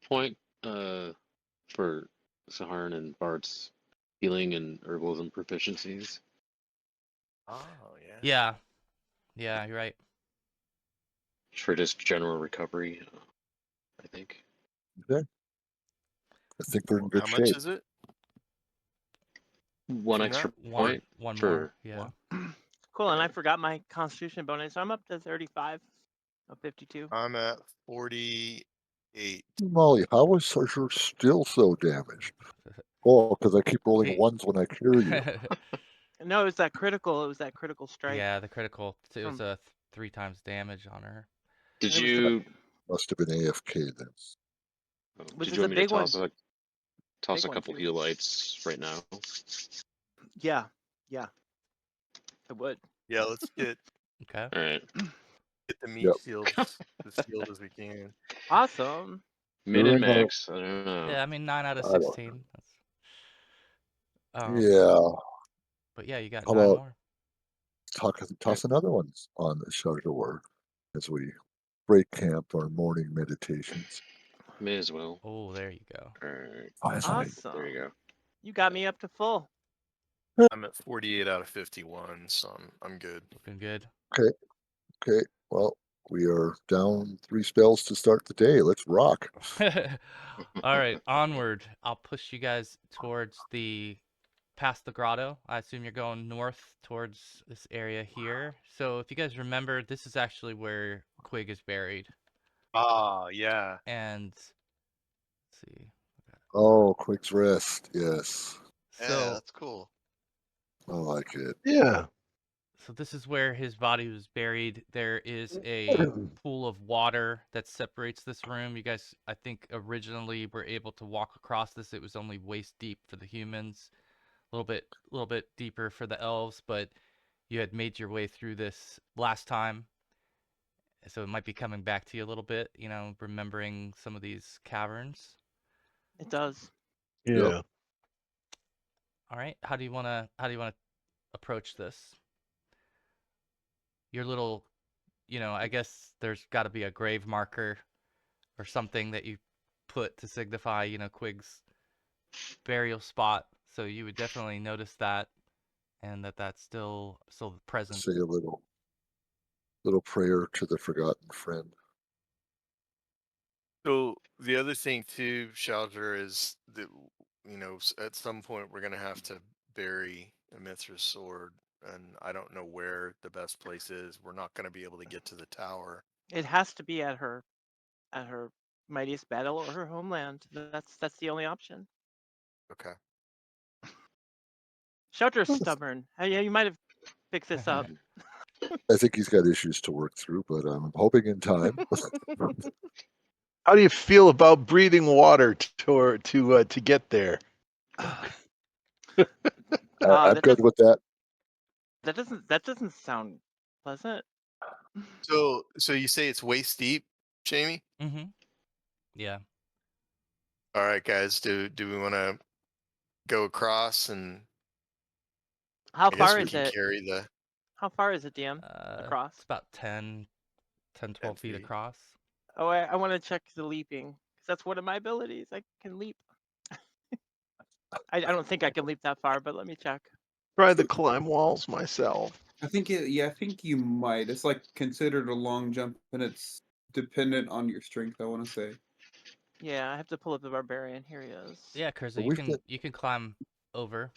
point for Saharan and Bart's healing and herbalism proficiencies. Oh yeah. Yeah. Yeah, you're right. For just general recovery, I think. Okay. I think we're in good How much shape. is it? One From extra that? point One for more. Yeah. Cool, and I forgot my Constitution bonus, so I'm up to 35 of 52. I'm at 48. Molly, how is Sarger still so damaged? Oh, because I keep rolling Hey. ones when I cure you. No, it was that critical. It was that critical strike. Yeah, the critical. It was from- 3 times damage on her. Did It was you Must have been AFK then. Which did is you a want me to big one. toss Big a one, couple too. heal lights right now? Yeah. I would. Yeah, let's get Okay. All right. the meat Yep. shields as sealed as we can. Awesome. Min and During our- max. I don't know. Yeah, I mean 9 out of I don't 16. That's, Yeah. But yeah, you got How 9 about more. toss another one on the Shardor as we break camp our morning meditations. May as well. Oh, there you go. All right. Awesome. There you go. You got me up to full. I'm at 48 out of 51, so I'm good. Looking good. Okay. Well, we are down 3 spells to start the day. Let's rock. All right, onward. I'll push you guys towards past the grotto. I assume you're going north towards this area here. So if you guys remember, this is actually where Quig is buried. Ah, yeah. And let's see. Oh, Quick's Rest. Yes. Yeah, So that's cool. I like it. Yeah. so this is where his body was buried. There is a pool of water that separates this room. You guys, I think, originally were able to walk across this. It was only waist deep for the humans, a little bit deeper for the elves, but you had made your way through this last time, so it might be coming back to you a little bit. Remembering some of these caverns. It does. Yeah. All right, how do you wanna approach this? Your little, I guess there's got to be a grave marker or something that you put to signify, Quig's burial spot. So you would definitely notice that, and that's still present. Say a little prayer to the forgotten friend. So the other thing too, Shalger, is that at some point we're gonna have to bury Mithra's sword, and I don't know where the best place is. We're not gonna be able to get to the tower. It has to be at her mightiest battle or her homeland. That's the only option. Okay. Shelter's stubborn. Yeah, you might have picked this up. I think he's got issues to work through, but I'm hoping in time. How do you feel about breathing water to get there? I'm that good with that. that doesn't sound pleasant. So you say it's waist deep, Jamie? Mm-hmm. Yeah. All right, guys. Do we want to go across and How I guess far we is can it? carry the How far is it, DM? Across? It's about 10, 12 feet feet. across. Oh, I want to check the leaping because that's one of my abilities. I can leap. I don't think I can leap that far, but let me check. Try to climb walls myself. I think I think you might. It's like considered a long jump, and it's dependent on your strength. I want to say. Yeah, I have to pull up the barbarian. Here he is. Yeah, Kurza, But you can climb over.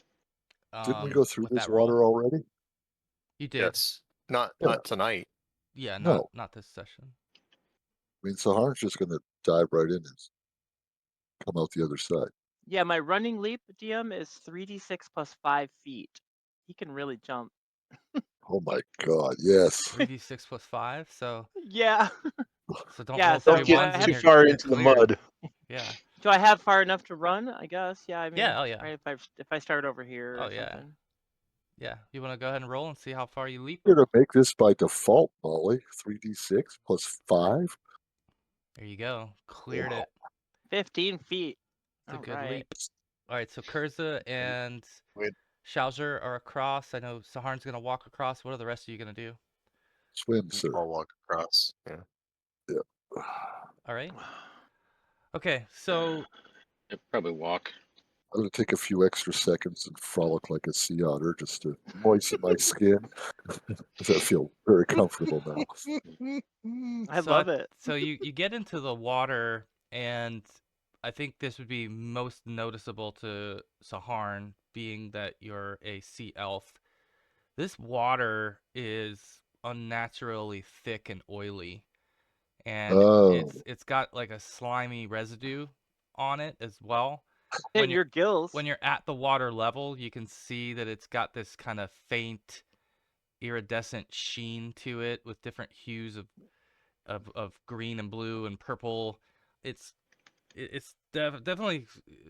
didn't we go through with this that roll. water already? You did. yes, not Yeah. not tonight. Yeah, No. not this session. I mean, Sahar's just going to dive right in and come out the other side. Yeah, my running leap, DM, is 3d6 plus 5 feet. He can really jump. Oh my God! Yes. 3d6 plus 5, so Yeah. don't Yeah, roll so three do I ones and have- Too you're far into the cleared. mud. Yeah. Do I have far enough to run? I guess. Yeah. I mean. Yeah, oh yeah. Right, if I start over here. Oh or yeah. something. Yeah. You want to go ahead and roll and see how far you leap? You're going to make this by default, Molly. 3d6 plus 5. There you go. Cleared Wow. it. 15 feet. It's a All good right. leap. All right, so Kurza and Wait. Schauser are across. I know Saharn's going to walk across. What are the rest of you going to do? Swim, sir. I'll walk across. Yeah. All right. Okay, so I'd probably walk. I'm going to take a few extra seconds and frolic like a sea otter just to moisten my skin. Because I feel very comfortable now. I so love it. So you get into the water, and I think this would be most noticeable to Saharn, being that you're a sea elf. This water is unnaturally thick and oily, and Oh, it's got like a slimy residue on it as well. Hit your gills. When you're at the water level, you can see that it's got this kind of faint iridescent sheen to it with different hues of green and blue and purple. It's definitely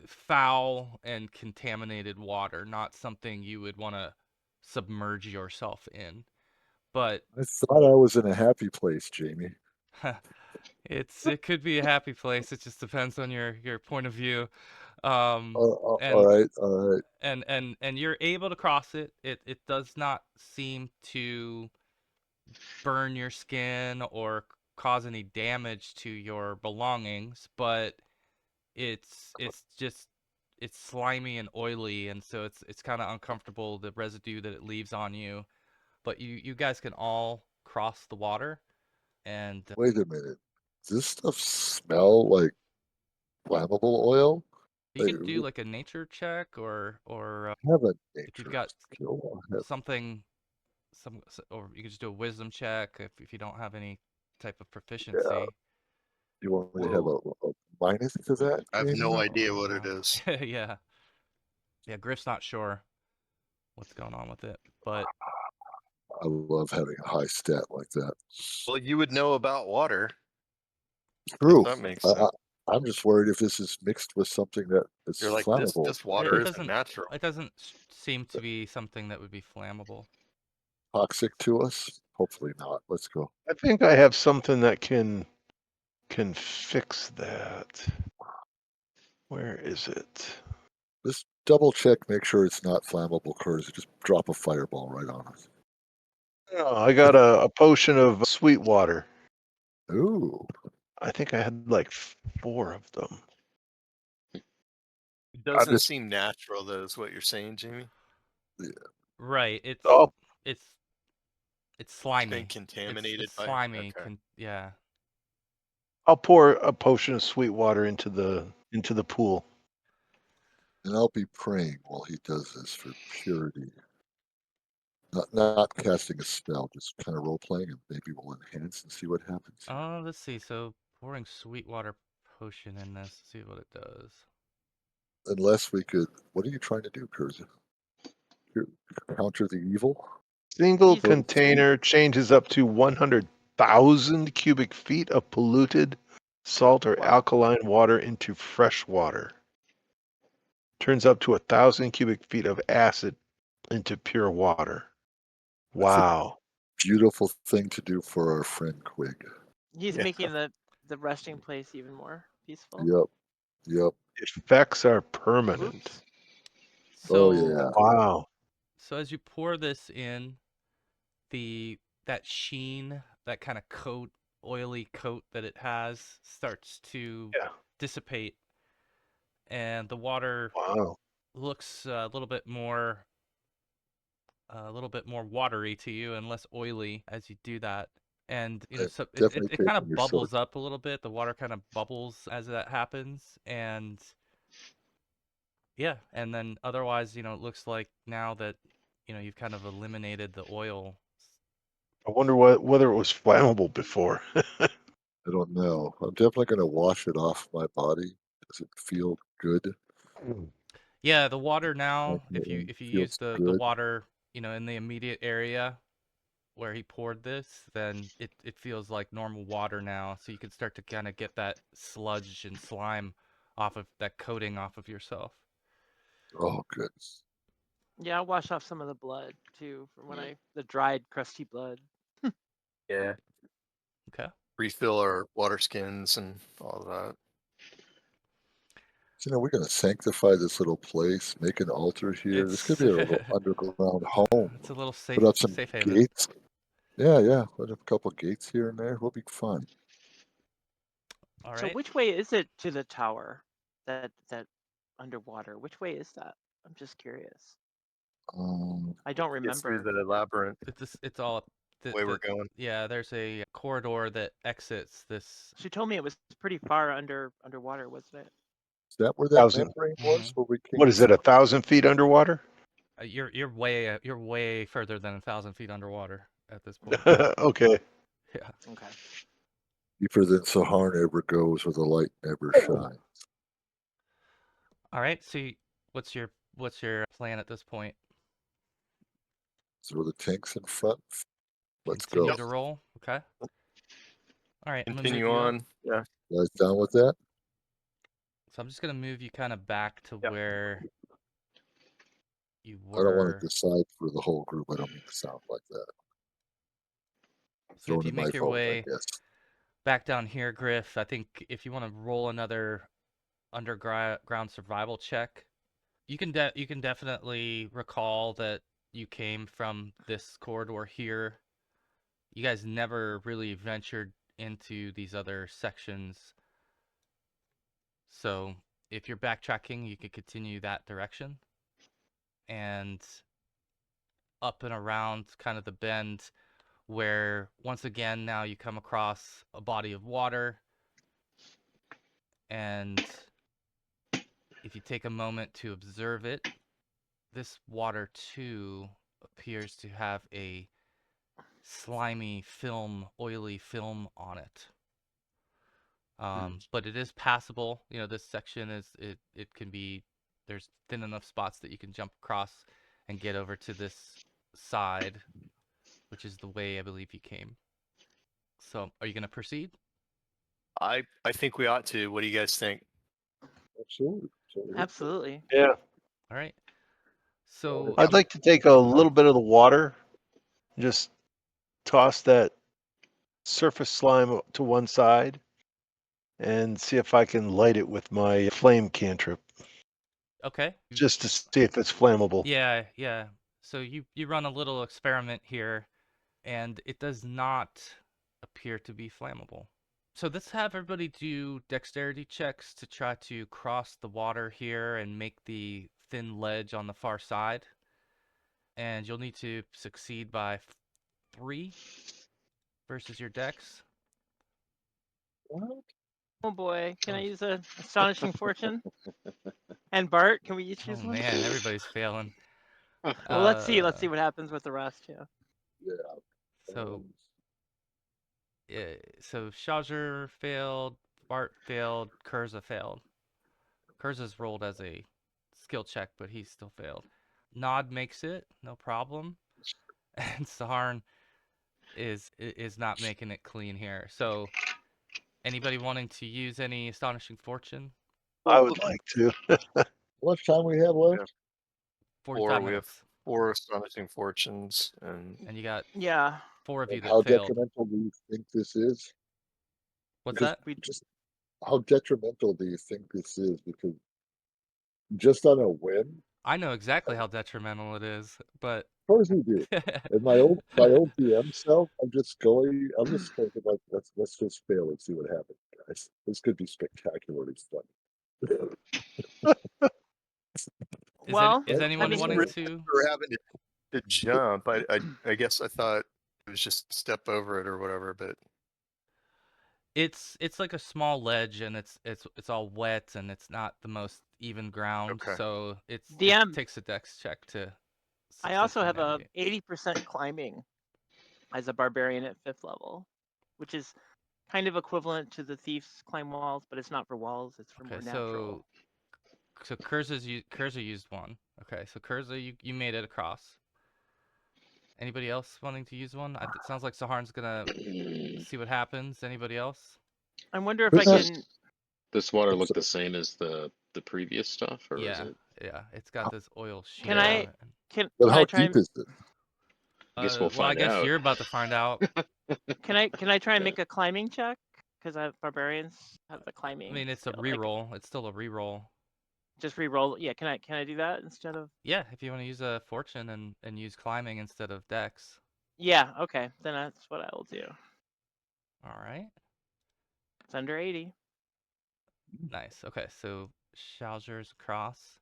foul and contaminated water, not something you would want to submerge yourself in. But I thought I was in a happy place, Jamie. it could be a happy place. It just depends on your point of view. And, All right. and you're able to cross it. It does not seem to burn your skin or cause any damage to your belongings, but it's slimy and oily, and so it's kind of uncomfortable, the residue that it leaves on you. But you guys can all cross the water, and Wait a minute. Does this stuff smell like flammable oil? you can do like a nature check or I have a if you've nature got skill. I have- something or you can just do a wisdom check if you don't have any type of proficiency. You want me to have a minus to that? I have maybe? no idea what it is. Yeah. Griff's not sure what's going on with it, but I love having a high stat like that. Well, you would know about water. True. That makes sense. I'm just worried if this is mixed with something that is You're like flammable. this water it isn't doesn't natural. it doesn't seem to be something that would be flammable. Toxic to us? Hopefully not. Let's go. I think I have something that can fix that. Where is it? Just double check, make sure it's not flammable, Curse. Just drop a fireball right on us. Oh, I got a potion of sweet water. Ooh. I think I had like 4 of them. It doesn't just- seem natural, though, is what you're saying, Jamie. Right. It's Oh. it's It's slimy. been contaminated It's by slimy. Okay. Yeah. I'll pour a potion of sweet water into the pool. And I'll be praying while he does this for purity. Not casting a spell, just kind of role playing, and maybe we'll enhance and see what happens. Let's see. So pouring sweet water potion in this. See what it does. Unless we could. What are you trying to do, Kurza? Counter the evil? Single He's- container changes up to 100,000 cubic feet of polluted salt or Wow. alkaline water into fresh water. Turns up to 1,000 cubic feet of acid into pure water. That's a- Wow. Beautiful thing to do for our friend Quig. He's Yeah. making the resting place even more peaceful. Yep. Yep. Effects are permanent. Oops. Oh, So yeah. Wow. so as you pour this in, that sheen, that kind of coat, oily coat that it has starts to Yeah. dissipate, and the water Wow. looks a little bit more watery to you and less oily as you do that. And so Definitely it kind taking of your bubbles short. up a little bit. The water kind of bubbles as that happens, and yeah, and then otherwise, it looks like now that you've kind of eliminated the oil. I wonder whether it was flammable before. I don't know. I'm definitely going to wash it off my body. Does it feel good? Yeah, the water now, Like if you it use feels the good. water, in the immediate area where he poured this, then it feels like normal water now. So you can start to kind of get that sludge and slime off of that coating off of yourself. Oh, good. Yeah, I'll wash off some of the blood too from when the dried, crusty blood. Yeah. Okay. Refill our water skins and all of that. So, we're going to sanctify this little place, make an altar here. This could It's be a little underground home. it's a little Put up some safe haven. gates. Yeah. Put up a couple gates here and there. Will be fun. All So right. which way is it to the tower? That underwater. Which way is that? I'm just curious. I don't Get through remember. the labyrinth It's all the way we're going. yeah. There's a corridor that exits this. She told me it was pretty far underwater, wasn't it? Is that where that 1,000. membrane was? Where we came What is it? 1,000 feet underwater? You're way further than 1,000 feet underwater at this point. Okay. Yeah. Okay. Deeper than Sahar ever goes, where the light never shines. All right. So what's your plan at this point? Throw the tanks in front. Let's Continue go. to roll. Okay. All right. I'm gonna move Continue you up. on. Yeah. You guys down with that? So I'm just gonna move you kind of back to Yep. where you I don't want were. to decide for the whole group. I don't mean to sound like that. So if Throwing you in my make your vote, I way guess. back down here, Griff, I think if you want to roll another underground survival check, you can definitely recall that you came from this corridor here. You guys never really ventured into these other sections. So if you're backtracking, you could continue that direction. And up and around kind of the bend where once again now you come across a body of water, and if you take a moment to observe it, this water too appears to have a slimy film, oily film on it. But it is passable. This section it can be, there's thin enough spots that you can jump across and get over to this side, which is the way I believe you came. So, are you going to proceed? I think we ought to. What do you guys think? Absolutely. Absolutely. Yeah. All right. So, I'd like to take a little bit of the water, just toss that surface slime to one side, and see if I can light it with my flame cantrip, okay. just to see if it's flammable. Yeah. So you run a little experiment here, and it does not appear to be flammable. So let's have everybody do dexterity checks to try to cross the water here and make the thin ledge on the far side. And you'll need to succeed by 3 versus your dex. Oh boy, can I use a astonishing fortune? And Bart, can we each Oh use one? man, everybody's failing. Well, let's see what happens with the rest. Yeah. Yeah. So so Shazer failed, Bart failed, Kurza failed. Kurza's rolled as a skill check, but he still failed. Nod makes it, no problem. and Saharn is not making it clean here. So, anybody wanting to use any astonishing fortune? I would like to. How much time we have left? 45 We have minutes. 4 astonishing fortunes, and And you got Yeah. 4 of you And that how failed. detrimental do you think this is? What's Because that? We just how detrimental do you think this is? Because just on a whim, I know exactly how detrimental it is, but of course you do. In my old DM self, I'm just thinking like let's just fail and see what happens, guys. This could be spectacularly fun. well, is Right? anyone mean- wanting to? we're having to jump. I guess I thought it was just step over it or whatever, but It's like a small ledge, and it's all wet, and it's not the most even ground. Okay. So it DM. takes a dex check to. I also successfully have a navigate. 80% climbing as a barbarian at 5th level, which is kind of equivalent to the thief's climb walls, but it's not for walls, it's for more Okay, natural. so Kurza used one. Okay, so Kurza, you made it across. Anybody else wanting to use one? It sounds like Saharn's gonna see what happens. Anybody else? I wonder if I Does can. This water look the same as the previous stuff, or is Yeah, it? yeah. It's got this oil sheen Can on I it. can But can how I try deep is it? I guess we'll Well, I find guess out. you're about to find out. can I try and make a climbing check? Because barbarians have the I climbing. mean, it's a skill. Like, reroll. It's still a reroll. just re-roll. Yeah, can I do that instead of? Yeah, if you want to use a fortune and use climbing instead of dex. Yeah, okay, then that's what I will do. All right. It's under 80. Nice. Okay, so Shalger's across.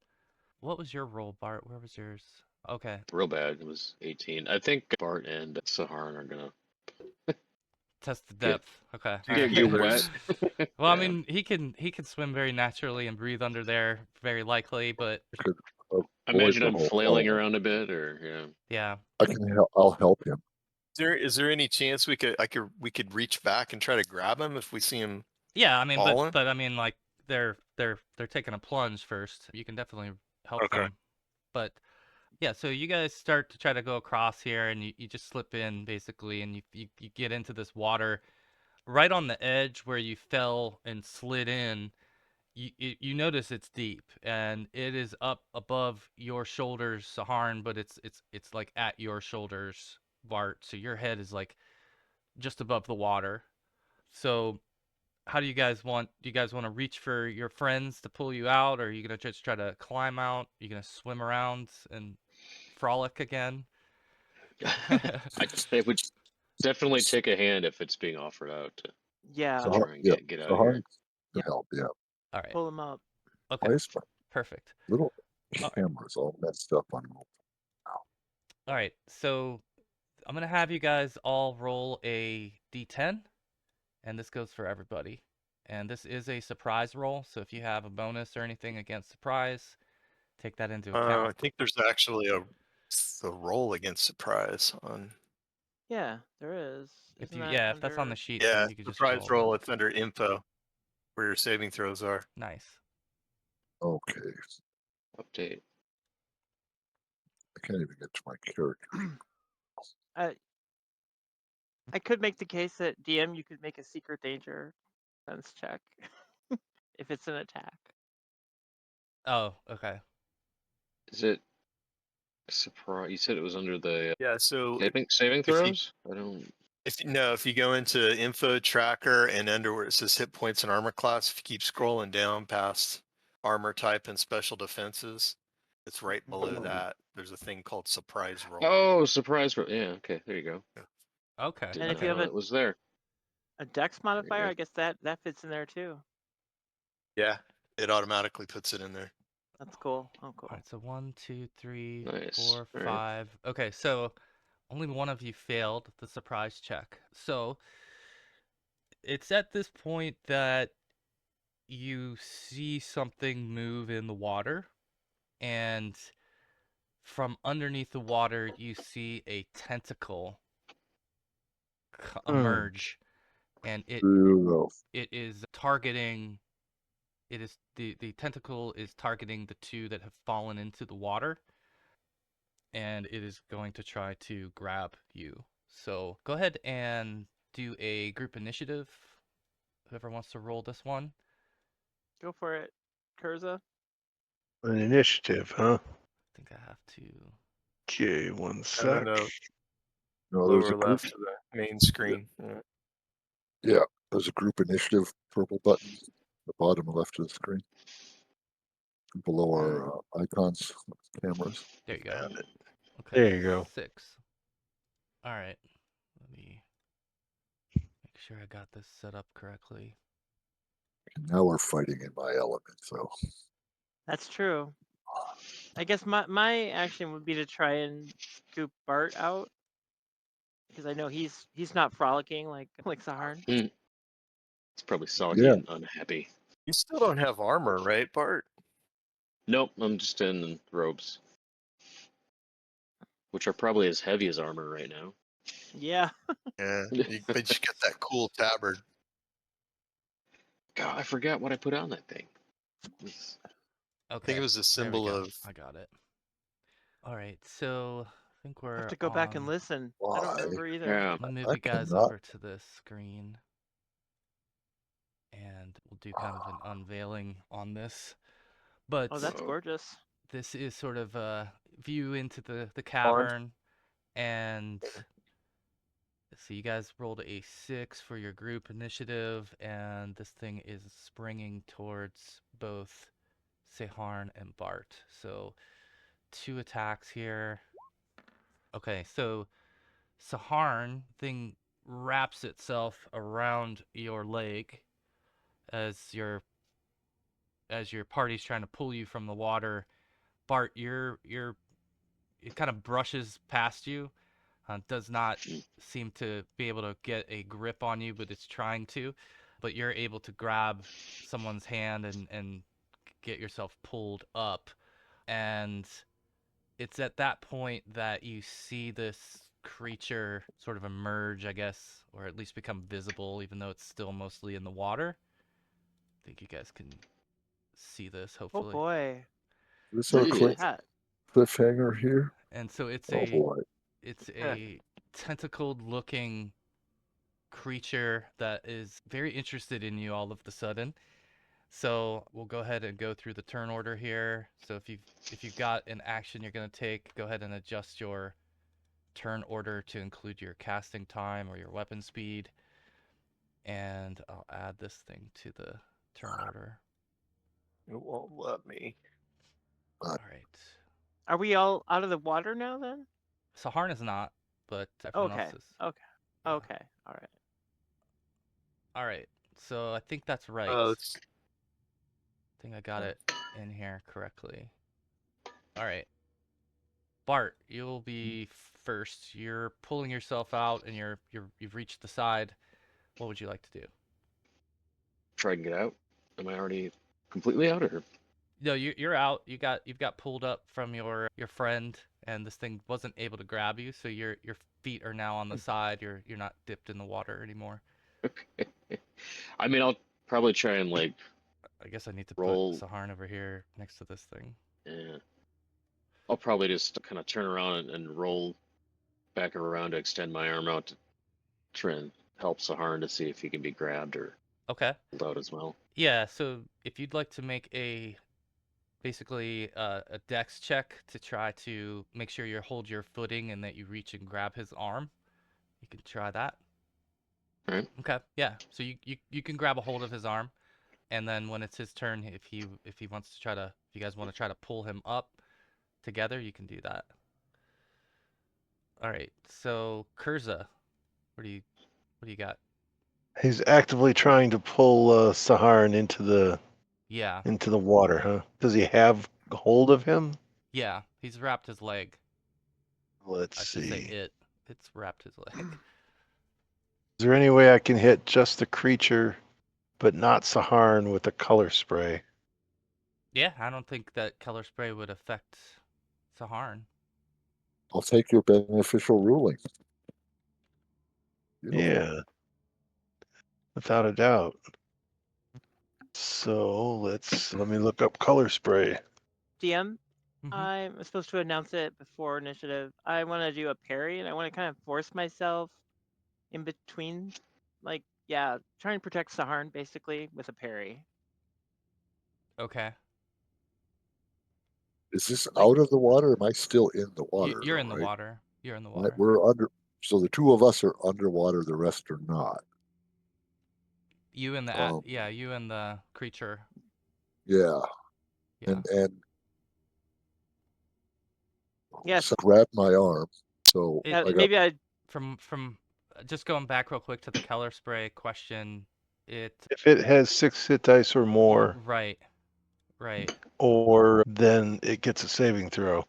What was your roll, Bart? Where was yours? Okay. Real bad. It was 18. I think Bart and Saharn are gonna Test the Get- depth. Okay. Get- all right. get There's- wet. Well, I Yeah. mean, he can swim very naturally and breathe under there, very likely. But I could I avoid imagine the I'm whole flailing element. around a bit, or yeah, I can help. I'll help him. is there any chance we could reach back and try to grab him if we see him? yeah. I mean, Fallen? but I mean, like they're taking a plunge first. You can definitely help Okay. them. But yeah, so you guys start to try to go across here, and you just slip in basically, and you get into this water right on the edge where you fell and slid in. You notice it's deep, and it is up above your shoulders, Saharn, but it's like at your shoulders, Bart. So your head is like just above the water. So how do you guys want? Do you guys want to reach for your friends to pull you out, or are you gonna just try to climb out? Are you gonna swim around and frolic again? I would definitely take a hand if it's being offered out to Yeah, So try and yeah, get out so of here. Hans can help. Yeah, All right. pull him up. Okay. why is my Perfect. little Uh, cameras all messed up on roll? All right. So I'm gonna have you guys all roll a d10, and this goes for everybody. And this is a surprise roll, so if you have a bonus or anything against surprise, take that into I account. think there's actually a roll against surprise on. Yeah, there is. If Isn't you that if that's on the sheet, Yeah, then you could just surprise roll. roll. It's under info, where your saving throws are. Nice. Okay, Update. I can't even get to my character. I could make the case that DM, you could make a secret danger sense check if it's an attack. Oh, okay. Is it surprise? You said it was under the Yeah. So saving if you- throws. I don't. if you go into info tracker and under where it says hit points and armor class, if you keep scrolling down past armor type and special defenses, it's right below that. There's a thing called surprise roll. Oh, surprise! Yeah. Okay. There you go. Okay. Didn't And if okay. you know have that was there. a dex modifier, go. I guess that fits in there too. Yeah, it automatically puts it in there. That's cool. Oh, cool. All right. So 1, 2, 3, Nice. 4, All right. 5. Okay. So only one of you failed the surprise check. So it's at this point that you see something move in the water, and from underneath the water you see a tentacle emerge, and it is targeting. It is the tentacle is targeting the two that have fallen into the water. and it is going to try to grab you. So go ahead and do a group initiative. Whoever wants to roll this one. Go for it, Kurza. An initiative, huh? I think I have to. Okay, one And sec. then a No, there's lower a group. left of the main screen. Yeah. Yeah, there's a group initiative purple button at the bottom left of the screen. Below our icons, cameras. There you go. Found it. Okay. There you go. 6. All right. Let me make sure I got this set up correctly. And now we're fighting in my element, so That's true. I guess my action would be to try and scoop Bart out, because I know he's not frolicking like Saharn. It's probably soggy Yeah. and unhappy. You still don't have armor, right, Bart? Nope, I'm just in robes, which are probably as heavy as armor right now. Yeah. Yeah, but you got that cool tabard. God, I forgot what I put on that thing. I think it was a symbol go. of. I got it. All right, so I think I we're have to go back and on- listen. I Why? don't remember either. Yeah, Let me move I you guys cannot- over to this screen, and we'll do kind of an unveiling on this. But Oh, that's gorgeous. this is sort of a view into the cavern, and so you guys rolled a 6 for your group initiative, and this thing is springing towards both Saharn and Bart. So 2 attacks here. Okay, so Saharn thing wraps itself around your leg as your party's trying to pull you from the water. Bart, it kind of brushes past you. Does not seem to be able to get a grip on you, but it's trying to. But you're able to grab someone's hand and get yourself pulled up. And it's at that point that you see this creature sort of emerge, I guess, or at least become visible, even though it's still mostly in the water. I think you guys can see this, Oh hopefully. boy. This our Yeah. quick That. cliffhanger here. And so it's Oh boy. a tentacled looking creature that is very interested in you all of the sudden. So we'll go ahead and go through the turn order here. So if you've got an action you're going to take, go ahead and adjust your turn order to include your casting time or your weapon speed. And I'll add this thing to the turn order. It won't let me. All right. Are we all out of the water now then? Saharn is not, but everyone Okay. else is. Okay. Yeah. Okay. All right. All right. So I think that's right. Oh, I think I got it in here correctly. All right. Bart, you'll be first. You're pulling yourself out and you've reached the side. What would you like to do? try and get out. Am I already completely out, or? No, you're out. You've got pulled up from your friend, and this thing wasn't able to grab you, so your feet are now on the side. You're not dipped in the water anymore. Okay. I mean, I'll probably try and like. I guess I need to Roll. put Saharn over here next to this thing. Yeah. I'll probably just kind of turn around and roll back around to extend my arm out to try and help Saharn to see if he can be grabbed or Okay. pulled out as well. Yeah, so if you'd like to make basically a dex check to try to make sure you hold your footing and that you reach and grab his arm, you can try that. All right. Okay, yeah. So you can grab a hold of his arm, and then when it's his turn, if he wants to if you guys want to try to pull him up together, you can do that. All right. So Kurza, what do you got? He's actively trying to pull Saharn into the Yeah. water, huh? Does he have hold of him? Yeah. He's wrapped his leg. Let's I should say see. It's wrapped his leg. Is there any way I can hit just the creature, but not Saharn with a color spray? Yeah, I don't think that color spray would affect Saharn. I'll take your beneficial ruling. Beautiful. Yeah. Without a doubt. So let me look up color spray. DM, I'm supposed to announce it before initiative. I want to do a parry, and I want to kind of force myself in between, like, yeah, try and protect Saharn basically with a parry. Okay. Is this Like, out of the water? Or am I still in the water? You're though, in the right? water. You're in the Right, water. we're under. So the two of us are underwater. The rest are not. You and the Um, yeah, you and the creature. yeah, Yeah. and yes, so grab my arm. So It, I it got. maybe I. from just going back real quick to the color spray question. It If it has 6 hit dice or more, right, right. or then it gets a saving throw.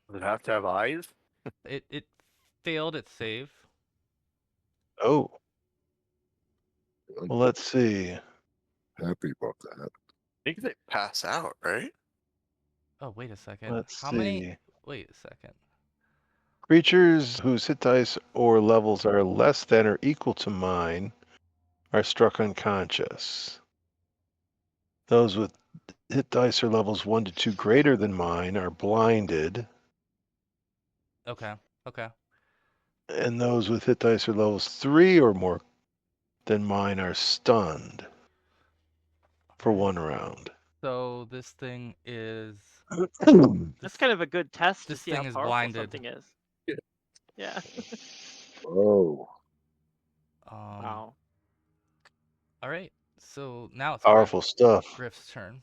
Does it have to have eyes? It failed its save. Oh, I'm well, let's see. happy about that. I think they pass out, right? Oh, wait a second. Let's How many? see. Wait a second. Creatures whose hit dice or levels are less than or equal to mine are struck unconscious. Those with hit dice or levels 1 to 2 greater than mine are blinded, Okay. Okay. and those with hit dice or levels 3 or more than mine are stunned for Alright. 1 round. So this thing is That's kind of a good test to this see how thing is powerful blinded. something is. Yeah. Oh, Wow. All right. So now it's Powerful stuff. Griff's turn.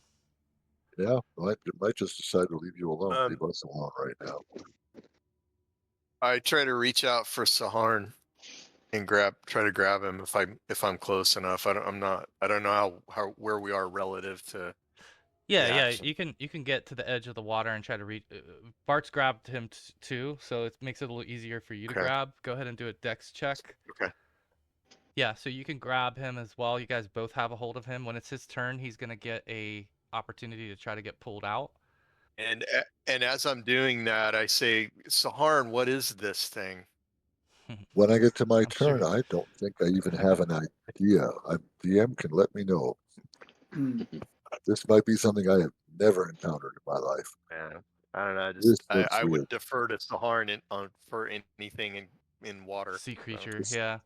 yeah. I might just decide to leave you alone. Um, Leave us alone right now. I try to reach out for Saharn and try to grab him if I'm close enough. I don't know how where we are relative to Yeah, the yeah. action. You can get to the edge of the water and try to reach. Bart's grabbed him too, so it makes it a little easier for you to Okay. grab. Go ahead and do a dex check. Okay. Yeah, so you can grab him as well. You guys both have a hold of him. When it's his turn, he's gonna get a opportunity to try to get pulled out. And as I'm doing that, I say, Saharn, what is this thing? When I get to my I'm turn, sure. I don't think I even have an idea. DM can let me know. Hmm. This might be something I have never encountered in my life. Man, I don't know. This I, looks I would weird. defer to Saharn for anything in water. Sea So. creature. This, Yeah.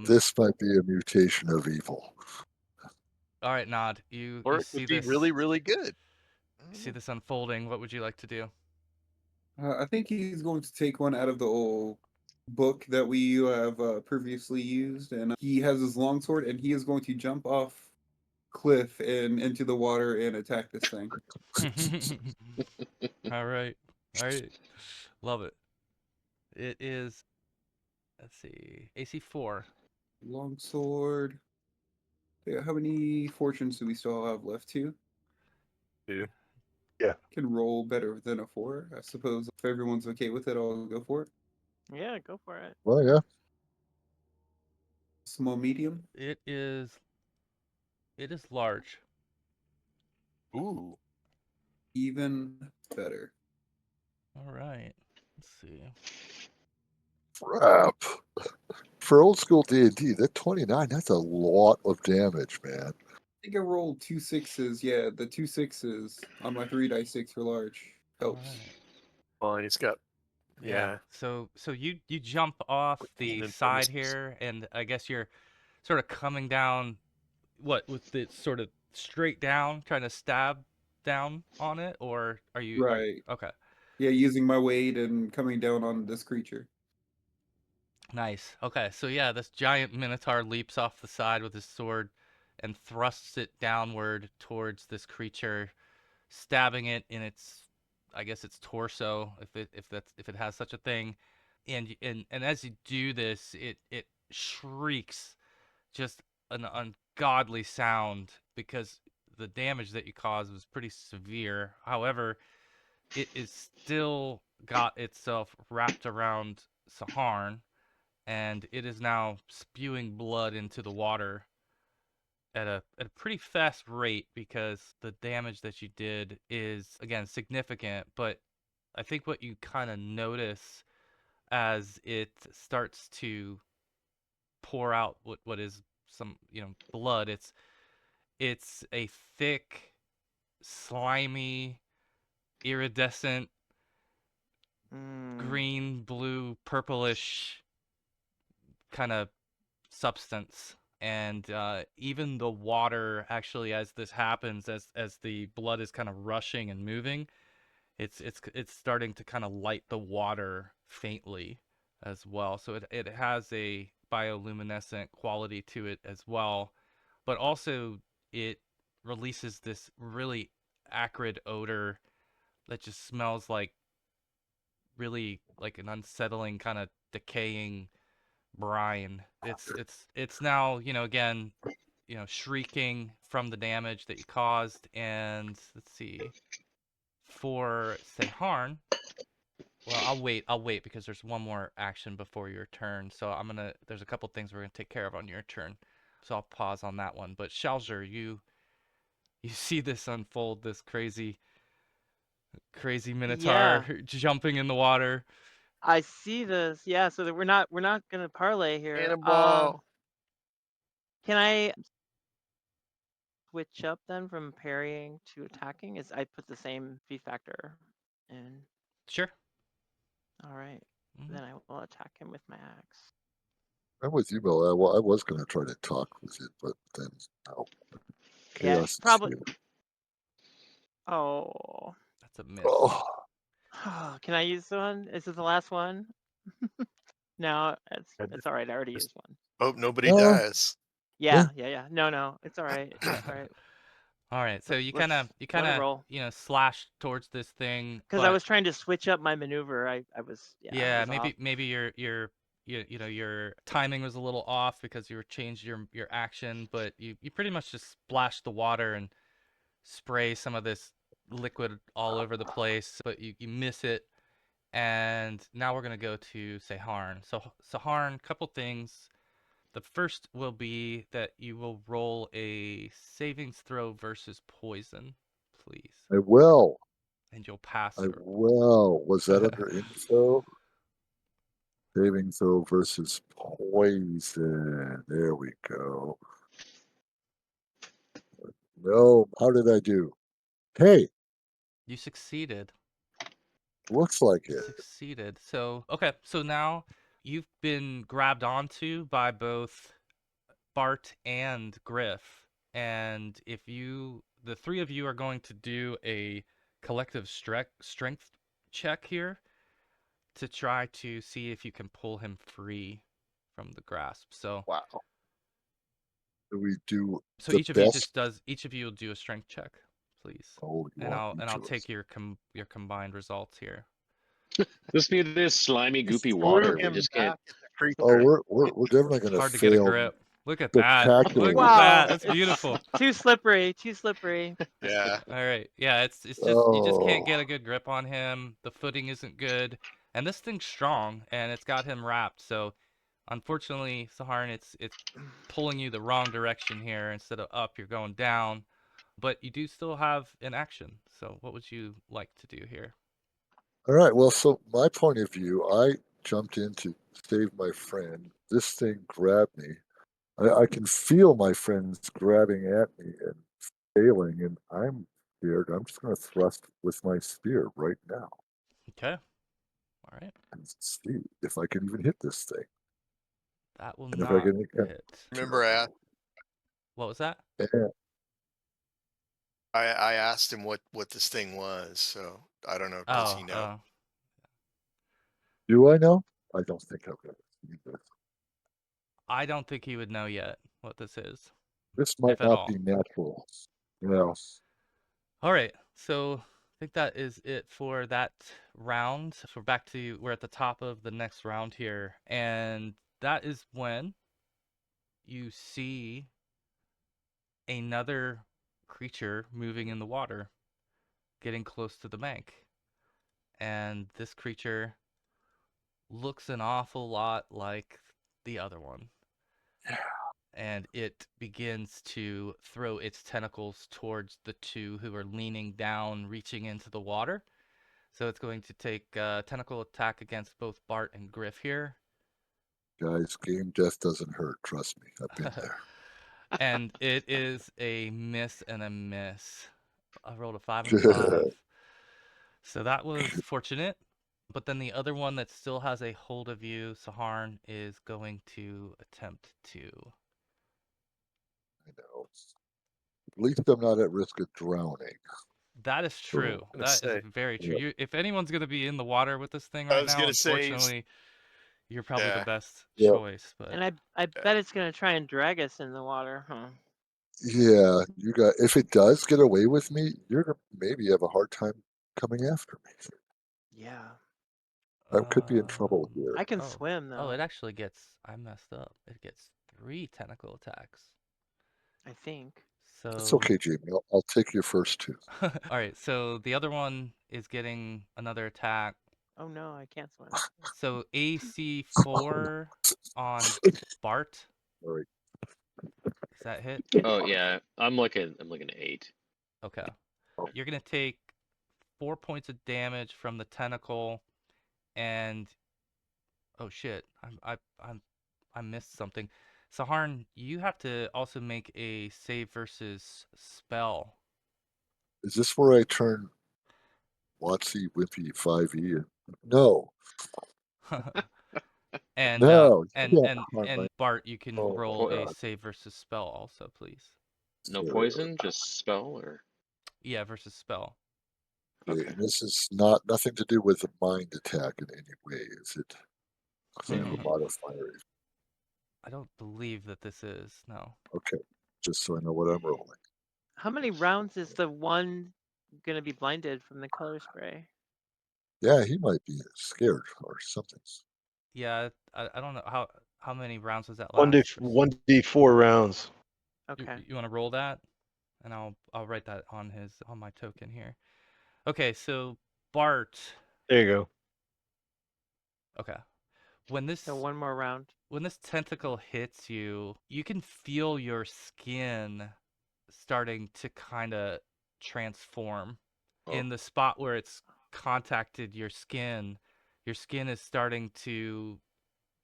this might be a mutation of evil. All right, Nod. You Or it see could be this. really, really good. You see this unfolding. What would you like to do? I think he's going to take one out of the old book that we have previously used, and he has his longsword, and he is going to jump off cliff and into the water and attack this thing. All right. All right. Love it. It is, let's see, AC 4. Longsword. Yeah, how many fortunes do we still have left? 2? 2. Can roll better than a 4, I suppose. If everyone's okay with it, I'll go for it. Yeah, go for it. Well, yeah. Small, medium. It is large. Ooh. Even better. All right. Let's see. Crap. For old school D&D, that 29, that's a lot of damage, man. I think I rolled 2 6s. Yeah, the 2 6s on my 3 dice 6 for large helps. All right. Well, and he's got yeah. So you jump off the Even side bonuses. here, and I guess you're sort of coming down, what, with it sort of straight down, trying to stab down on it, or are you? Right. Okay. Yeah, using my weight and coming down on this creature. Nice. Okay, so yeah, this giant minotaur leaps off the side with his sword and thrusts it downward towards this creature, stabbing it in its, I guess, its torso, if it has such a thing. And as you do this, it shrieks just an ungodly sound because the damage that you caused was pretty severe. However, it is still got itself wrapped around Saharn, and it is now spewing blood into the water at a pretty fast rate because the damage that you did is, again, significant. But I think what you kind of notice as it starts to pour out what is some, blood, it's a thick, slimy, iridescent Mm. green, blue, purplish kind of substance. And even the water, actually, as this happens, as the blood is kind of rushing and moving, it's starting to kind of light the water faintly as well. So it has a bioluminescent quality to it as well, but also it releases this really acrid odor that just smells like really like an unsettling kind of decaying brine. It's now, again, shrieking from the damage that you caused. And let's see, for Seharn, well, I'll wait because there's one more action before your turn. So there's a couple things we're gonna take care of on your turn. So I'll pause on that one. But Shalzer, you see this unfold, this crazy Minotaur Yeah, jumping in the water. I see this. Yeah, so that we're not gonna parlay here. Cannonball. Can I switch up then from parrying to attacking? Is I put the same feat factor in? Sure. All right, Mhm. then I will attack him with my axe. I'm with you, Bill. I was going to try to talk with you, but then no. Yeah, Chaos probably. ensued. Oh, That's a miss. Oh, can I use one? Is this the last one? No, it's I it's all right. I already just- used one. Hope nobody no. dies. Yeah. No, it's all right. It's all right. All right, so you Let's kind let it of roll. slash towards this thing, Because I but was trying to switch up my maneuver. I was I yeah, was off. maybe your timing was a little off because you were changed your action, but you pretty much just splash the water and spray some of this liquid all over the place, but you miss it. And now we're gonna go to Seharn. So Seharn, couple things. The first will be that you will roll a savings throw versus poison, please, I will. and you'll pass I or will. Was that under info? Saving throw versus poison. There we go. No, how did I do? Hey, you succeeded. looks like You it. succeeded. So, okay, so now you've been grabbed onto by both Bart and Griff. And the three of you are going to do a collective strength check here to try to see if you can pull him free from the grasp. So, Wow. Do we do so the best? each of you will do a strength check, please. Oh, you And want I'll each of us. take your combined results here. Just need this slimy, You goopy threw water. We him just back can't. at the creature. Oh, we're definitely It's going to hard to get a fail grip. Look at that. Look spectacularly. at that. Wow, That's beautiful. it's too slippery. Too slippery. Yeah. All right. Yeah, it's just you just can't Oh, get a good grip on him. The footing isn't good. And this thing's strong and it's got him wrapped. So unfortunately, Saharan, it's pulling you the wrong direction here. Instead of up, you're going down. But you do still have an action. So what would you like to do here? all right. Well, so my point of view, I jumped in to save my friend. This thing grabbed me. I can feel my friends grabbing at me and failing, and I'm scared. I'm just going to thrust with my spear right now Okay. All right. and see if I can even hit this thing. That will And if I not can hit hit. Remember, What was that? I asked him what this thing was, so I don't know. Does he know? Oh, do I know? I don't think I've ever seen this. I don't think he would know yet what this is, This might if at not all. be natural. Yeah. All right, so I think that is it for that round. So we're at the top of the next round here, and that is when you see another creature moving in the water, getting close to the bank. And this creature looks an awful lot like the other one. And it begins to throw its tentacles towards the two who are leaning down, reaching into the water. So it's going to take Tentacle Attack against both Bart and Griff here. Guys, game death doesn't hurt. Trust me. I've been there. And it is a miss and a miss. I rolled a 5 and 5. So that was fortunate. But then the other one that still has a hold of you, Saharn, is going to attempt to. I know. At least I'm not at risk of drowning. That is true. I'm gonna That is say. very true. Yeah. If anyone's going to be in the water with this thing I right was now, gonna say, unfortunately, you're probably the yeah, best Yeah. choice. But And I bet it's gonna try and drag us in the water, huh? Yeah, you got. If it does get away with me, you're gonna maybe have a hard time coming after me. Yeah. I could be in trouble here. I can oh, swim though. oh, it actually gets. I messed up. It gets 3 tentacle attacks. I think. It's So, okay, Jamie. I'll take your first 2. all right. So the other one is getting another attack. Oh no, I can't swim. So AC 4 on Bart. All right. Does that hit? Oh yeah, I'm looking 8. Okay. Oh. You're gonna take 4 points of damage from the tentacle, and oh shit, I missed something. Saharn, you have to also make a save versus spell. Is this where I turn Watsy Wimpy 5e? No. and No. and Yeah. and and Bart, you can Oh roll my a god. save versus spell also, please. No Sure. poison, just spell or Yeah, versus spell. Okay, okay. and this is nothing to do with a mind attack in any way, is it? Single modifier. I don't believe that this is. No. Okay. Just so I know what I'm rolling. How many rounds is the one gonna be blinded from the color spray? Yeah, he might be scared or something. Yeah, I don't know how many rounds was that One last? d 1d4 rounds. Okay. You want to roll that, and I'll write that on my token here. Okay, so Bart. There you go. Okay, when this So one more round. when this tentacle hits you, you can feel your skin starting to kind of transform. Oh. In the spot where it's contacted your skin is starting to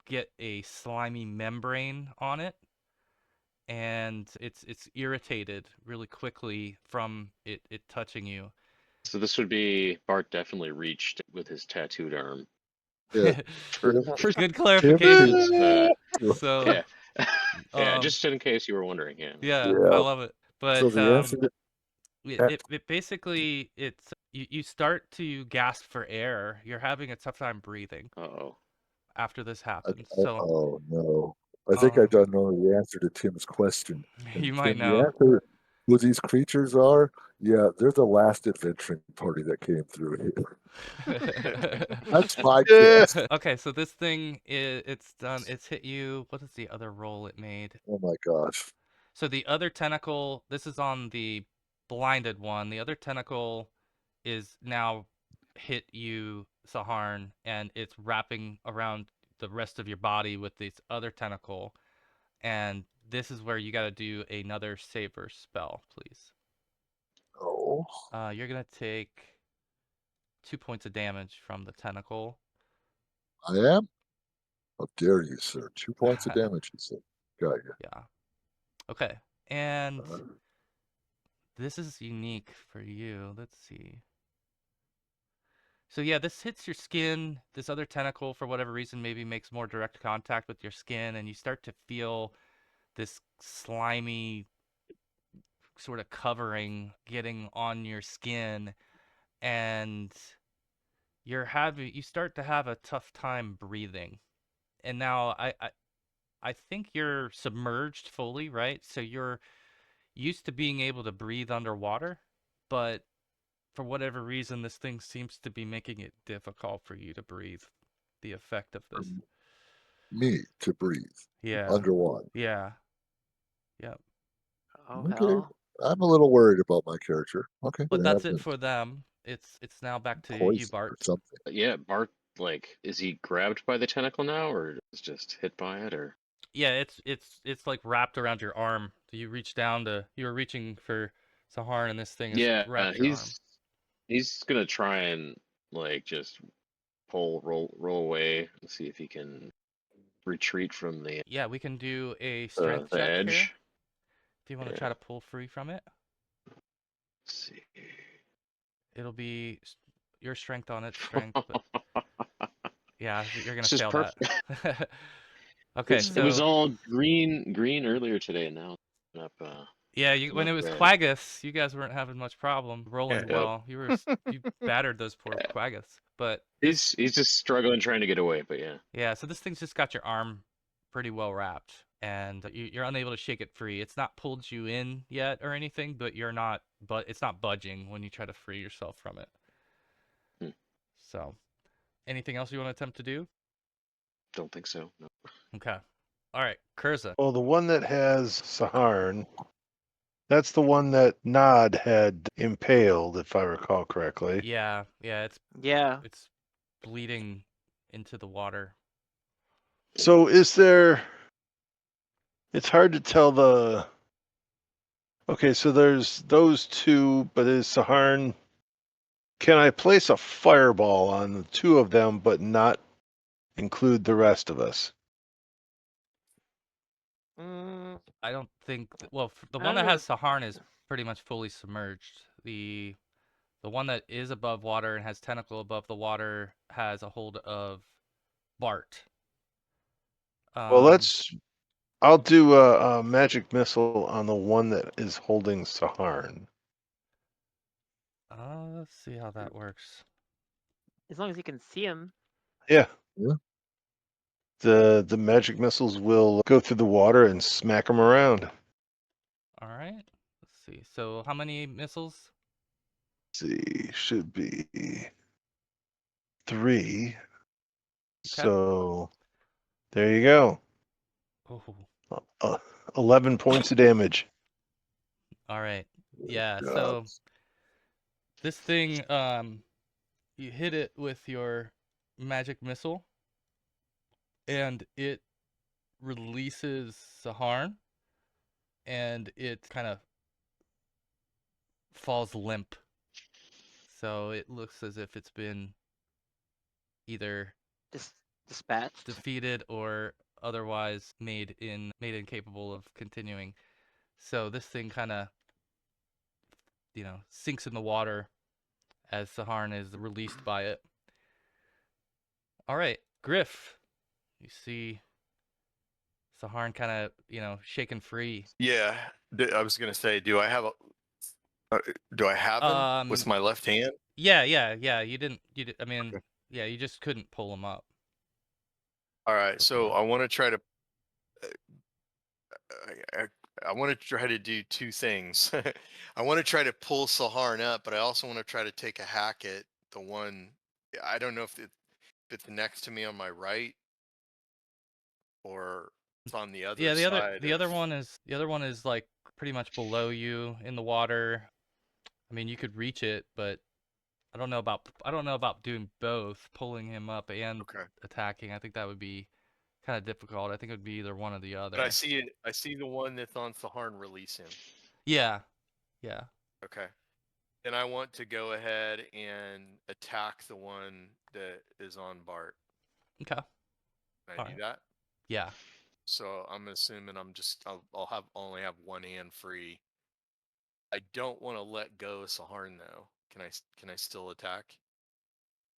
get a slimy membrane on it, and it's irritated really quickly from it touching you. So this would be Bart definitely reached with his tattooed arm. Yeah. For Good clarification. So yeah. Yeah, um just in case you were wondering, yeah. yeah, I Yeah. love it. So But the answer to it basically it's you start to gasp for air. You're having a tough time breathing Uh-oh. after this happens. So oh no. I think I don't know the answer to Tim's question. And you might Tim, the know. answer who these creatures are, yeah, they're the last adventuring party that came through here. That's my guess. Okay, so this thing it's done. It's hit you. What is the other roll it made? Oh my gosh. So the other tentacle, this is on the blinded one. The other tentacle is now hit you, Saharn, and it's wrapping around the rest of your body with this other tentacle. And this is where you got to do another saver spell, please. Oh. You're gonna take 2 points of damage from the tentacle. I am? How dare you, sir? 2 points of damage, he said. Got you. Yeah. Okay. And Uh, this is unique for you. Let's see. So yeah, this hits your skin. This other tentacle, for whatever reason, maybe makes more direct contact with your skin, and you start to feel this slimy sort of covering getting on your skin, and you start to have a tough time breathing. And now I think you're submerged fully, right? So you're used to being able to breathe underwater, but for whatever reason, this thing seems to be making it difficult for you to breathe. The effect of this. me to breathe Yeah. underwater. Yeah. Yep. Oh Okay. hell. I'm a little worried about my character. Okay. But It that's has it been for them. It's now back to you, poisoned or Bart. something. Yeah, Bart, like, is he grabbed by the tentacle now, or is just hit by it, or? Yeah, it's like wrapped around your arm. You were reaching for Saharn, and this thing has Yeah, wrapped your arm. he's gonna try and like just roll away and see if he can retreat from the Yeah, we can do a strength the check here. edge. If you want to Yeah. try to pull free from it. Let's see. It'll be your strength on its strength, but yeah, you're gonna It's just fail perfect. that. Okay, It was so all green earlier today, and now it's up. yeah, when up it was red. Quaggis, you guys weren't having much problem rolling Yep. well. You battered those poor Quaggis, but He's just struggling trying to get away, but yeah. yeah, so this thing's just got your arm pretty well wrapped, and you're unable to shake it free. It's not pulled you in yet or anything, but it's not budging when you try to free yourself from it. Hmm. So, anything else you want to attempt to do? Don't think so. No. Okay. All right, Kurza. Well, the one that has Saharn, that's the one that Nod had impaled, if I recall correctly. Yeah, Yeah. it's bleeding into the water. So is there... It's hard to tell the... Okay, so there's those two, but is Saharn... Can I place a fireball on the two of them, but not include the rest of us? I don't think. Well, the I one don't that know. has Saharn is pretty much fully submerged. The one that is above water and has tentacle above the water has a hold of Bart. Well, I'll do a magic missile on the one that is holding Saharn. Let's see how that works. As long as you can see him. Yeah. Yeah. The magic missiles will go through the water and smack them around. All right. Let's see. So how many missiles? Let's see, should be 3. Okay. So there you go. Oh. 11 points of damage. All right. Yeah. God. So this thing, you hit it with your magic missile, and it releases Saharn, and it kind of falls limp. So it looks as if it's been either Dispatched. defeated or otherwise made incapable of continuing. So this thing kind of, sinks in the water as Saharn is released by it. All right, Griff, you see Saharn kind of, shaken free. Yeah, I was gonna say, do I have him with my left hand? Yeah. You didn't. I mean, Okay. yeah, you just couldn't pull him up. All right, so I want to try to. I want to try to do two things. I want to try to pull Saharn up, but I also want to try to take a hack at the one. I don't know if it's next to me on my right or it's on the other Yeah, side. the other one is like pretty much below you in the water. I mean, you could reach it, but I don't know about doing both, pulling him up and Okay. attacking. I think that would be kind of difficult. I think it would be either one or the other. But I see it. I see the one that's on Saharn release him. Yeah. Okay. Then I want to go ahead and attack the one that is on Bart. Okay. Can I do that? Yeah. So I'm assuming I'll only have one hand free. I don't want to let go of Saharn though. Can I still attack?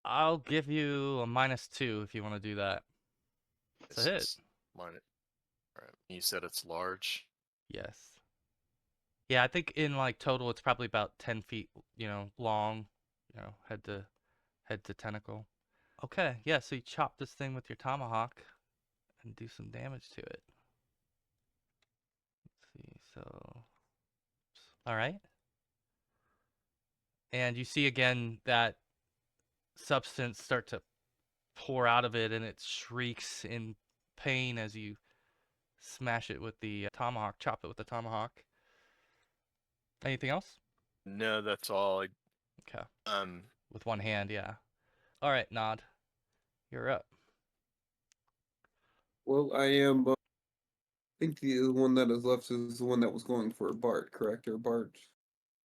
I'll give you a -2 if you want to do that. It's a hit. All right. You said it's large. Yes. Yeah, I think in like total it's probably about 10 feet, long, head to tentacle. Okay, yeah, so you chop this thing with your tomahawk and do some damage to it. Let's see, so all right. And you see again that substance start to pour out of it, and it shrieks in pain as you smash it with the tomahawk, chop it with the tomahawk. Anything else? No, that's all. Okay. With one hand, yeah. All right, Nod. You're up. Well, I am. I think the one that is left is the one that was going for Bart, correct? Or Bart?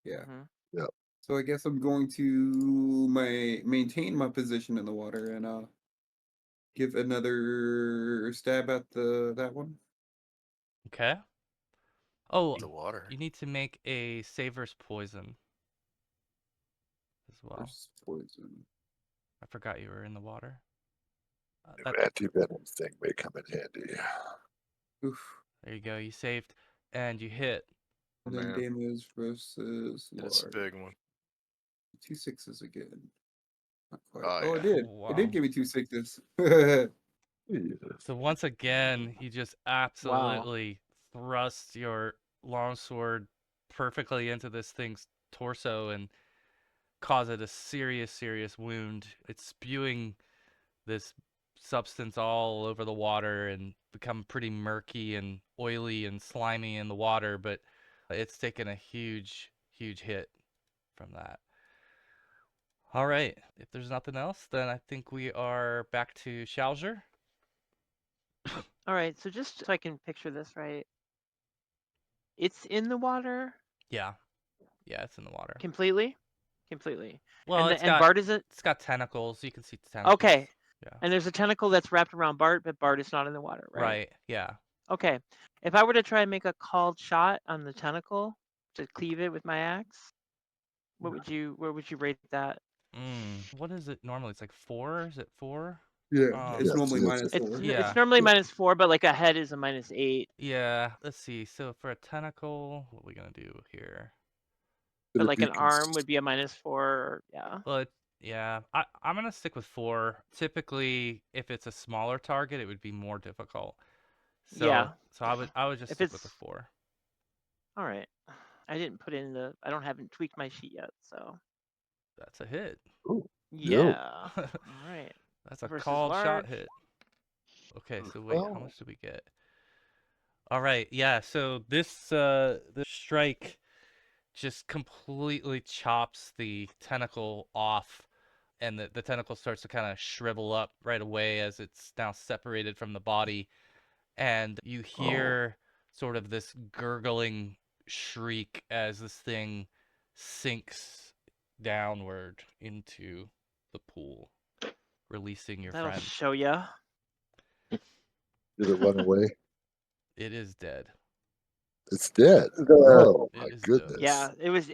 Yeah. Yeah. So I guess I'm going to maintain my position in the water and give another stab at that one. Okay. Oh, The water. you need to make a save versus poison as as well. Versus poison. I forgot you were in the water. New anti-venom thing may come in handy. Oof. There you go. You saved, and you hit. Oh, And then man. damage versus It's a large. big one. 2 6s again. Not quite. Oh, Oh, yeah. it did. It Wow. did give me 2 6s. So once again, you just absolutely thrust your longsword perfectly into this thing's torso and cause it a serious, serious wound. It's spewing this substance all over the water and become pretty murky and oily and slimy in the water, but it's taken a huge, huge hit from that. All right. If there's nothing else, then I think we are back to Shalger. All right, so just so I can picture this right, it's in the water Yeah. Yeah, it's in the water. completely. Well, And Bart is it? it's got tentacles. You can see the tentacles. Okay. Yeah. And there's a tentacle that's wrapped around Bart, but Bart is not in the water, right? Right. Yeah. Okay. If I were to try and make a called shot on the tentacle to cleave it with my axe, where would you rate that? What is it normally? It's like 4. Is it 4? Yeah, it's Yes, normally yes, minus It's 4. Yeah. it's normally Yeah. -4, but like a head is a -8. Yeah. Let's see. So for a tentacle, what are we gonna do here? But It'd like be an arm would be a -4. Yeah. Well, yeah. I'm gonna stick with 4. Typically, if it's a smaller target, it would be more difficult. So Yeah. so I would just If stick with the it's 4. all right, I didn't put in the. I haven't tweaked my sheet yet, so That's a hit. Ooh, yeah. All right. That's a Versus called shot large. hit. Okay, so wait, how well, much did we get? All right, yeah. So this strike just completely chops the tentacle off, and the tentacle starts to kind of shrivel up right away as it's now separated from the body, and you hear sort of this gurgling shriek as this thing sinks downward into the pool, releasing your That'll friend. show ya. did it run away? It is dead. It's dead. The- Oh my It is dead. goodness. Yeah, it was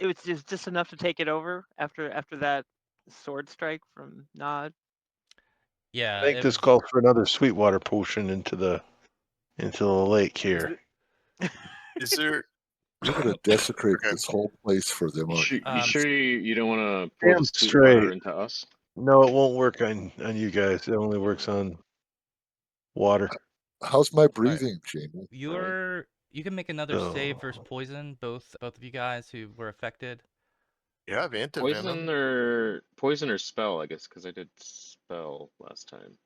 just enough to take it over after that sword strike from Nod. Yeah, I think it this was. calls for another Sweetwater potion into the lake here. Is there? We're gonna desecrate Okay. this whole place for them. You, Aren't sure, we? you Um, sure you don't want to pour Damn the sweet water straight. into us? No, it won't work on you guys. It only works on water. How's my breathing, Jamie? you can make another save versus Oh. poison, both of you guys who were affected. You have antivenom. Poison or spell, I guess, because I did spell last time.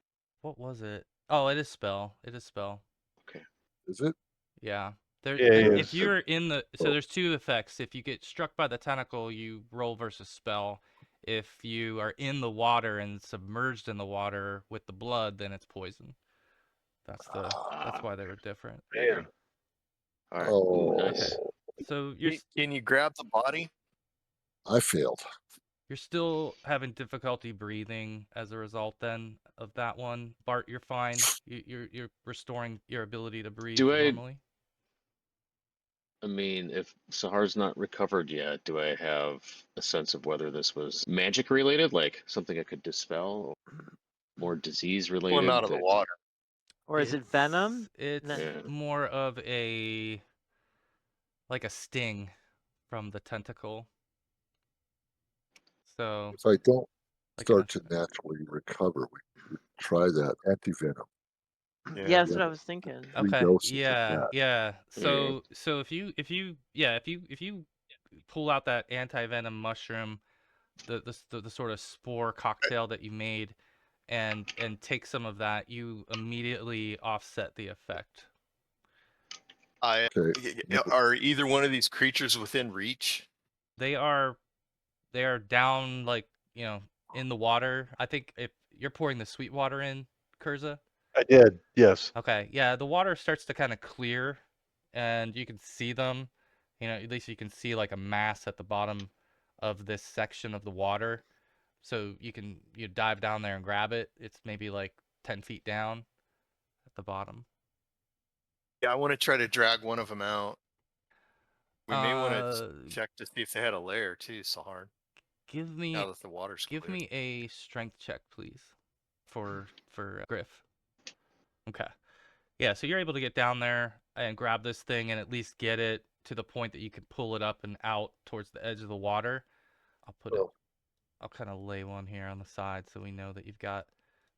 What was it? Oh, it is spell. It is spell. Okay. Is it? Yeah. Yeah, If yes. you're in the so Oh. there's 2 effects. If you get struck by the tentacle, you roll versus spell. If you are in the water and submerged in the water with the blood, then it's poison. That's why they were different. Damn. All right. Oh, Ooh, nice. Okay. So you're Can you grab the body? I failed. You're still having difficulty breathing as a result then of that one. Bart, you're fine. You're restoring your ability to breathe Do I- normally. I mean, if Sahar's not recovered yet, do I have a sense of whether this was magic related, like something I could dispel, or disease related? Pulling out of the that- water. Or is it venom? It's Then- Yeah. more of a like a sting from the tentacle. So If I don't like start to naturally recover, we could try that antivenom. Yeah, that's what I was thinking. 3 okay, doses of yeah, that. yeah. There you So if you pull out that anti-venom mushroom, the sort of spore cocktail that you made, and take some of that, you immediately offset the effect. Okay. Are either one of these creatures within reach? They are down, like, in the water. I think if you're pouring the sweet water in, Kurza. I did. Yes. Okay, yeah, the water starts to kind of clear, and you can see them. At least you can see like a mass at the bottom of this section of the water. So you dive down there and grab it. It's maybe like 10 feet down at the bottom. Yeah, I want to try to drag one of them out. We may want to Uh, check to see if they had a lair too, Sahar. Give me Now that the water's give clear. me a strength check, please, for Griff. Okay. Yeah, so you're able to get down there and grab this thing and at least get it to the point that you can pull it up and out towards the edge of the water. I'll put it. Oh. I'll kind of lay one here on the side so we know that you've got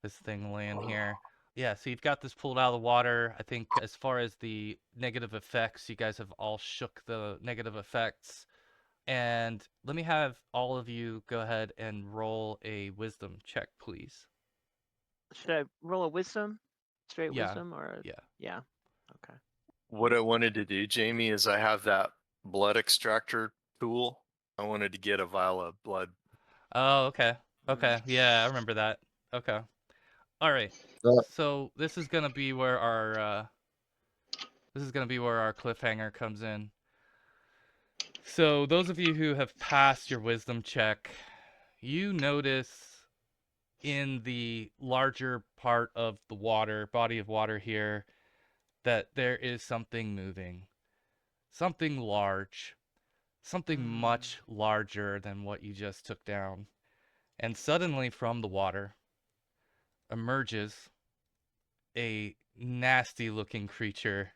this thing laying here. Yeah, so you've got this pulled out of the water. I think as far as the negative effects, you guys have all shook the negative effects. And let me have all of you go ahead and roll a wisdom check, please. Should I roll a wisdom? Straight Yeah, wisdom or yeah. yeah. Okay. What I wanted to do, Jamie, is I have that blood extractor tool. I wanted to get a vial of blood. Oh, okay. Okay. Yeah, I remember that. Okay. All right. Uh, So this is gonna be where our cliffhanger comes in. So those of you who have passed your wisdom check, you notice in the larger part of the water, body of water here, that there is something moving. Something large. Something much larger than what you just took down. And suddenly from the water emerges a nasty looking creature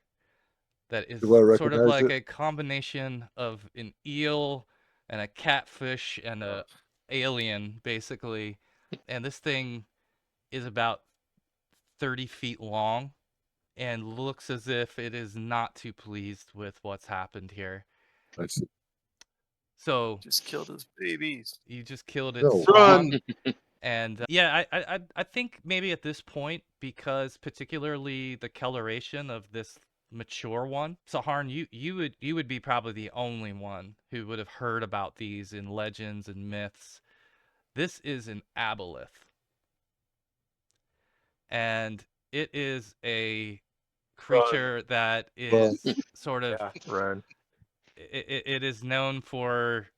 that is Do I sort of recognize like it? a combination of an eel and a catfish and a alien, basically. And this thing is about 30 feet long and looks as if it is not too pleased with what's happened here. I see. So Just killed his babies. you just killed its No. spawn. Run! And yeah, I think maybe at this point, because particularly the coloration of this mature one, Saharn, you would be probably the only one who would have heard about these in legends and myths. This is an Aboleth, and it is a creature that is sort of Yeah, run. it is known for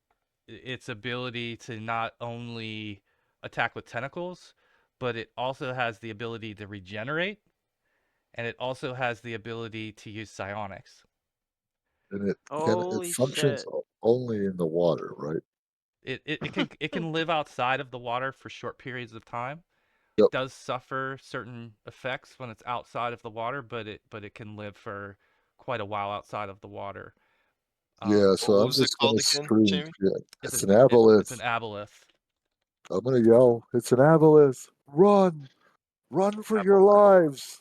its ability to not only attack with tentacles, but it also has the ability to regenerate, and it also has the ability to use psionics. And it Holy functions shit. only in the water, right? It can live outside of the water for short periods of time. Yep. It does suffer certain effects when it's outside of the water, but it can live for quite a while outside of the water. Yeah, so What I'm was it just gonna called again, scream. Jamie? Yeah, It's it's an an it's aboleth. an Aboleth. I'm gonna yell, it's an aboleth. Run! Run for your Aboleth. lives!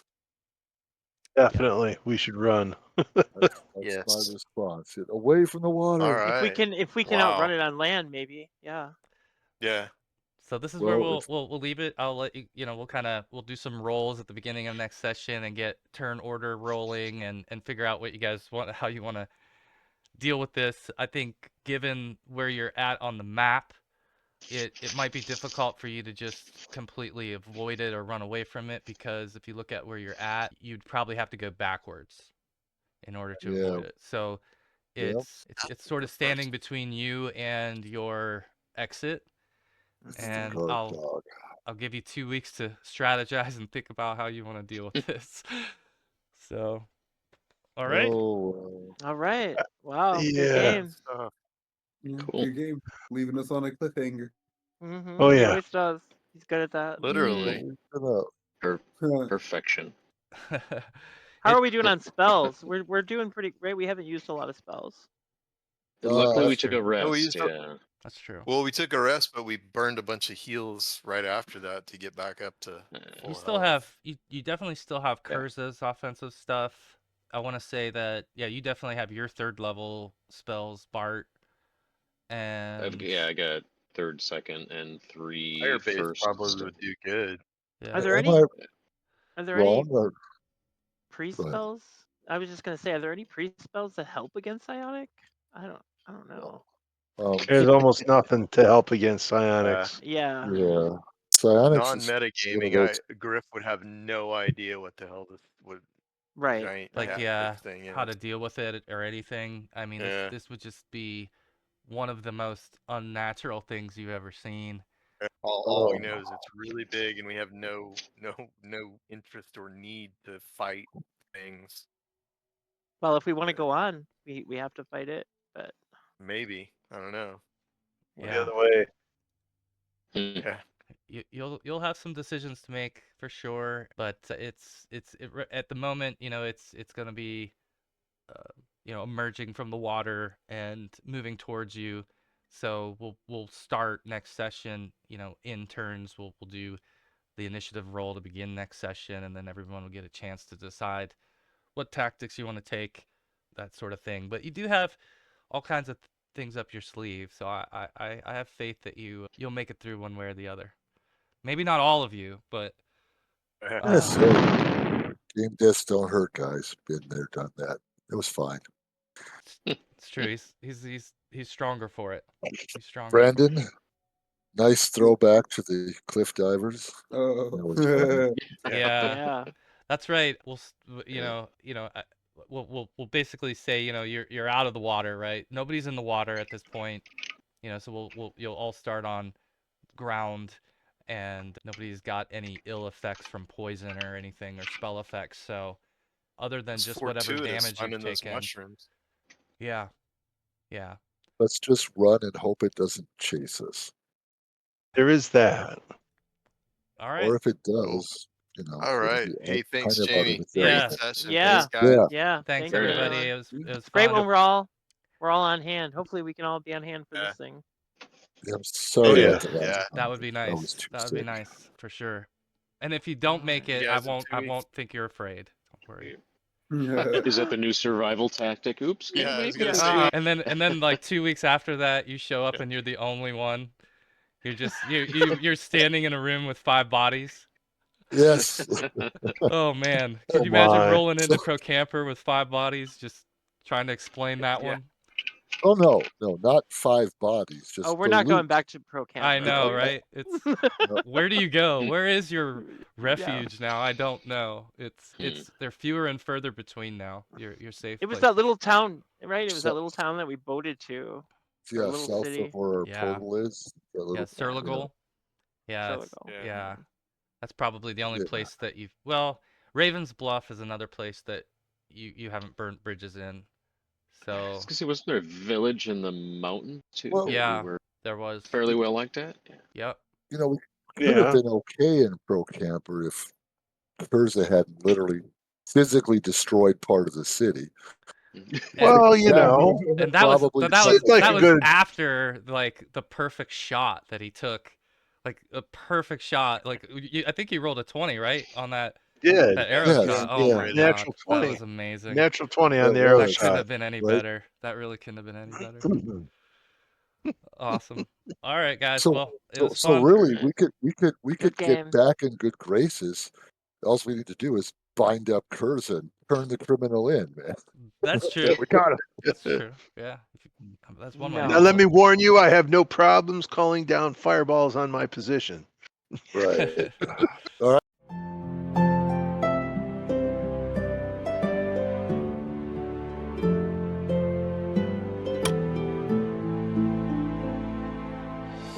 Definitely, we should run. That's my Yes. response. Get away from the water. All If we right. can Wow. outrun it on land, maybe. Yeah. Yeah. So this is where Well, we'll leave it. I'll let you, we'll do some rolls at the beginning of next session and get turn order rolling and figure out what you guys want, how you want to deal with this. I think given where you're at on the map, it might be difficult for you to just completely avoid it or run away from it, because if you look at where you're at, you'd probably have to go backwards in order to yeah, avoid it. So yeah. it's sort of standing between you and your exit. It's the And guard dog. I'll give you 2 weeks to strategize and think about how you want to deal with this. So, all right. Oh, All right. Wow. Good Yeah. game. Stuff. Yeah, Cool. good game. Leaving us on a cliffhanger. Oh, He yeah. always does. He's good at that. Literally. Perfection. How are we doing on spells? We're doing pretty great. We haven't used a lot of spells. Luckily, we That's took true. a rest. we used Yeah. That's true. Well, we took a rest, but we burned a bunch of heals right after that to get back up to full You still health. have you definitely still have Yeah. Kurza's offensive stuff. I want to say that you definitely have your third level spells, Bart, and I got third, second, and 3 Fire base first. probably would do good. Are yeah. there am any? I Are there wrong? any Or, priest go ahead. spells? I was just gonna say, are there any priest spells that help against psionic? I don't know. There's almost nothing to help against psionics. Yeah. Yeah, psionics is Non-metagaming, Griff would have no idea what the hell this would Right. giant Like catfish thing how is. to deal with it or anything. I mean, Yeah. this would just be one of the most unnatural things you've ever seen. All we know is it's really big, and we have no interest or need to fight things. Well, if we want to go on, we have to fight it. But Maybe, I don't know. The Yeah. other way. Yeah. You'll have some decisions to make for sure, but at the moment, it's gonna be emerging from the water and moving towards you. So we'll start next session, in turns. We'll do the initiative roll to begin next session, and then everyone will get a chance to decide what tactics you want to take, that sort of thing. But you do have all kinds of things up your sleeve, so I have faith that you'll make it through one way or the other. Maybe not all of you, but Yes, hey, game deaths don't hurt, guys. Been there, done that. It was fine. it's true. He's stronger for it. He's stronger. Brandon, nice throwback to the cliff divers. Oh. That was fun. Yeah. Yeah. That's right. We'll Yeah. we'll basically say, you're out of the water, right? Nobody's in the water at this point. So you'll all start on ground, and nobody's got any ill effects from poison or anything, or spell effects. So other than It's just whatever fortuitous damage finding you've those taken. mushrooms. Yeah. Let's just run and hope it doesn't chase us. There is that. All right. Or if it does, All it'll right. be Hey, thanks, kind of out of Jamie. the Great Yeah. question. session. Yeah. Thanks, guys. Yeah. Yeah. Thanks, Thank you, everybody. everyone. It was It's great fun. when we're all on hand. Hopefully we can all be on hand for Yeah. this thing. I'm sorry yeah. about the last Yeah. time. That would be I nice. was too That would be sick. nice for sure. And if you don't make You it, guys in 2 I weeks? won't think you're afraid. Don't worry. Is that the new survival tactic? Oops. Yeah, I was maybe gonna I'm say. And then like 2 weeks after that, you show up and you're the only one. You're standing in a room with 5 bodies. Yes. Oh man, can you Oh, imagine my. rolling into Pro Camper with 5 bodies, just trying to explain that Yeah. one? Oh no, not 5 bodies. Just Oh, we're the not going loot. back to Pro Camper. I know, right? right? Where do you go? Where is your Yeah. refuge now? I don't know. They're fewer and further between now. Your safe It was place. that little town, right? It was So- that little town that we boated to. Or Yeah, little south city. of where our Yeah. portal is. That little, Yeah, Surligol. Yeah, Surligol. yeah. That's probably the only Yeah. place that you've. Well, Raven's Bluff is another place that you haven't burnt bridges in. So Because wasn't there a village in the mountain too? Well- that yeah, we were there was. fairly well liked at. Yeah. Yep. We could have Yeah. been okay in Pro Camper if Curza hadn't literally physically destroyed part of the city. Well, you That know, And that was probably that was seems like that a was good- after like the perfect shot that he took, like a perfect shot. Like I think he rolled a 20, right, on that did. arrow Yes, shot. Oh yeah. my god, Natural that 20. was amazing. Natural 20 on That the arrow was, That couldn't shot. have been any right? better. That really couldn't have been any better. Awesome. All right, guys. So- Well, it was So fun. really, we could Good game. get back in good graces. All we need to do is bind up Curza and turn the criminal in, man. That's true. We got That's it. true. Yeah. That's one way. No. to Now, let do me it. warn you, I have no problems calling down fireballs on my position. Right. It. All right.